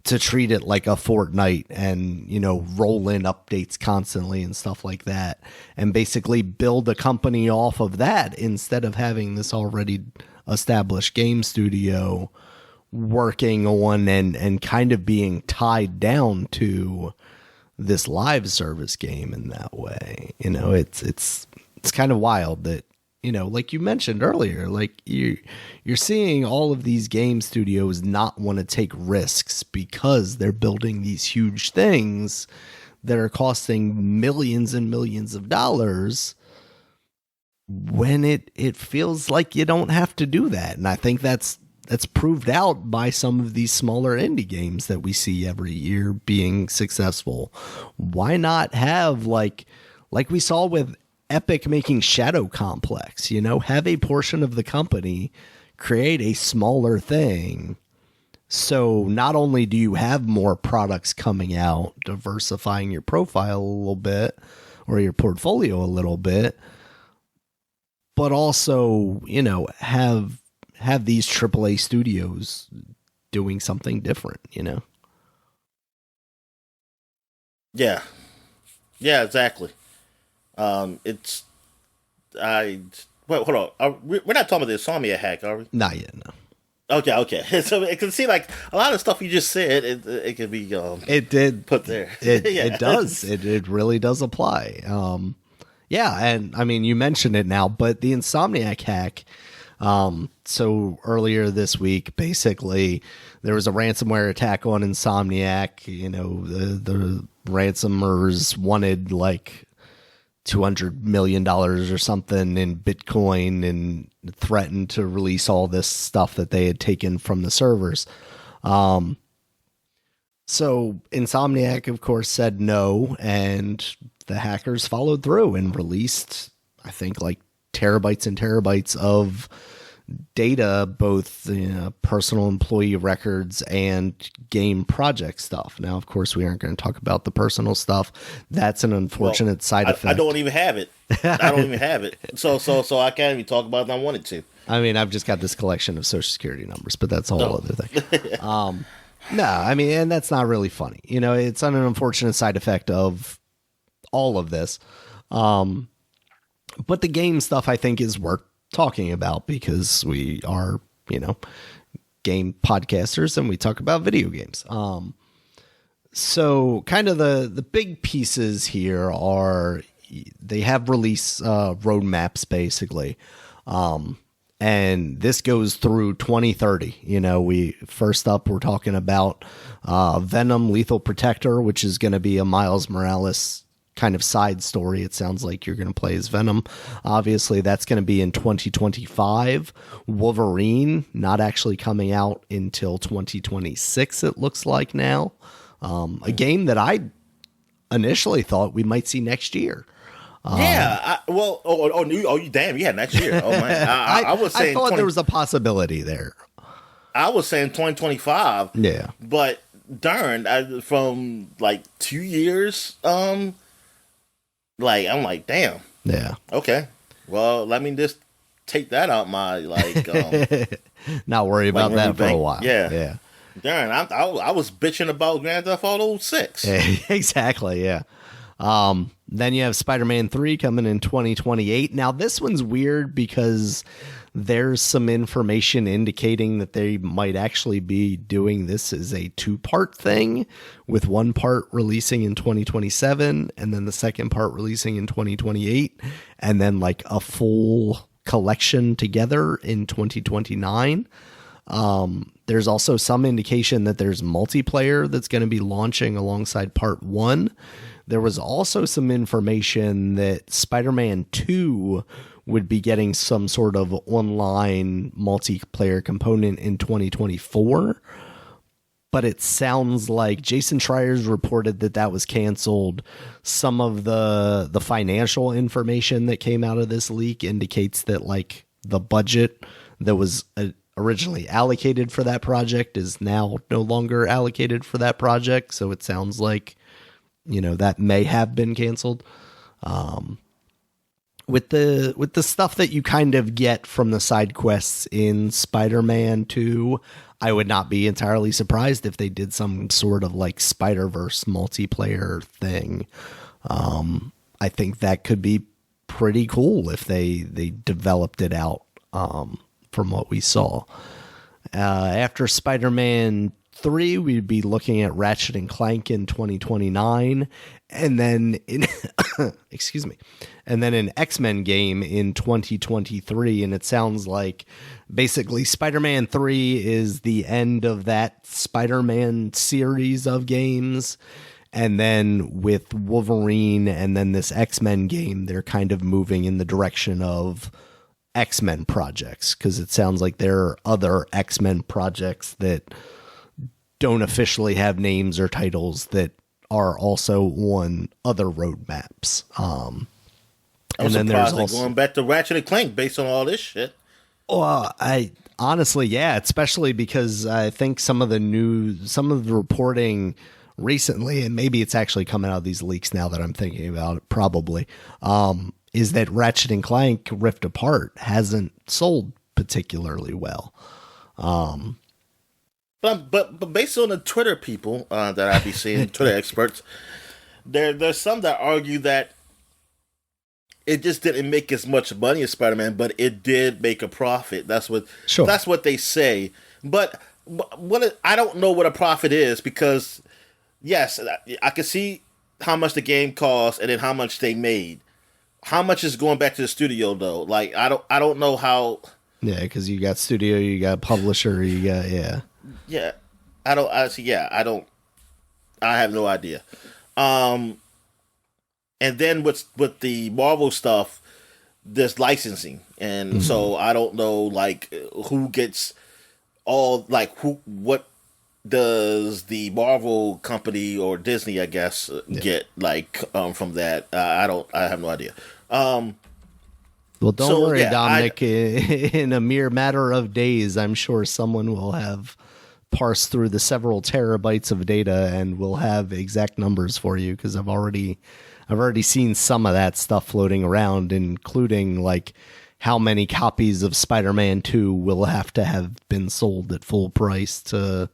to treat it like a Fortnite and, roll in updates constantly and stuff like that. And basically build a company off of that instead of having this already established game studio working on and kind of being tied down to this live service game in that way. It's kind of wild that, like you mentioned earlier, like you're seeing all of these game studios not want to take risks because they're building these huge things that are costing millions and millions of dollars when it feels like you don't have to do that. And I think that's proved out by some of these smaller indie games that we see every year being successful. Why not have like we saw with Epic making Shadow Complex, have a portion of the company create a smaller thing. So not only do you have more products coming out, diversifying your profile a little bit or your portfolio a little bit, but also, have these AAA studios doing something different,
Yeah. Yeah, exactly. Wait, hold on. We're not talking about the Insomniac hack, are we?
Not yet, no.
Okay. So it can see like a lot of stuff you just said. It could be
it did
put there.
It does. It really does apply. Yeah, and I mean you mentioned it now, but the Insomniac hack. So earlier this week, basically, there was a ransomware attack on Insomniac. The ransomers wanted like $200 million or something in Bitcoin and threatened to release all this stuff that they had taken from the servers. So Insomniac, of course, said no, and the hackers followed through and released, I think, like terabytes and terabytes of data, both personal employee records and game project stuff. Now, of course, we aren't going to talk about the personal stuff. That's an unfortunate side effect.
I don't even have it. I don't even have it. So I can't even talk about it if I wanted to.
I mean, I've just got this collection of social security numbers, but that's a whole other thing. No, I mean, and that's not really funny. It's an unfortunate side effect of all of this. But the game stuff, I think, is worth talking about because we are, game podcasters and we talk about video games. So kind of the big pieces here are they have release roadmaps, basically. And this goes through 2030. We're talking about Venom Lethal Protector, which is going to be a Miles Morales kind of side story. It sounds like you're going to play as Venom. Obviously, that's going to be in 2025. Wolverine, not actually coming out until 2026, it looks like now. A game that I initially thought we might see next year.
Yeah. Damn, yeah, next year. Oh, man. I was saying
I thought there was a possibility there.
I was saying 2025.
Yeah.
But darn, from like 2 years, I'm like, damn.
Yeah.
Okay. Well, let me just take that out my
not worry about that for a while.
Yeah.
Yeah.
Darn, I was bitching about Grand Theft Auto 6.
Exactly. Yeah. Then you have Spider-Man 3 coming in 2028. Now this one's weird because there's some information indicating that they might actually be doing this as a 2-part thing, with one part releasing in 2027 and then the second part releasing in 2028, and then like a full collection together in 2029. There's also some indication that there's multiplayer that's going to be launching alongside part 1. There was also some information that Spider-Man 2 would be getting some sort of online multiplayer component in 2024. But it sounds like Jason Schreier's reported that was canceled. Some of the financial information that came out of this leak indicates that like the budget that was originally allocated for that project is now no longer allocated for that project. So it sounds like, that may have been canceled. With the stuff that you kind of get from the side quests in Spider-Man 2, I would not be entirely surprised if they did some sort of like Spider-Verse multiplayer thing. I think that could be pretty cool if they developed it out from what we saw. After Spider-Man 3, we'd be looking at Ratchet and Clank in 2029, and then in and then an X-Men game in 2023. And it sounds like basically Spider-Man 3 is the end of that Spider-Man series of games. And then with Wolverine and then this X-Men game, they're kind of moving in the direction of X-Men projects, because it sounds like there are other X-Men projects that don't officially have names or titles that are also on other roadmaps.
I'm surprised they're going back to Ratchet and Clank based on all this shit.
Well, I honestly, yeah, especially because I think some of the reporting recently, and maybe it's actually coming out of these leaks now that I'm thinking about it, probably, is that Ratchet and Clank Rift Apart hasn't sold particularly well.
But based on the Twitter people that I be seeing, Twitter experts, there's some that argue that it just didn't make as much money as Spider-Man, but it did make a profit. That's what they say. But I don't know what a profit is, because yes, I can see how much the game cost and then how much they made. How much is going back to the studio though? Like I don't know how.
Yeah, because you got studio, you got publisher, you got
Yeah, I have no idea. And then with the Marvel stuff, there's licensing, and so I don't know like who gets what does the Marvel company or Disney, I guess, get from that? I have no idea.
Well, don't worry, Dominic. In a mere matter of days, I'm sure someone will have parsed through the several terabytes of data and will have exact numbers for you, because I've already seen some of that stuff floating around, including like how many copies of Spider-Man 2 will have been sold at full price to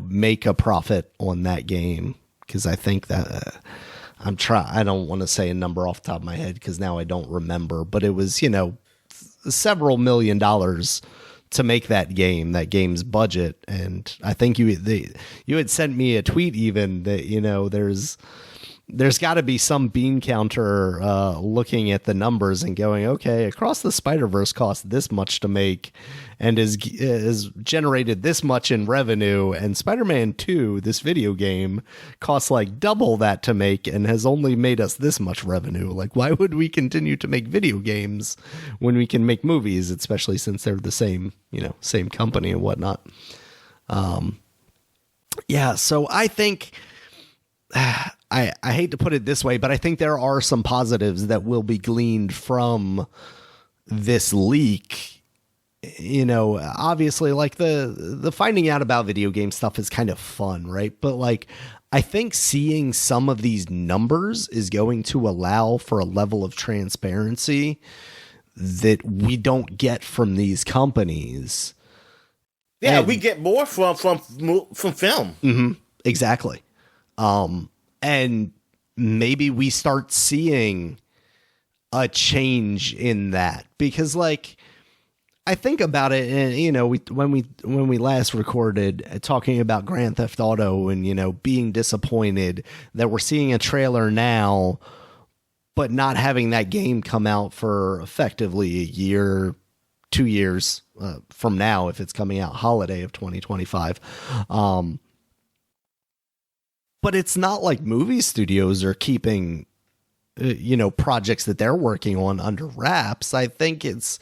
make a profit on that game. Because I think that I don't want to say a number off the top of my head because now I don't remember, but it was, several $1 million to make that game's budget. And I think you had sent me a tweet even that, there's got to be some bean counter looking at the numbers and going, okay, Across the Spider-Verse cost this much to make and is generated this much in revenue, and Spider-Man 2, this video game, costs like double that to make and has only made us this much revenue. Like, why would we continue to make video games when we can make movies, especially since they're the same company and whatnot? So I think I hate to put it this way, but I think there are some positives that will be gleaned from this leak. Obviously, like the finding out about video game stuff is kind of fun, right? But like, I think seeing some of these numbers is going to allow for a level of transparency that we don't get from these companies.
Yeah, we get more from film.
Mm-hmm, exactly. And maybe we start seeing a change in that, because like, I think about it, and when we last recorded talking about Grand Theft Auto and being disappointed that we're seeing a trailer now, but not having that game come out for effectively a year, 2 years from now, if it's coming out holiday of 2025. But it's not like movie studios are keeping, projects that they're working on under wraps. I think it's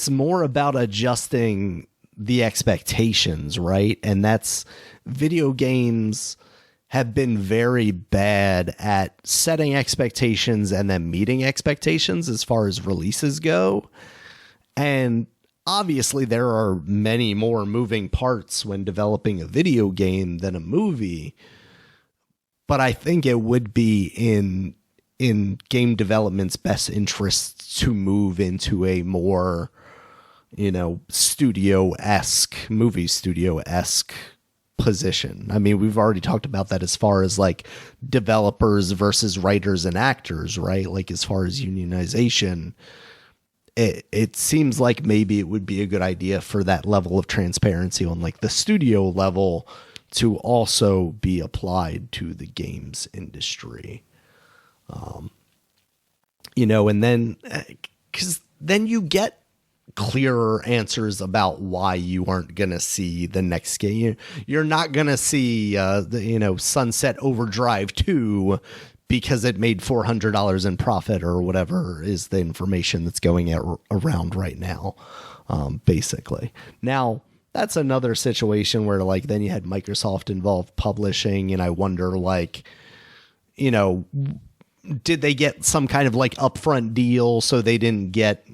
more about adjusting the expectations, right? And that's, video games have been very bad at setting expectations and then meeting expectations as far as releases go. And obviously there are many more moving parts when developing a video game than a movie. But I think it would be in game development's best interest to move into a more, movie studio-esque position. I mean, we've already talked about that as far as like developers versus writers and actors, right? Like as far as unionization, it seems like maybe it would be a good idea for that level of transparency on like the studio level to also be applied to the games industry. And then, because then you get clearer answers about why you aren't going to see the next game. You're not going to see, Sunset Overdrive 2 because it made $400 in profit or whatever is the information that's going around right now, basically. Now, that's another situation where like then you had Microsoft involved publishing, and I wonder did they get some kind of like upfront deal so they didn't get,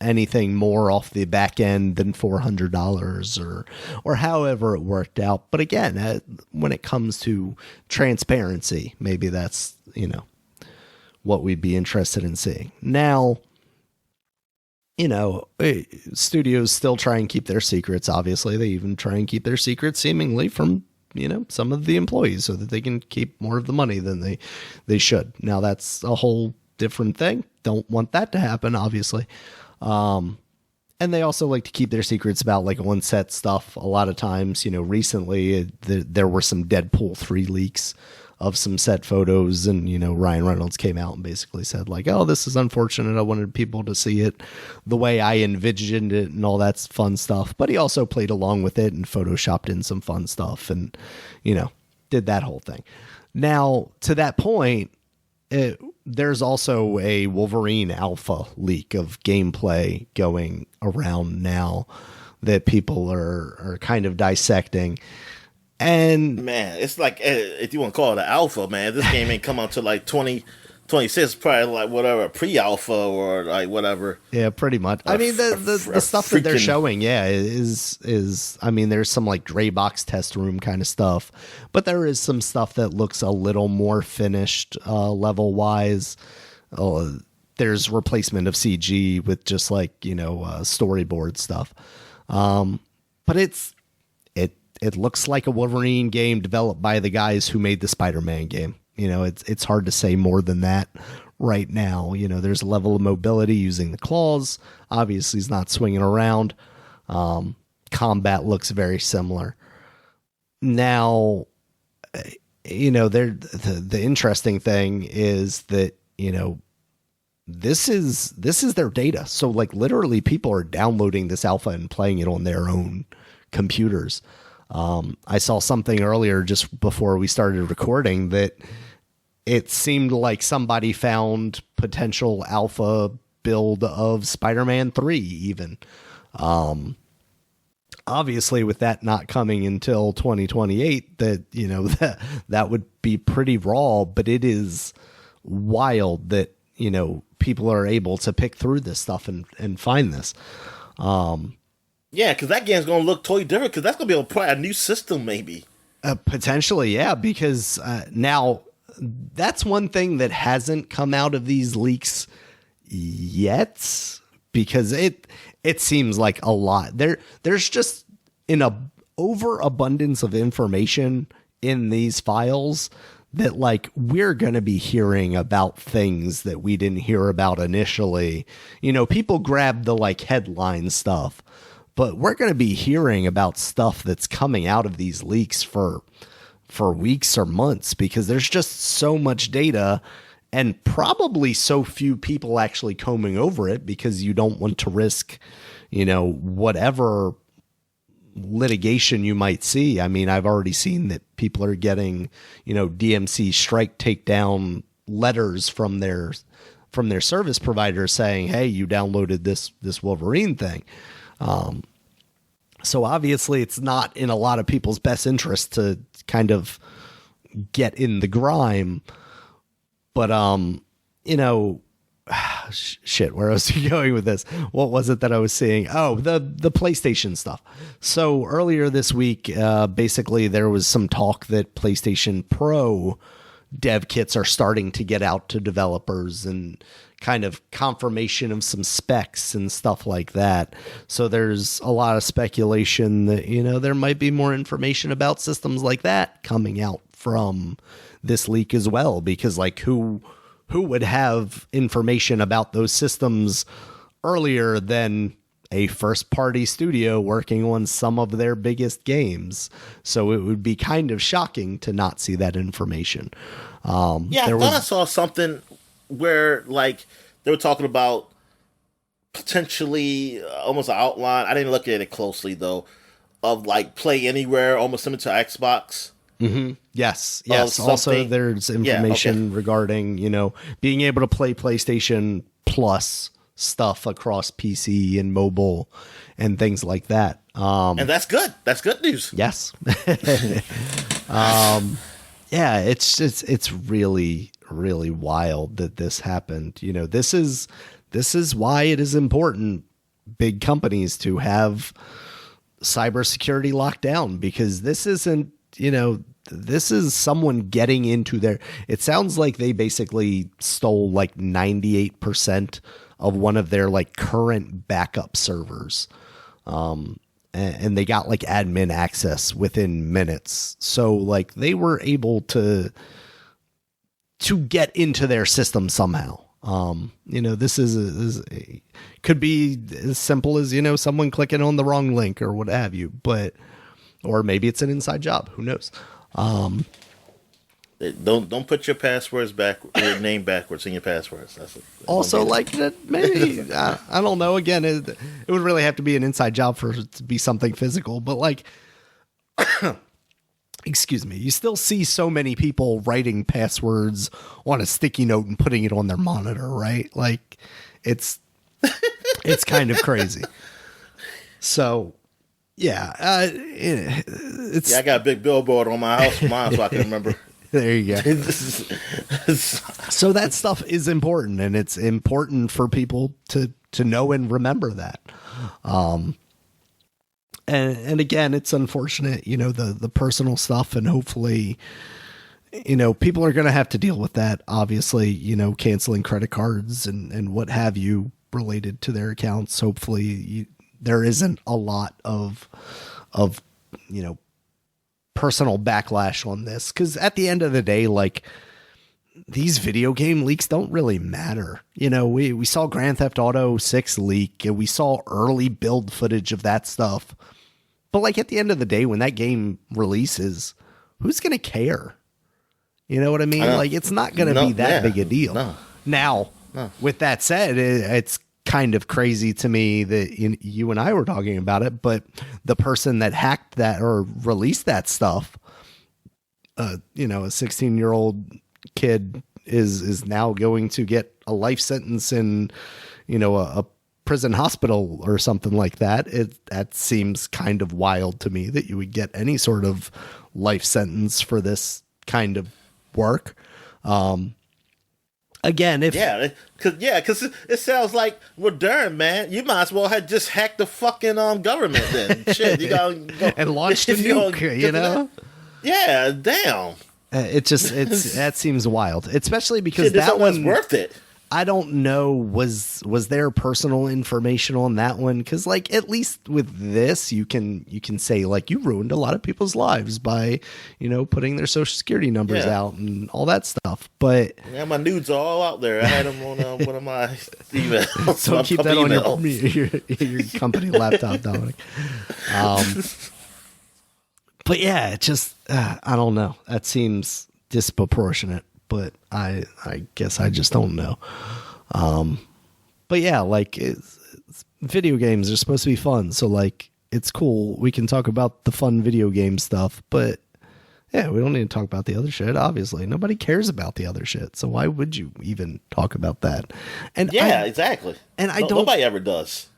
anything more off the back end than $400 or however it worked out. But again, when it comes to transparency, maybe that's, what we'd be interested in seeing. Now, studios still try and keep their secrets. Obviously, they even try and keep their secrets seemingly from, some of the employees so that they can keep more of the money than they should. Now, that's a whole different thing. Don't want that to happen, obviously. And they also like to keep their secrets about like on-set stuff. A lot of times, recently there were some Deadpool 3 leaks of some set photos, and Ryan Reynolds came out and basically said like, oh, this is unfortunate, I wanted people to see it the way I envisioned it and all that fun stuff. But he also played along with it and photoshopped in some fun stuff and did that whole thing. Now, to that point, there's also a Wolverine alpha leak of gameplay going around now that people are kind of dissecting. And
man, it's like, if you want to call it an alpha, man, this game ain't come out till like 2026, probably like whatever, pre-alpha or like whatever.
Yeah, pretty much. I mean, the stuff that they're showing, is I mean, there's some like gray box test room kind of stuff, but there is some stuff that looks a little more finished level wise. There's replacement of CG with just like, storyboard stuff. But it looks like a Wolverine game developed by the guys who made the Spider-Man game. It's hard to say more than that right now. There's a level of mobility using the claws. Obviously, he's not swinging around. Combat looks very similar. Now, the interesting thing is that, this is their data. So, like, literally, people are downloading this alpha and playing it on their own computers. I saw something earlier just before we started recording that it seemed like somebody found potential alpha build of Spider-Man 3 even. Obviously, with that not coming until 2028, that would be pretty raw, but it is wild that, people are able to pick through this stuff and find this.
Yeah, because that game's going to look totally different, because that's going to be a new system, maybe.
Potentially, yeah, because now that's one thing that hasn't come out of these leaks yet, because it seems like a lot. There's just an overabundance of information in these files that, like, we're going to be hearing about things that we didn't hear about initially. People grab the, like, headline stuff, but we're going to be hearing about stuff that's coming out of these leaks for weeks or months, because there's just so much data and probably so few people actually combing over it, because you don't want to risk, whatever litigation you might see. I mean, I've already seen that people are getting, DMC strike takedown letters from their service provider saying, hey, you downloaded this Wolverine thing. So obviously it's not in a lot of people's best interest to kind of get in the grime, but, shit, where else are you going with this? What was it that I was seeing? Oh, the PlayStation stuff. So earlier this week, basically there was some talk that PlayStation Pro dev kits are starting to get out to developers, and kind of confirmation of some specs and stuff like that. So there's a lot of speculation that, there might be more information about systems like that coming out from this leak as well, because like who would have information about those systems earlier than a first-party studio working on some of their biggest games? So it would be kind of shocking to not see that information.
I thought I saw something where, like, they were talking about potentially almost an outline. I didn't look at it closely, though, of, like, Play Anywhere, almost similar to Xbox.
Mm-hmm. Yes. Also, there's information regarding, being able to play PlayStation Plus stuff across PC and mobile and things like that.
And that's good. That's good news.
Yes. It's really, really wild that this happened. You know, this is why it is important, big companies, to have cybersecurity locked down, because this isn't, you know, this is someone getting into their, it sounds like they basically stole like 98% of one of their like current backup servers. And they got like admin access within minutes. So like they were able to get into their system somehow. You know, this could be as simple as, you know, someone clicking on the wrong link or what have you, or maybe it's an inside job. Who knows?
Don't put your passwords your name backwards in your passwords.
Also, like maybe I don't know. Again, it would really have to be an inside job for it to be something physical. But like, excuse me, you still see so many people writing passwords on a sticky note and putting it on their monitor, right? Like, it's kind of crazy. So. Yeah, it's.
Yeah, I got a big billboard on my house, mine, so I can remember.
There you go. So that stuff is important, and it's important for people to know and remember that. And again, it's unfortunate, you know, the personal stuff, and hopefully, you know, people are going to have to deal with that. Obviously, you know, canceling credit cards and what have you related to their accounts. Hopefully, there isn't a lot of, you know, personal backlash on this. Because at the end of the day, like, these video game leaks don't really matter. You know, we saw Grand Theft Auto 6 leak, and we saw early build footage of that stuff. But like, at the end of the day, when that game releases, who's going to care? You know what I mean? Like, it's not going to be that big a deal. No. Now, with that said, it's kind of crazy to me that you and I were talking about it, but the person that hacked that or released that stuff, you know, a 16-year-old kid is now going to get a life sentence in, you know, a prison hospital or something like that. That seems kind of wild to me, that you would get any sort of life sentence for this kind of work. Again, because it sounds like, well, darn, man, you might as well have just hacked the fucking government then. Shit, you gotta go and launched a nuke, you know?
Yeah, damn.
That seems wild, especially because
shit, that one's worth it.
I don't know, was there personal information on that one? Because like, at least with this, you can say like, you ruined a lot of people's lives by, you know, putting their social security numbers out and all that stuff. But
yeah, my nudes are all out there. I had them on one of my emails.
So keep that on your company laptop, Dominic. But yeah, it just I don't know. That seems disproportionate. But I guess I just don't know. But yeah, like, video games are supposed to be fun. So like, it's cool. We can talk about the fun video game stuff, but yeah, we don't need to talk about the other shit. Obviously, nobody cares about the other shit. So why would you even talk about that? And
yeah, exactly.
And
nobody ever does.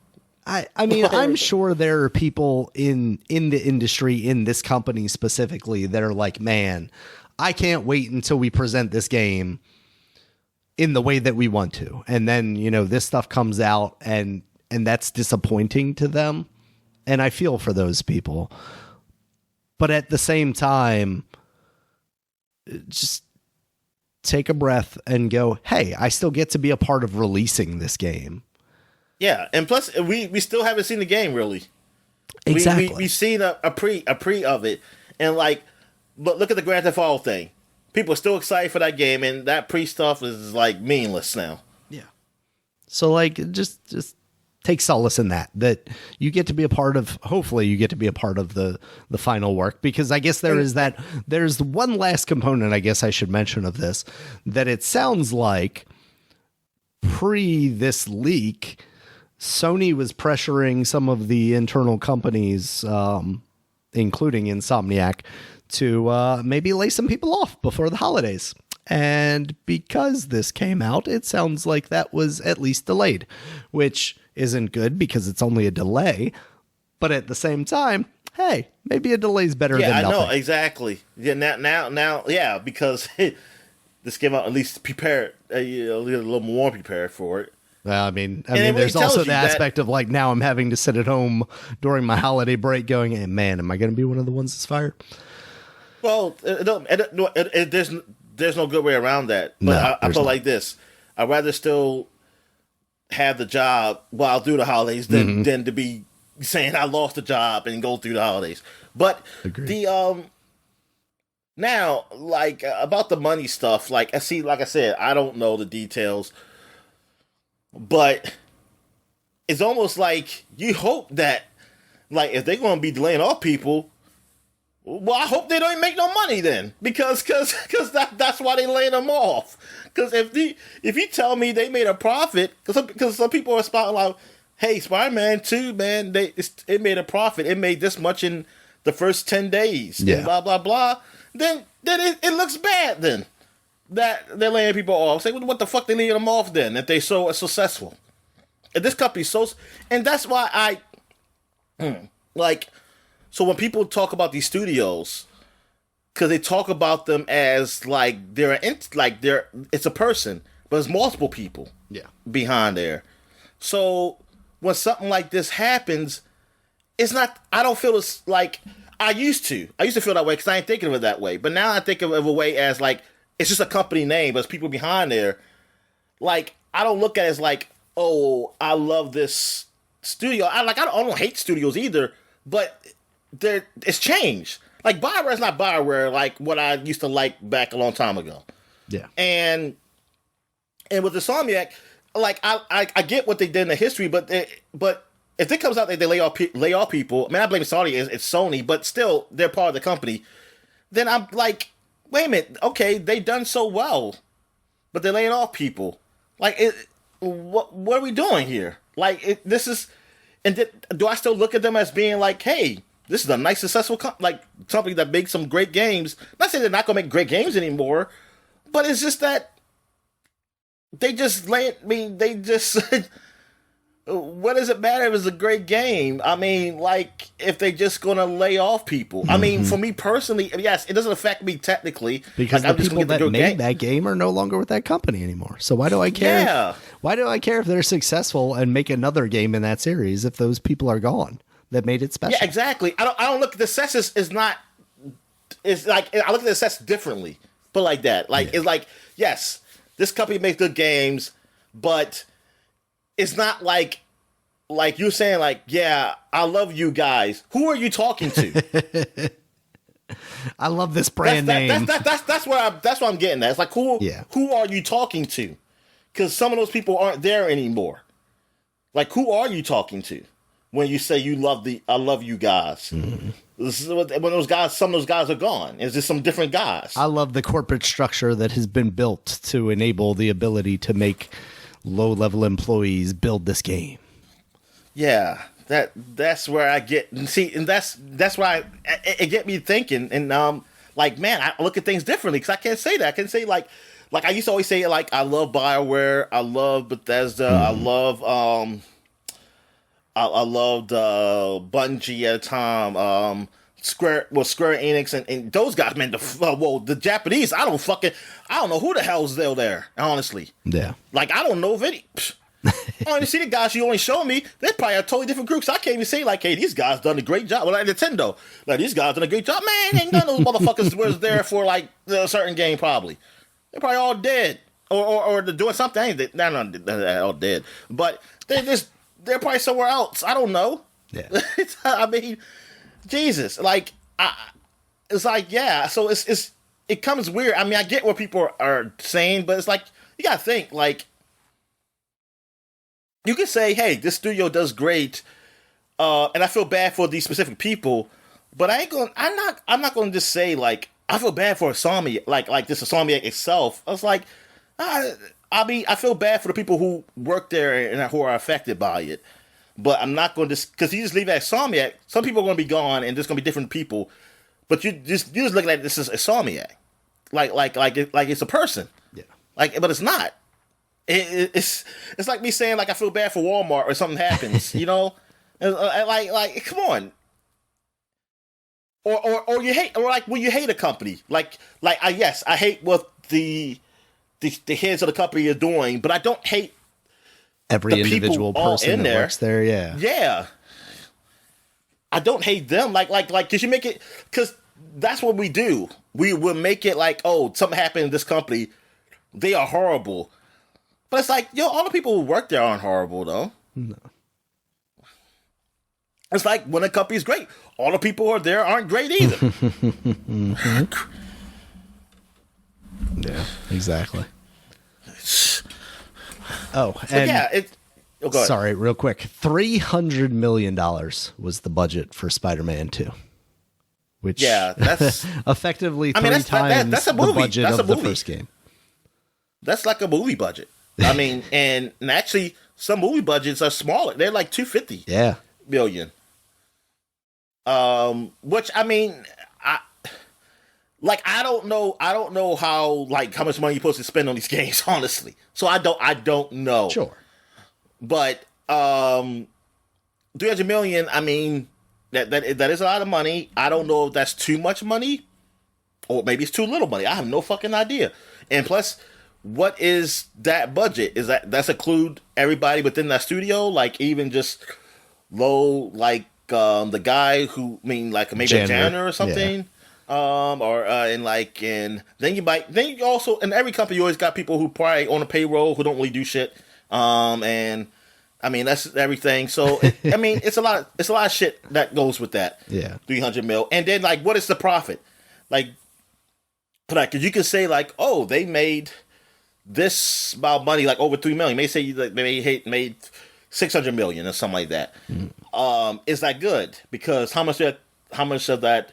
I mean, I'm sure there are people in the industry, in this company specifically, that are like, man, I can't wait until we present this game in the way that we want to. And then, you know, this stuff comes out and that's disappointing to them. And I feel for those people. But at the same time, just take a breath and go, hey, I still get to be a part of releasing this game.
Yeah. And plus, we still haven't seen the game, really.
Exactly.
We've seen a pre of it. And like, but look at the Grand Theft Auto thing. People are still excited for that game, and that pre-stuff is like meaningless now. Yeah.
So like, just take solace in that you get to be a part of. Hopefully, you get to be a part of the final work, because I guess there's one last component I guess I should mention of this, that it sounds like pre this leak, Sony was pressuring some of the internal companies, including Insomniac, to maybe lay some people off before the holidays. And because this came out, it sounds like that was at least delayed, which isn't good because it's only a delay. But at the same time, hey, maybe a delay is better than nothing.
Yeah, I know, exactly. Yeah, now, yeah, because this came out at least prepared, a little more prepared for it.
Well, I mean,
really
there's
tells
also
you
the
that-
aspect of like now I'm having to sit at home during my holiday break, going, "Hey, man, am I going to be one of the ones that's fired?"
Well, there's no good way around that. But
No,
I
there's
feel
not.
like this: I'd rather still have the job while through the holidays than to be saying I lost the job and go through the holidays. But
Agreed.
the now like about the money stuff, like I said, I don't know the details. But it's almost like you hope that, like, if they're going to be laying off people, well, I hope they don't make no money then, because that's why they laying them off. Because if you tell me they made a profit, because some people are spouting like, hey, Spider-Man 2, man, it made a profit. It made this much in the first 10 days, and blah blah blah. Then it looks bad then. That they're laying people off. Say, what the fuck they laying them off then if they so successful? And this company's and that's why like. So when people talk about these studios, because they talk about them as like it's a person, but it's multiple people behind there. So when something like this happens, it's not. I don't feel it's like I used to. I used to feel that way because I ain't thinking of it that way. But now I think of a way as like. It's just a company name, but it's people behind there. Like, I don't look at it as like, oh, I love this studio. I don't hate studios either, but it's changed. Like, BioWare's not BioWare like what I used to like back a long time ago.
Yeah.
And with Insomniac, like, I get what they did in the history, but if it comes out that they lay off people, I mean, I blame Sony, it's Sony, but still, they're part of the company. Then I'm like, wait a minute, okay, they done so well, but they're laying off people. Like, what are we doing here? Like, this is, and do I still look at them as being like, hey, this is a nice, successful company that makes some great games. Not saying they're not going to make great games anymore, but it's just that they just what does it matter if it's a great game? I mean, like, if they just gonna lay off people. I mean, for me personally, yes, it doesn't affect me technically.
Because
like,
the people that made that game are no longer with that company anymore. So why do I care?
Yeah.
Why do I care if they're successful and make another game in that series if those people are gone that made it special?
Yeah, exactly. I don't look at the success is not. It's like I look at the success differently. But like that, like it's like yes, this company makes good games, but. It's not like you're saying like, yeah, I love you guys. Who are you talking to?
I love this brand name.
That's what I'm getting at. It's like who are you talking to? Because some of those people aren't there anymore. Like who are you talking to when you say I love you guys? Mm-hmm. This is when some of those guys are gone. It's just some different guys.
I love the corporate structure that has been built to enable the ability to make low-level employees build this game.
Yeah, that's where I get and that's why it get me thinking and like man, I look at things differently because I can't say that. I can say like I used to always say like I love BioWare, I love Bethesda, I love I loved Bungie at the time, Square Enix and those guys, man. The Japanese, I don't know who the hell's still there, honestly.
Yeah.
Like, I don't know if any. I only see the guys you only show me. They're probably a totally different group. So I can't even say, like, hey, these guys done a great job. Well, like Nintendo. Like, these guys done a great job. Man, ain't none of those motherfuckers was there for, like, a certain game, probably. They're probably all dead. Or they're doing something. They're not all dead. But they're probably somewhere else. I don't know.
Yeah.
I mean, Jesus. Like, it's like, yeah. So it comes weird. I mean, I get what people are saying, but it's like, you gotta think, like, you can say, hey, this studio does great, and I feel bad for these specific people, but I'm not gonna just say, like, I feel bad for Insomniac, like this Insomniac itself. I was like, I feel bad for the people who work there and who are affected by it, but I'm not going to, because you just leave it at Insomniac, some people are going to be gone, and there's going to be different people, but you just looking at this as Insomniac, like it's a person,
yeah,
like, but it's not. It's like me saying like I feel bad for Walmart or something happens, you know, like come on, or you hate, or like when you hate a company, like I hate what the the heads of the company are doing, but I don't hate
every individual person that
there.
works there. Yeah.
Yeah. I don't hate them. Like, cause you make it, cause that's what we do. We will make it like, oh, something happened in this company. They are horrible. But it's like, all the people who work there aren't horrible though.
No.
It's like when a company's great, all the people who are there aren't great either.
Mm-hmm. Yeah, exactly. Oh, and
yeah, go ahead.
Sorry, real quick. $300 million was the budget for Spider-Man 2. Which
that's
effectively three times
that's a movie.
The budget
That's
of the first game.
That's like a movie budget. I mean, and actually, some movie budgets are smaller. They're like $250 million. Which I mean, I don't know how much money you're supposed to spend on these games, honestly. So I don't know.
Sure.
But $300 million, I mean, that is a lot of money. I don't know if that's too much money or maybe it's too little money. I have no fucking idea. And plus, what is that budget? Is that's include everybody within that studio? Like even just low, the guy who maybe a janitor or something. Yeah. And then you also, in every company, you always got people who probably on a payroll who don't really do shit. And I mean, that's everything. So, it's a lot of shit that goes with that.
Yeah.
300 mil. And then what is the profit? Cause you can say oh, they made this amount of money, over 3 million. May say they made 600 million or something like that. Mm. Is that good? Because how much of that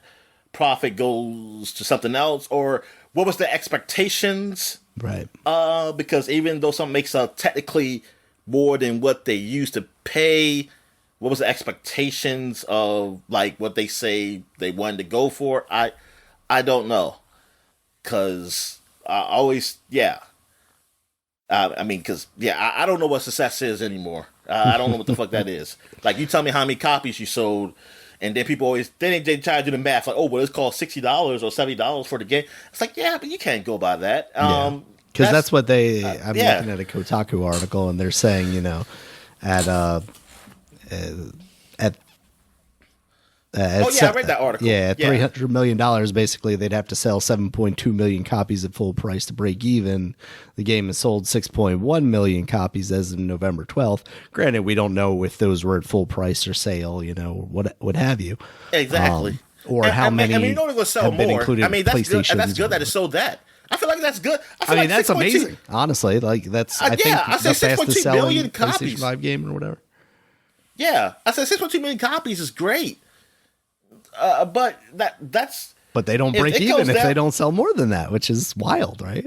profit goes to something else, or what was the expectations?
Right.
Because even though something makes technically more than what they used to pay, what was the expectations of what they say they wanted to go for? I don't know, because I always I don't know what success is anymore. I don't know what the fuck that is. You tell me how many copies you sold, and then people always they try to do the math it's called $60 or $70 for the game. It's but you can't go by that.
Because that's what they. I'm looking at a Kotaku article, and they're saying I read that article. Yeah, $300 million, basically, they'd have to sell 7.2 million copies at full price to break even. The game has sold 6.1 million copies as of November 12th. Granted, we don't know if those were at full price or sale, what have you.
Exactly.
Or how many
you know they're going to sell more. That's good. And that's good that it sold that. I feel like that's good.
That's amazing. Honestly, that's I think
I said 6.2 million copies.
PlayStation 5 game or whatever.
Yeah, I said 6.2 million copies is great. But that's.
But they don't break even if they don't sell more than that, which is wild, right?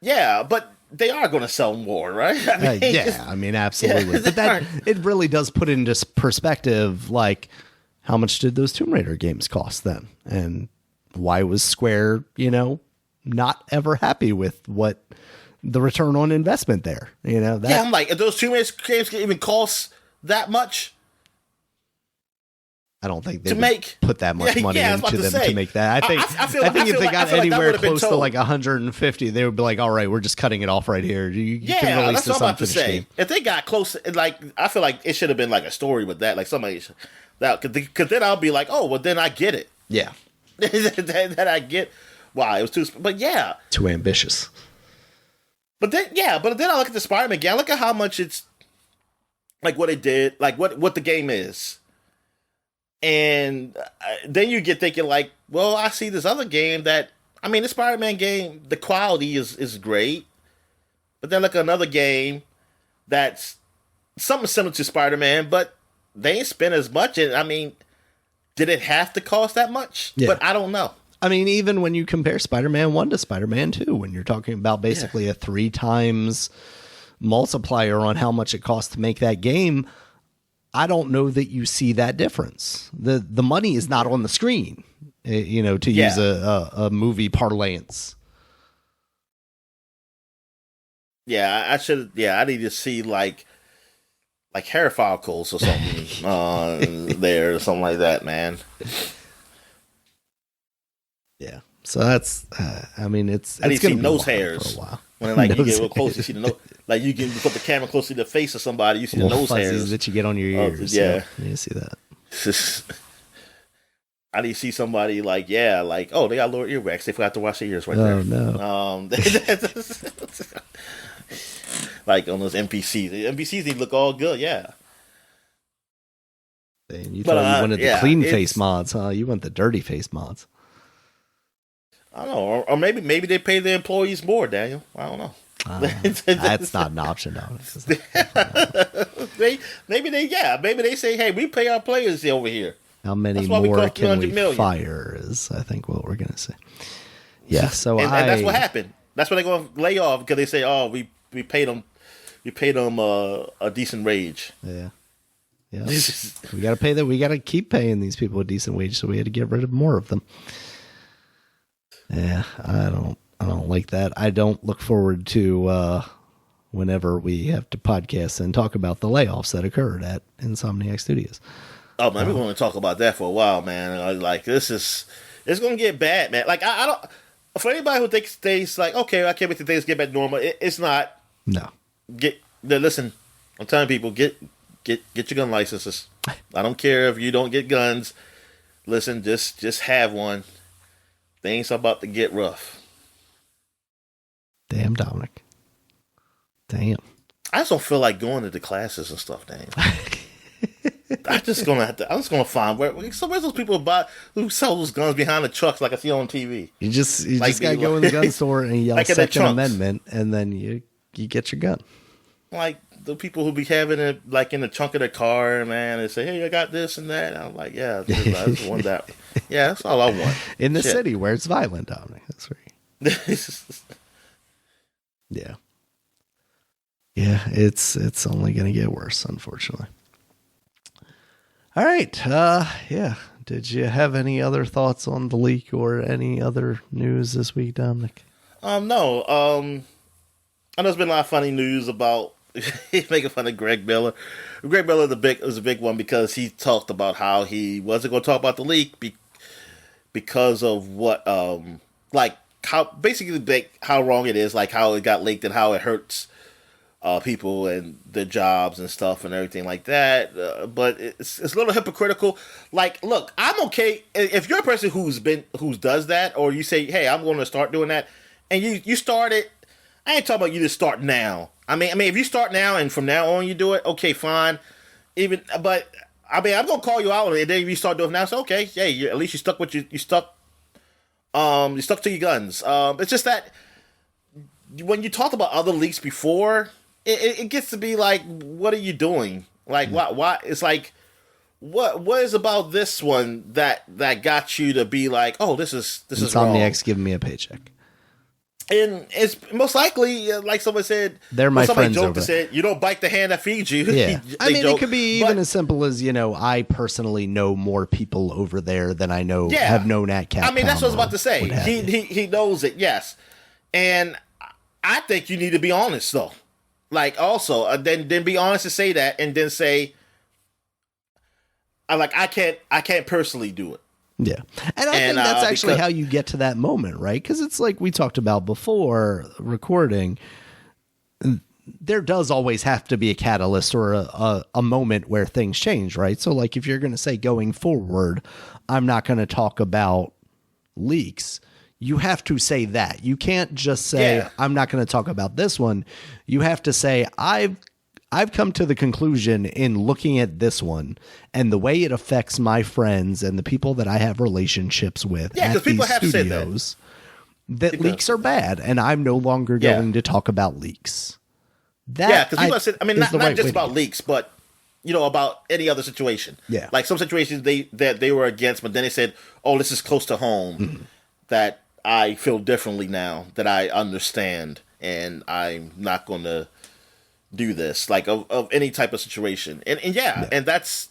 Yeah, but they are going to sell more, right?
Absolutely. Yeah, but it really does put into perspective, how much did those Tomb Raider games cost then, and why was Square, not ever happy with what the return on investment there? I'm
if those Tomb Raider games can even cost that much.
I don't think they would put that much money into them to make that. I think if they got anywhere close to 150, they would be all right, we're just cutting it off right here. You can release this unfinished game.
If they got close, I feel like it should have been a story with that. Somebody because then I'll be oh, well, then I get it.
Yeah.
Then I get why it was too. But yeah,
too ambitious.
But then I look at the Spider-Man game. I look at how much it's what it did, what the game is. And then you get thinking well, I see this other game that, the Spider-Man game, the quality is great. But then look at another game that's something similar to Spider-Man, but they ain't spent as much. And did it have to cost that much? Yeah. But I don't know.
Even when you compare Spider-Man 1 to Spider-Man 2, when you're talking about basically a 3 times multiplier on how much it costs to make that game, I don't know that you see that difference. The money is not on the screen, to use a movie parlance.
Yeah, I should. Yeah, I need to see hair follicles or something there, or something like that, man.
Yeah. So that's. It's
I need to see
gonna
nose hairs
for a while.
When like you get real close, you see the nose. Like you can put the camera close to the face of somebody, you see the nose hairs
that you get on your ears.
Yeah,
you see that.
I didn't see somebody like oh, they got lower earwax. They forgot to wash their ears there.
Oh no.
Like on those NPCs. The NPCs they look all good, yeah.
And you thought you wanted the clean face mods, huh? You want the dirty face mods. I
don't know, or maybe they pay their employees more, Daniel. I don't know.
That's not an option,
Maybe they say, hey, we pay our players over here.
How many more can we fire is, I think, what we're going to say. Yeah, and
that's what happened. That's what they're going to lay off because they say, oh, we paid them a decent wage.
Yeah. Yeah. We got to pay them. We got to keep paying these people a decent wage, so we had to get rid of more of them. Yeah, I don't like that. I don't look forward to whenever we have to podcast and talk about the layoffs that occurred at Insomniac Studios.
Oh man, we're going to talk about that for a while, man. Like it's going to get bad, man. Like I don't. For anybody who thinks things like, okay, I can't wait till things get back to normal. It's not.
No.
Listen. I'm telling people, get your gun licenses. I don't care if you don't get guns. Listen, just have one. Things are about to get rough.
Damn, Dominic. Damn.
I just don't feel like going to the classes and stuff, Daniel. I'm just gonna find where's those people who sell those guns behind the trucks like I see on TV.
You just gotta go in the gun store and yell like Second Amendment, and then you get your gun.
Like the people who be having it like in the trunk of their car, man, and say, "Hey, I got this and that." And I'm like, "Yeah, I just want that." Yeah, that's all I want.
In the city where it's violent, Dominic. That's right. Yeah. Yeah, it's only gonna get worse, unfortunately. All right. Yeah. Did you have any other thoughts on the leak or any other news this week, Dominic?
No. I know there's been a lot of funny news about making fun of Greg Miller. Greg Miller was a big one because he talked about how he wasn't going to talk about the leak because of what, like how wrong it is, like how it got leaked and how it hurts people and their jobs and stuff and everything like that. But it's a little hypocritical. Like, look, I'm okay if you're a person who does that, or you say, hey, I'm going to start doing that, and you start it. I ain't talking about you to start now. I mean, if you start now and from now on you do it, okay, fine. But I'm gonna call you out on it. And then if you start doing it now, so okay, yeah, at least you stuck with you stuck to your guns. It's just that when you talked about other leaks before, it gets to be like, what are you doing? Like, why? It's like, what is about this one that got you to be like, oh, this is wrong.
Insomniac's giving me a paycheck.
And it's most likely, like someone said,
they're my friends over there.
Said, you don't bite the hand that feeds you.
Yeah. It could be even as simple as, I personally know more people over there than I know have known at Capcom.
I mean, that's what I was about to say. He knows it, yes. And I think you need to be honest, though. Like, also, then be honest and say that, and then say, I can't personally do it.
Yeah. And I think that's actually how you get to that moment, right? Because it's like we talked about before recording. There does always have to be a catalyst or a moment where things change, right? So like if you're going to say going forward, I'm not going to talk about leaks, you have to say that. You can't just say, I'm not going to talk about this one. You have to say, I've come to the conclusion in looking at this one and the way it affects my friends and the people that I have relationships with at these studios that leaks are bad, and I'm no longer going to talk about leaks.
Because people have said, I mean, not just about leaks, but about any other situation.
Yeah,
like some situations they were against, but then they said, "Oh, this is close to home." That I feel differently now. That I understand, and I'm not going to do this, like of any type of situation, and that's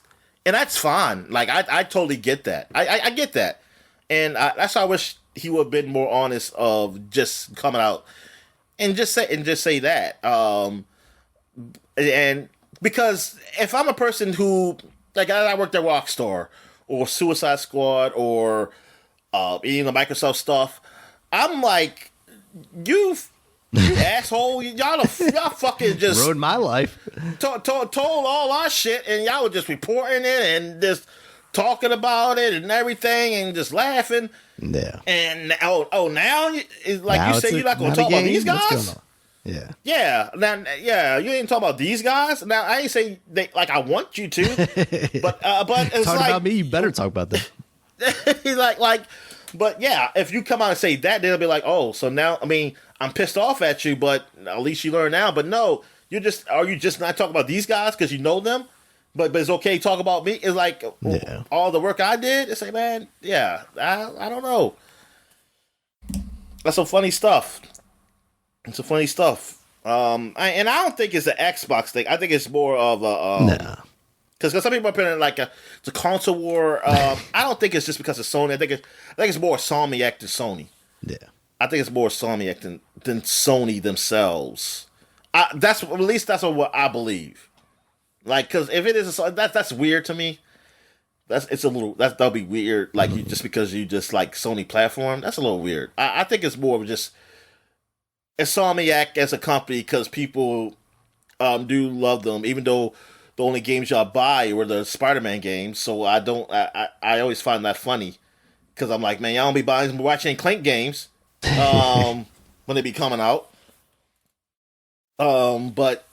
fine. Like I totally get that. I get that, and that's why I wish he would have been more honest of just coming out and just say that. And because if I'm a person who, like, I worked at Rockstar or Suicide Squad or even the Microsoft stuff, I'm like, You asshole. Y'all fucking just
ruined my life.
Told all our shit, and y'all were just reporting it and just talking about it and everything and just laughing.
Yeah.
And now it's like
Now
you say you're not going to talk about these guys?
Yeah.
Yeah. Now, yeah, you ain't talk about these guys. Now, I ain't say they like I want you to, but it's
talk
like,
about me, you better talk about them.
But yeah, if you come out and say that, they'll be like, oh, so now, I mean, I'm pissed off at you, but at least you learn now. But no, are you just not talking about these guys because you know them? But it's okay to talk about me. It's like all the work I did. It's like, man, yeah, I don't know. That's some funny stuff. It's some funny stuff. And I don't think it's an Xbox thing. I think it's more of a
nah.
Because some people are putting it like it's a console war. I don't think it's just because of Sony. I think it's more Insomniac than Sony.
Yeah.
I think it's more Insomniac than Sony themselves. At least that's what I believe. Like, because if it is that's weird to me. That'll be weird. Like you just because you just like Sony platform, that's a little weird. I think it's more of just Insomniac as a company because people do love them, even though the only games y'all buy were the Spider-Man games. So I always find that funny because I'm like, man, y'all don't be buying Ratchet and Clank games when they be coming out. But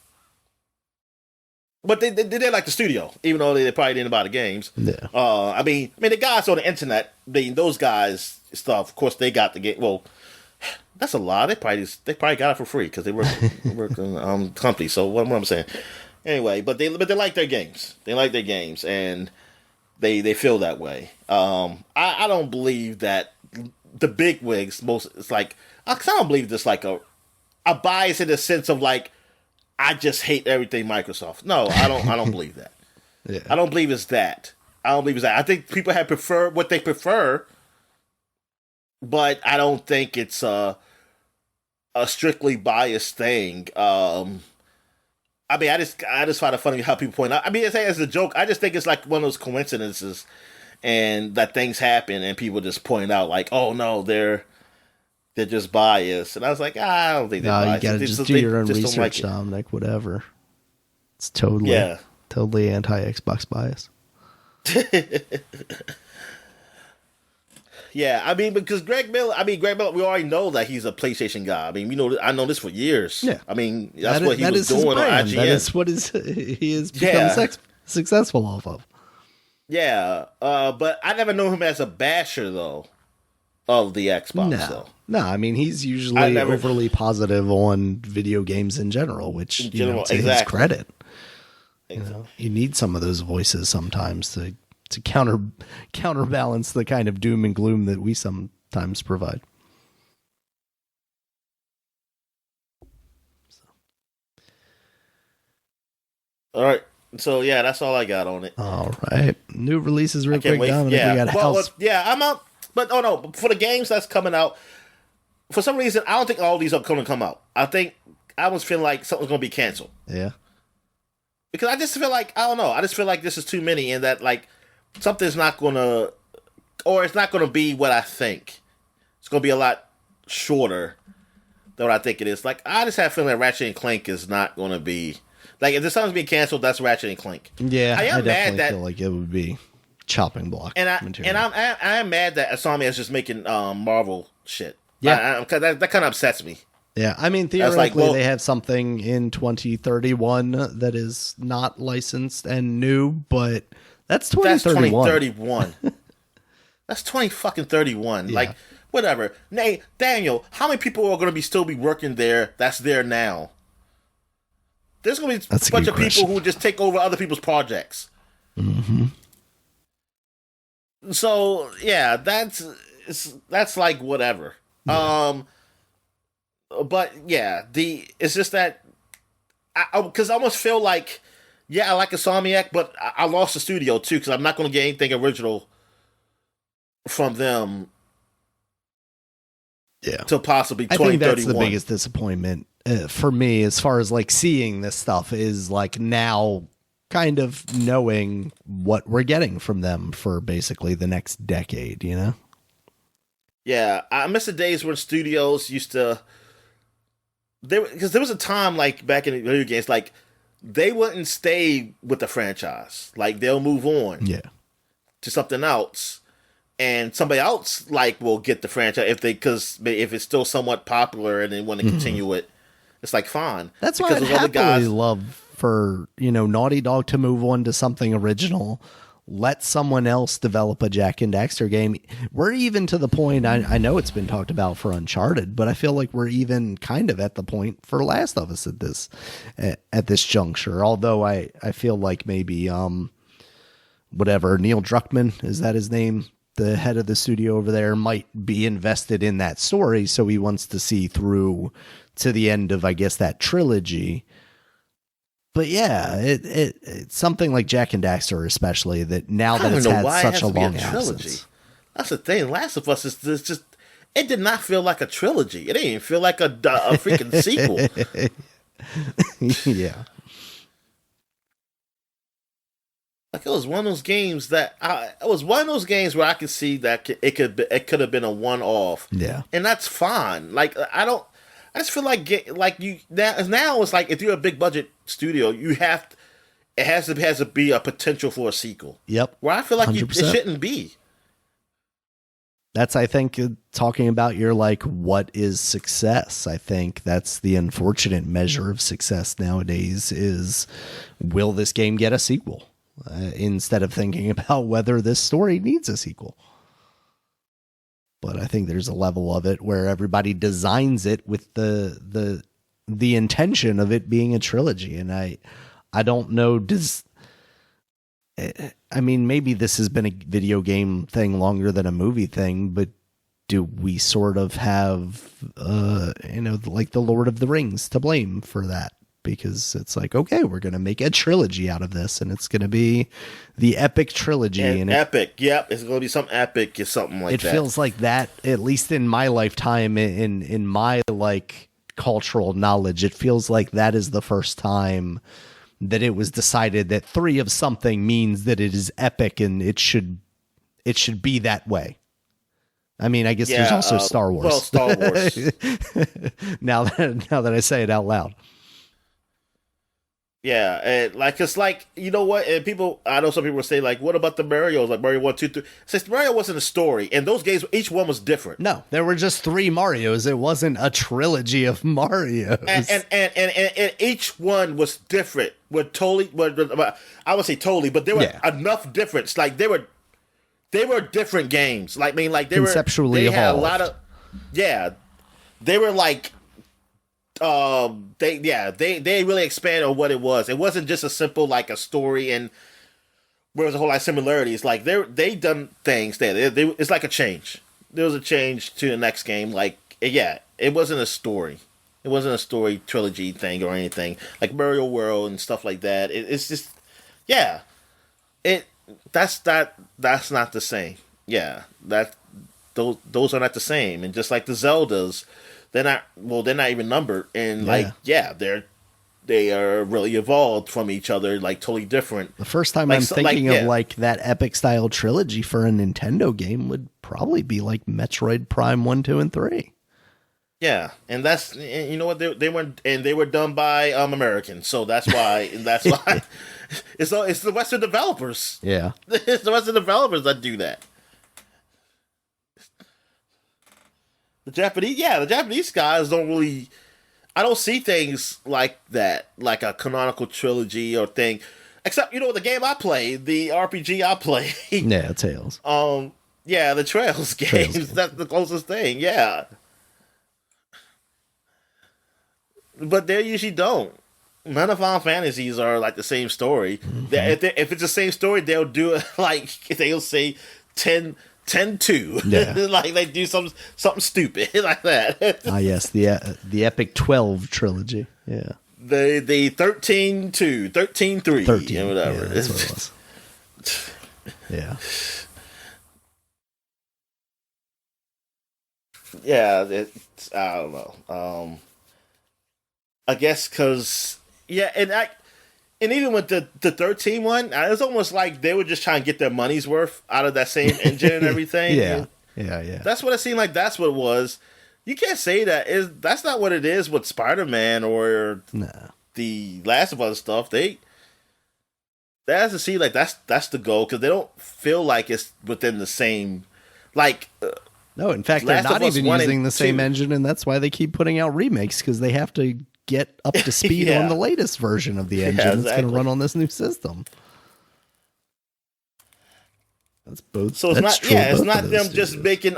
they like the studio, even though they probably didn't buy the games.
Yeah.
I mean, the guys on the internet, those guys stuff. Of course, they got the game. Well, that's a lot. They probably got it for free because they work in company. So what I'm saying, anyway. But they like their games. They like their games, and they feel that way. I don't believe that the big wigs it's like I don't believe this like a bias in the sense of like I just hate everything Microsoft. No, I don't believe that.
Yeah.
I don't believe it's that. I think people have preferred what they prefer, but I don't think it's a strictly biased thing. I mean, I just find it funny how people point out. I mean, as a joke, I just think it's like one of those coincidences, and that things happen, and people just point out like, "Oh no, they're just biased," and I was like, I don't think they're biased.
You gotta just do your own research, Dominic. Whatever. It's totally anti-Xbox bias.
Yeah, I mean, because Greg Miller, we already know that he's a PlayStation guy. I mean, I know this for years.
Yeah.
I mean, that's what he was doing on IGN.
That is what he has become successful off of.
Yeah, but I never knew him as a basher, though, of the Xbox,
No, I mean, he's usually overly positive on video games in general, which, to his credit. Exactly. You need some of those voices sometimes to counterbalance the kind of doom and gloom that we sometimes provide.
All right. So yeah, that's all I got on it.
All right. New releases real quick, Dominic.
Yeah.
We got
I'm out. But for the games that's coming out, for some reason I don't think all these are going to come out. I was feeling like something's going to be canceled.
Yeah.
Because I just feel like I don't know. I just feel like this is too many, and that like something's not going to, or it's not going to be what I think. It's going to be a lot shorter than what I think it is. Like I just have a feeling that Ratchet and Clank is not going to be like if there's something's being canceled, that's Ratchet and Clank.
Yeah, I definitely feel like it would be chopping block material.
And I am mad that Insomniac is just making Marvel shit.
Yeah,
because that kind of upsets me.
Yeah, I mean, theoretically, they have something in 2031 that is not licensed and new, but that's 2031.
That's 2031. That's 2031. Yeah. Like, whatever. Nay, Daniel, how many people are going to still be working there that's there now? There's going to be a bunch of people who just take over other people's projects.
Mm-hmm.
So, yeah, that's like whatever. Yeah. But yeah, it's just that because I almost feel like I like Insomniac, but I lost the studio too because I'm not going to get anything original from them.
Yeah,
till possibly 2031.
I think that's the biggest disappointment for me as far as like seeing this stuff is like now kind of knowing what we're getting from them for basically the next decade. You know?
Yeah, I miss the days when studios used to because there was a time like back in the video games, like they wouldn't stay with the franchise. Like they'll move on, to something else, and somebody else like will get the franchise if it's still somewhat popular and they want to continue it. It's like fine.
That's why I'd happily love for Naughty Dog to move on to something original. Let someone else develop a Jak and Daxter game. We're even to the point, I know it's been talked about for Uncharted, but I feel like we're even kind of at the point for Last of Us at this juncture. Although I feel like maybe whatever, Neil Druckmann, is that his name? The head of the studio over there might be invested in that story, so he wants to see through to the end of, I guess, that trilogy. But yeah, it's something like Jak and Daxter, especially, that now that it's had such a long absence.
That's the thing. Last of Us is just, it did not feel like a trilogy. It didn't even feel like a freaking sequel.
Yeah.
Like it was one of those games where I could see that it could have been a one-off.
Yeah.
And that's fine. Like I just feel like now it's like if you're a big budget studio, it has to be a potential for a sequel.
Yep.
Where I feel like it shouldn't be.
That's, I think, talking about your what is success. I think that's the unfortunate measure of success nowadays is, will this game get a sequel? Instead of thinking about whether this story needs a sequel. But I think there's a level of it where everybody designs it with the intention of it being a trilogy. And I don't know, maybe this has been a video game thing longer than a movie thing, but do we sort of have, like the Lord of the Rings to blame for that? Because it's like, okay, we're going to make a trilogy out of this, and it's going to be the epic trilogy.
And epic, yep. It's going to be some epic or something like that.
It feels like that, at least in my lifetime, in my cultural knowledge, it feels like that is the first time that it was decided that 3 of something means that it is epic, and it should be that way. I mean, I guess there's also Star Wars.
Well, Star Wars.
now that I say it out loud.
Yeah, and it's like, you know what? And I know some people will say, what about the Marios? Like Mario 1, 2, 3. Since Mario wasn't a story, and those games, each one was different.
No, there were just 3 Marios. It wasn't a trilogy of Marios.
And each one was different. I would say totally, but there were enough difference. Like they were different games. Like they
conceptually
had
evolved.
A lot of they were like. They really expanded on what it was. It wasn't just a simple a story and where there's a whole lot of similarities. Like they done things there. It's like a change. There was a change to the next game. It wasn't a story. It wasn't a story trilogy thing or anything like Mario World and stuff like that. It's just that's not the same. Yeah, those are not the same. And just like the Zeldas. They're not even numbered, and they are really evolved from each other, totally different.
The first time I'm thinking of that epic style trilogy for a Nintendo game would probably be Metroid Prime 1, 2, and 3.
Yeah, and that's, you know what, they were done by Americans, so that's why it's the Western developers.
Yeah,
it's the Western developers that do that. The Japanese guys don't really. I don't see things like that, like a canonical trilogy or thing. Except, the game I play, the RPG I play.
Yeah, Tales.
The Trails games. That's the closest thing. Yeah. But they usually don't. None of Final Fantasies are the same story. Mm-hmm. If it's the same story, they'll do it they'll say 10-2.
Yeah.
They do something stupid like that.
Yes, the Epic 12 trilogy. Yeah.
The 13-2, 13-3,
13,
and whatever.
Yeah, that's what it was. Yeah.
Yeah, I don't know. I guess because and even with the 13 one, it's almost like they were just trying to get their money's worth out of that same engine and everything.
Yeah.
That's what it seemed like. That's what it was. You can't say that. That's not what it is with Spider-Man or the Last of Us stuff. That has to see like that's the goal because they don't feel like it's within the same like.
No, in fact, they're not even using the same engine, and that's why they keep putting out remakes because they have to get up to speed on the latest version of the engine that's going to run on this new system. That's both.
So it's not. Yeah, it's not them just making.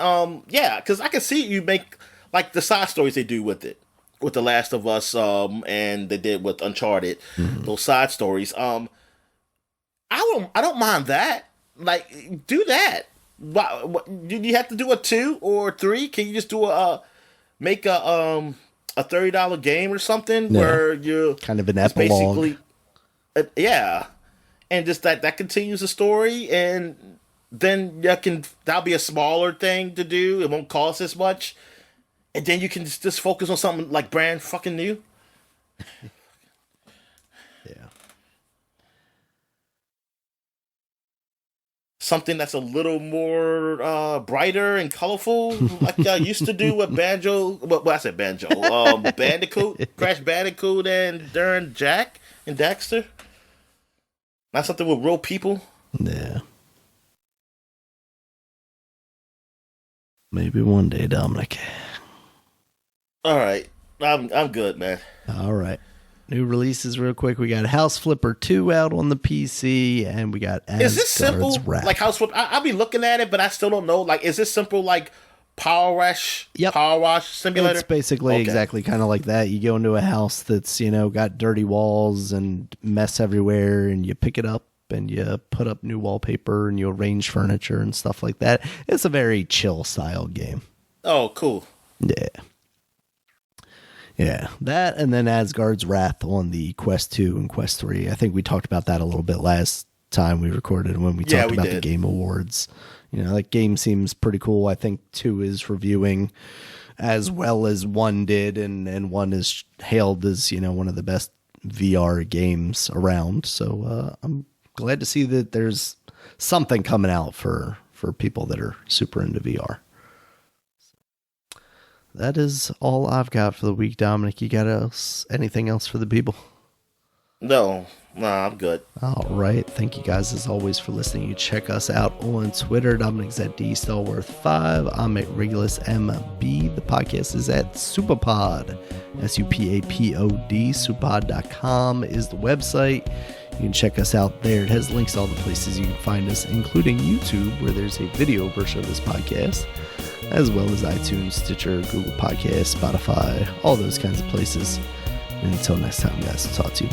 Yeah, because I can see you make like the side stories they do with it, with The Last of Us, and they did with Uncharted. Those side stories. I don't mind that. Like, do that. What, do you have to do a 2 or 3? Can you just do make a $30 game or something where you're
kind of an epilogue?
Basically, and just that continues the story, and then that'll be a smaller thing to do. It won't cost as much, and then you can just focus on something like brand fucking new. Something that's a little more brighter and colorful, like y'all used to do with Banjo. Well, I said Banjo. Bandicoot, Crash Bandicoot, and Darren Jack and Daxter. Not something with real people.
Yeah. Maybe one day, Dominic.
All right, I'm good, man.
All right. New releases real quick. We got House Flipper 2 out on the PC, and we got
Is this simple?
Wrath.
Like House Flipper, I'll be looking at it, but I still don't know. Like, is this simple like Power Wash Simulator?
It's basically exactly kind of like that. You go into a house that's, got dirty walls and mess everywhere, and you pick it up and you put up new wallpaper and you arrange furniture and stuff like that. It's a very chill style game.
Oh, cool.
Yeah, that and then Asgard's Wrath on the Quest 2 and Quest 3. I think we talked about that a little bit last time we recorded when we talked about the Game Awards. That game seems pretty cool. I think 2 is reviewing as well as 1 did, and 1 is hailed as, one of the best VR games around. So I'm glad to see that there's something coming out for people that are super into VR. That is all I've got for the week, Dominic. You got anything else for the people?
No, I'm good.
All right. Thank you guys, as always, for listening. You check us out on Twitter. Dominic's at DStallworth5. I'm at RegulusMB. The podcast is at Supapod. SUPAPOD. Supapod.com is the website. You can check us out there. It has links to all the places you can find us, including YouTube, where there's a video version of this podcast, as well as iTunes, Stitcher, Google Podcasts, Spotify, all those kinds of places. And until next time, guys, I'll talk to you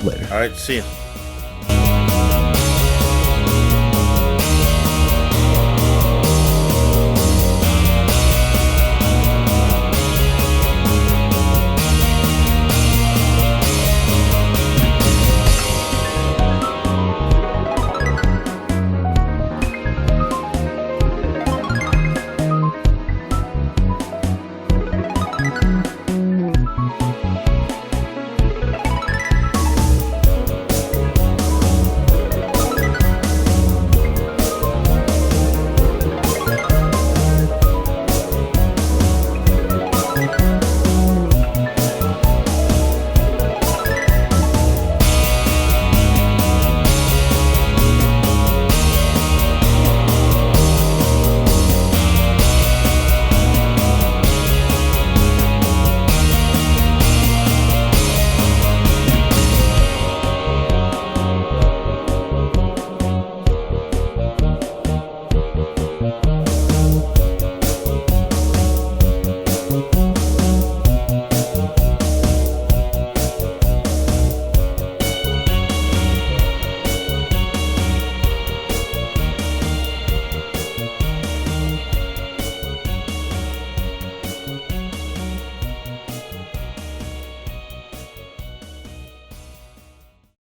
later.
All right, see you.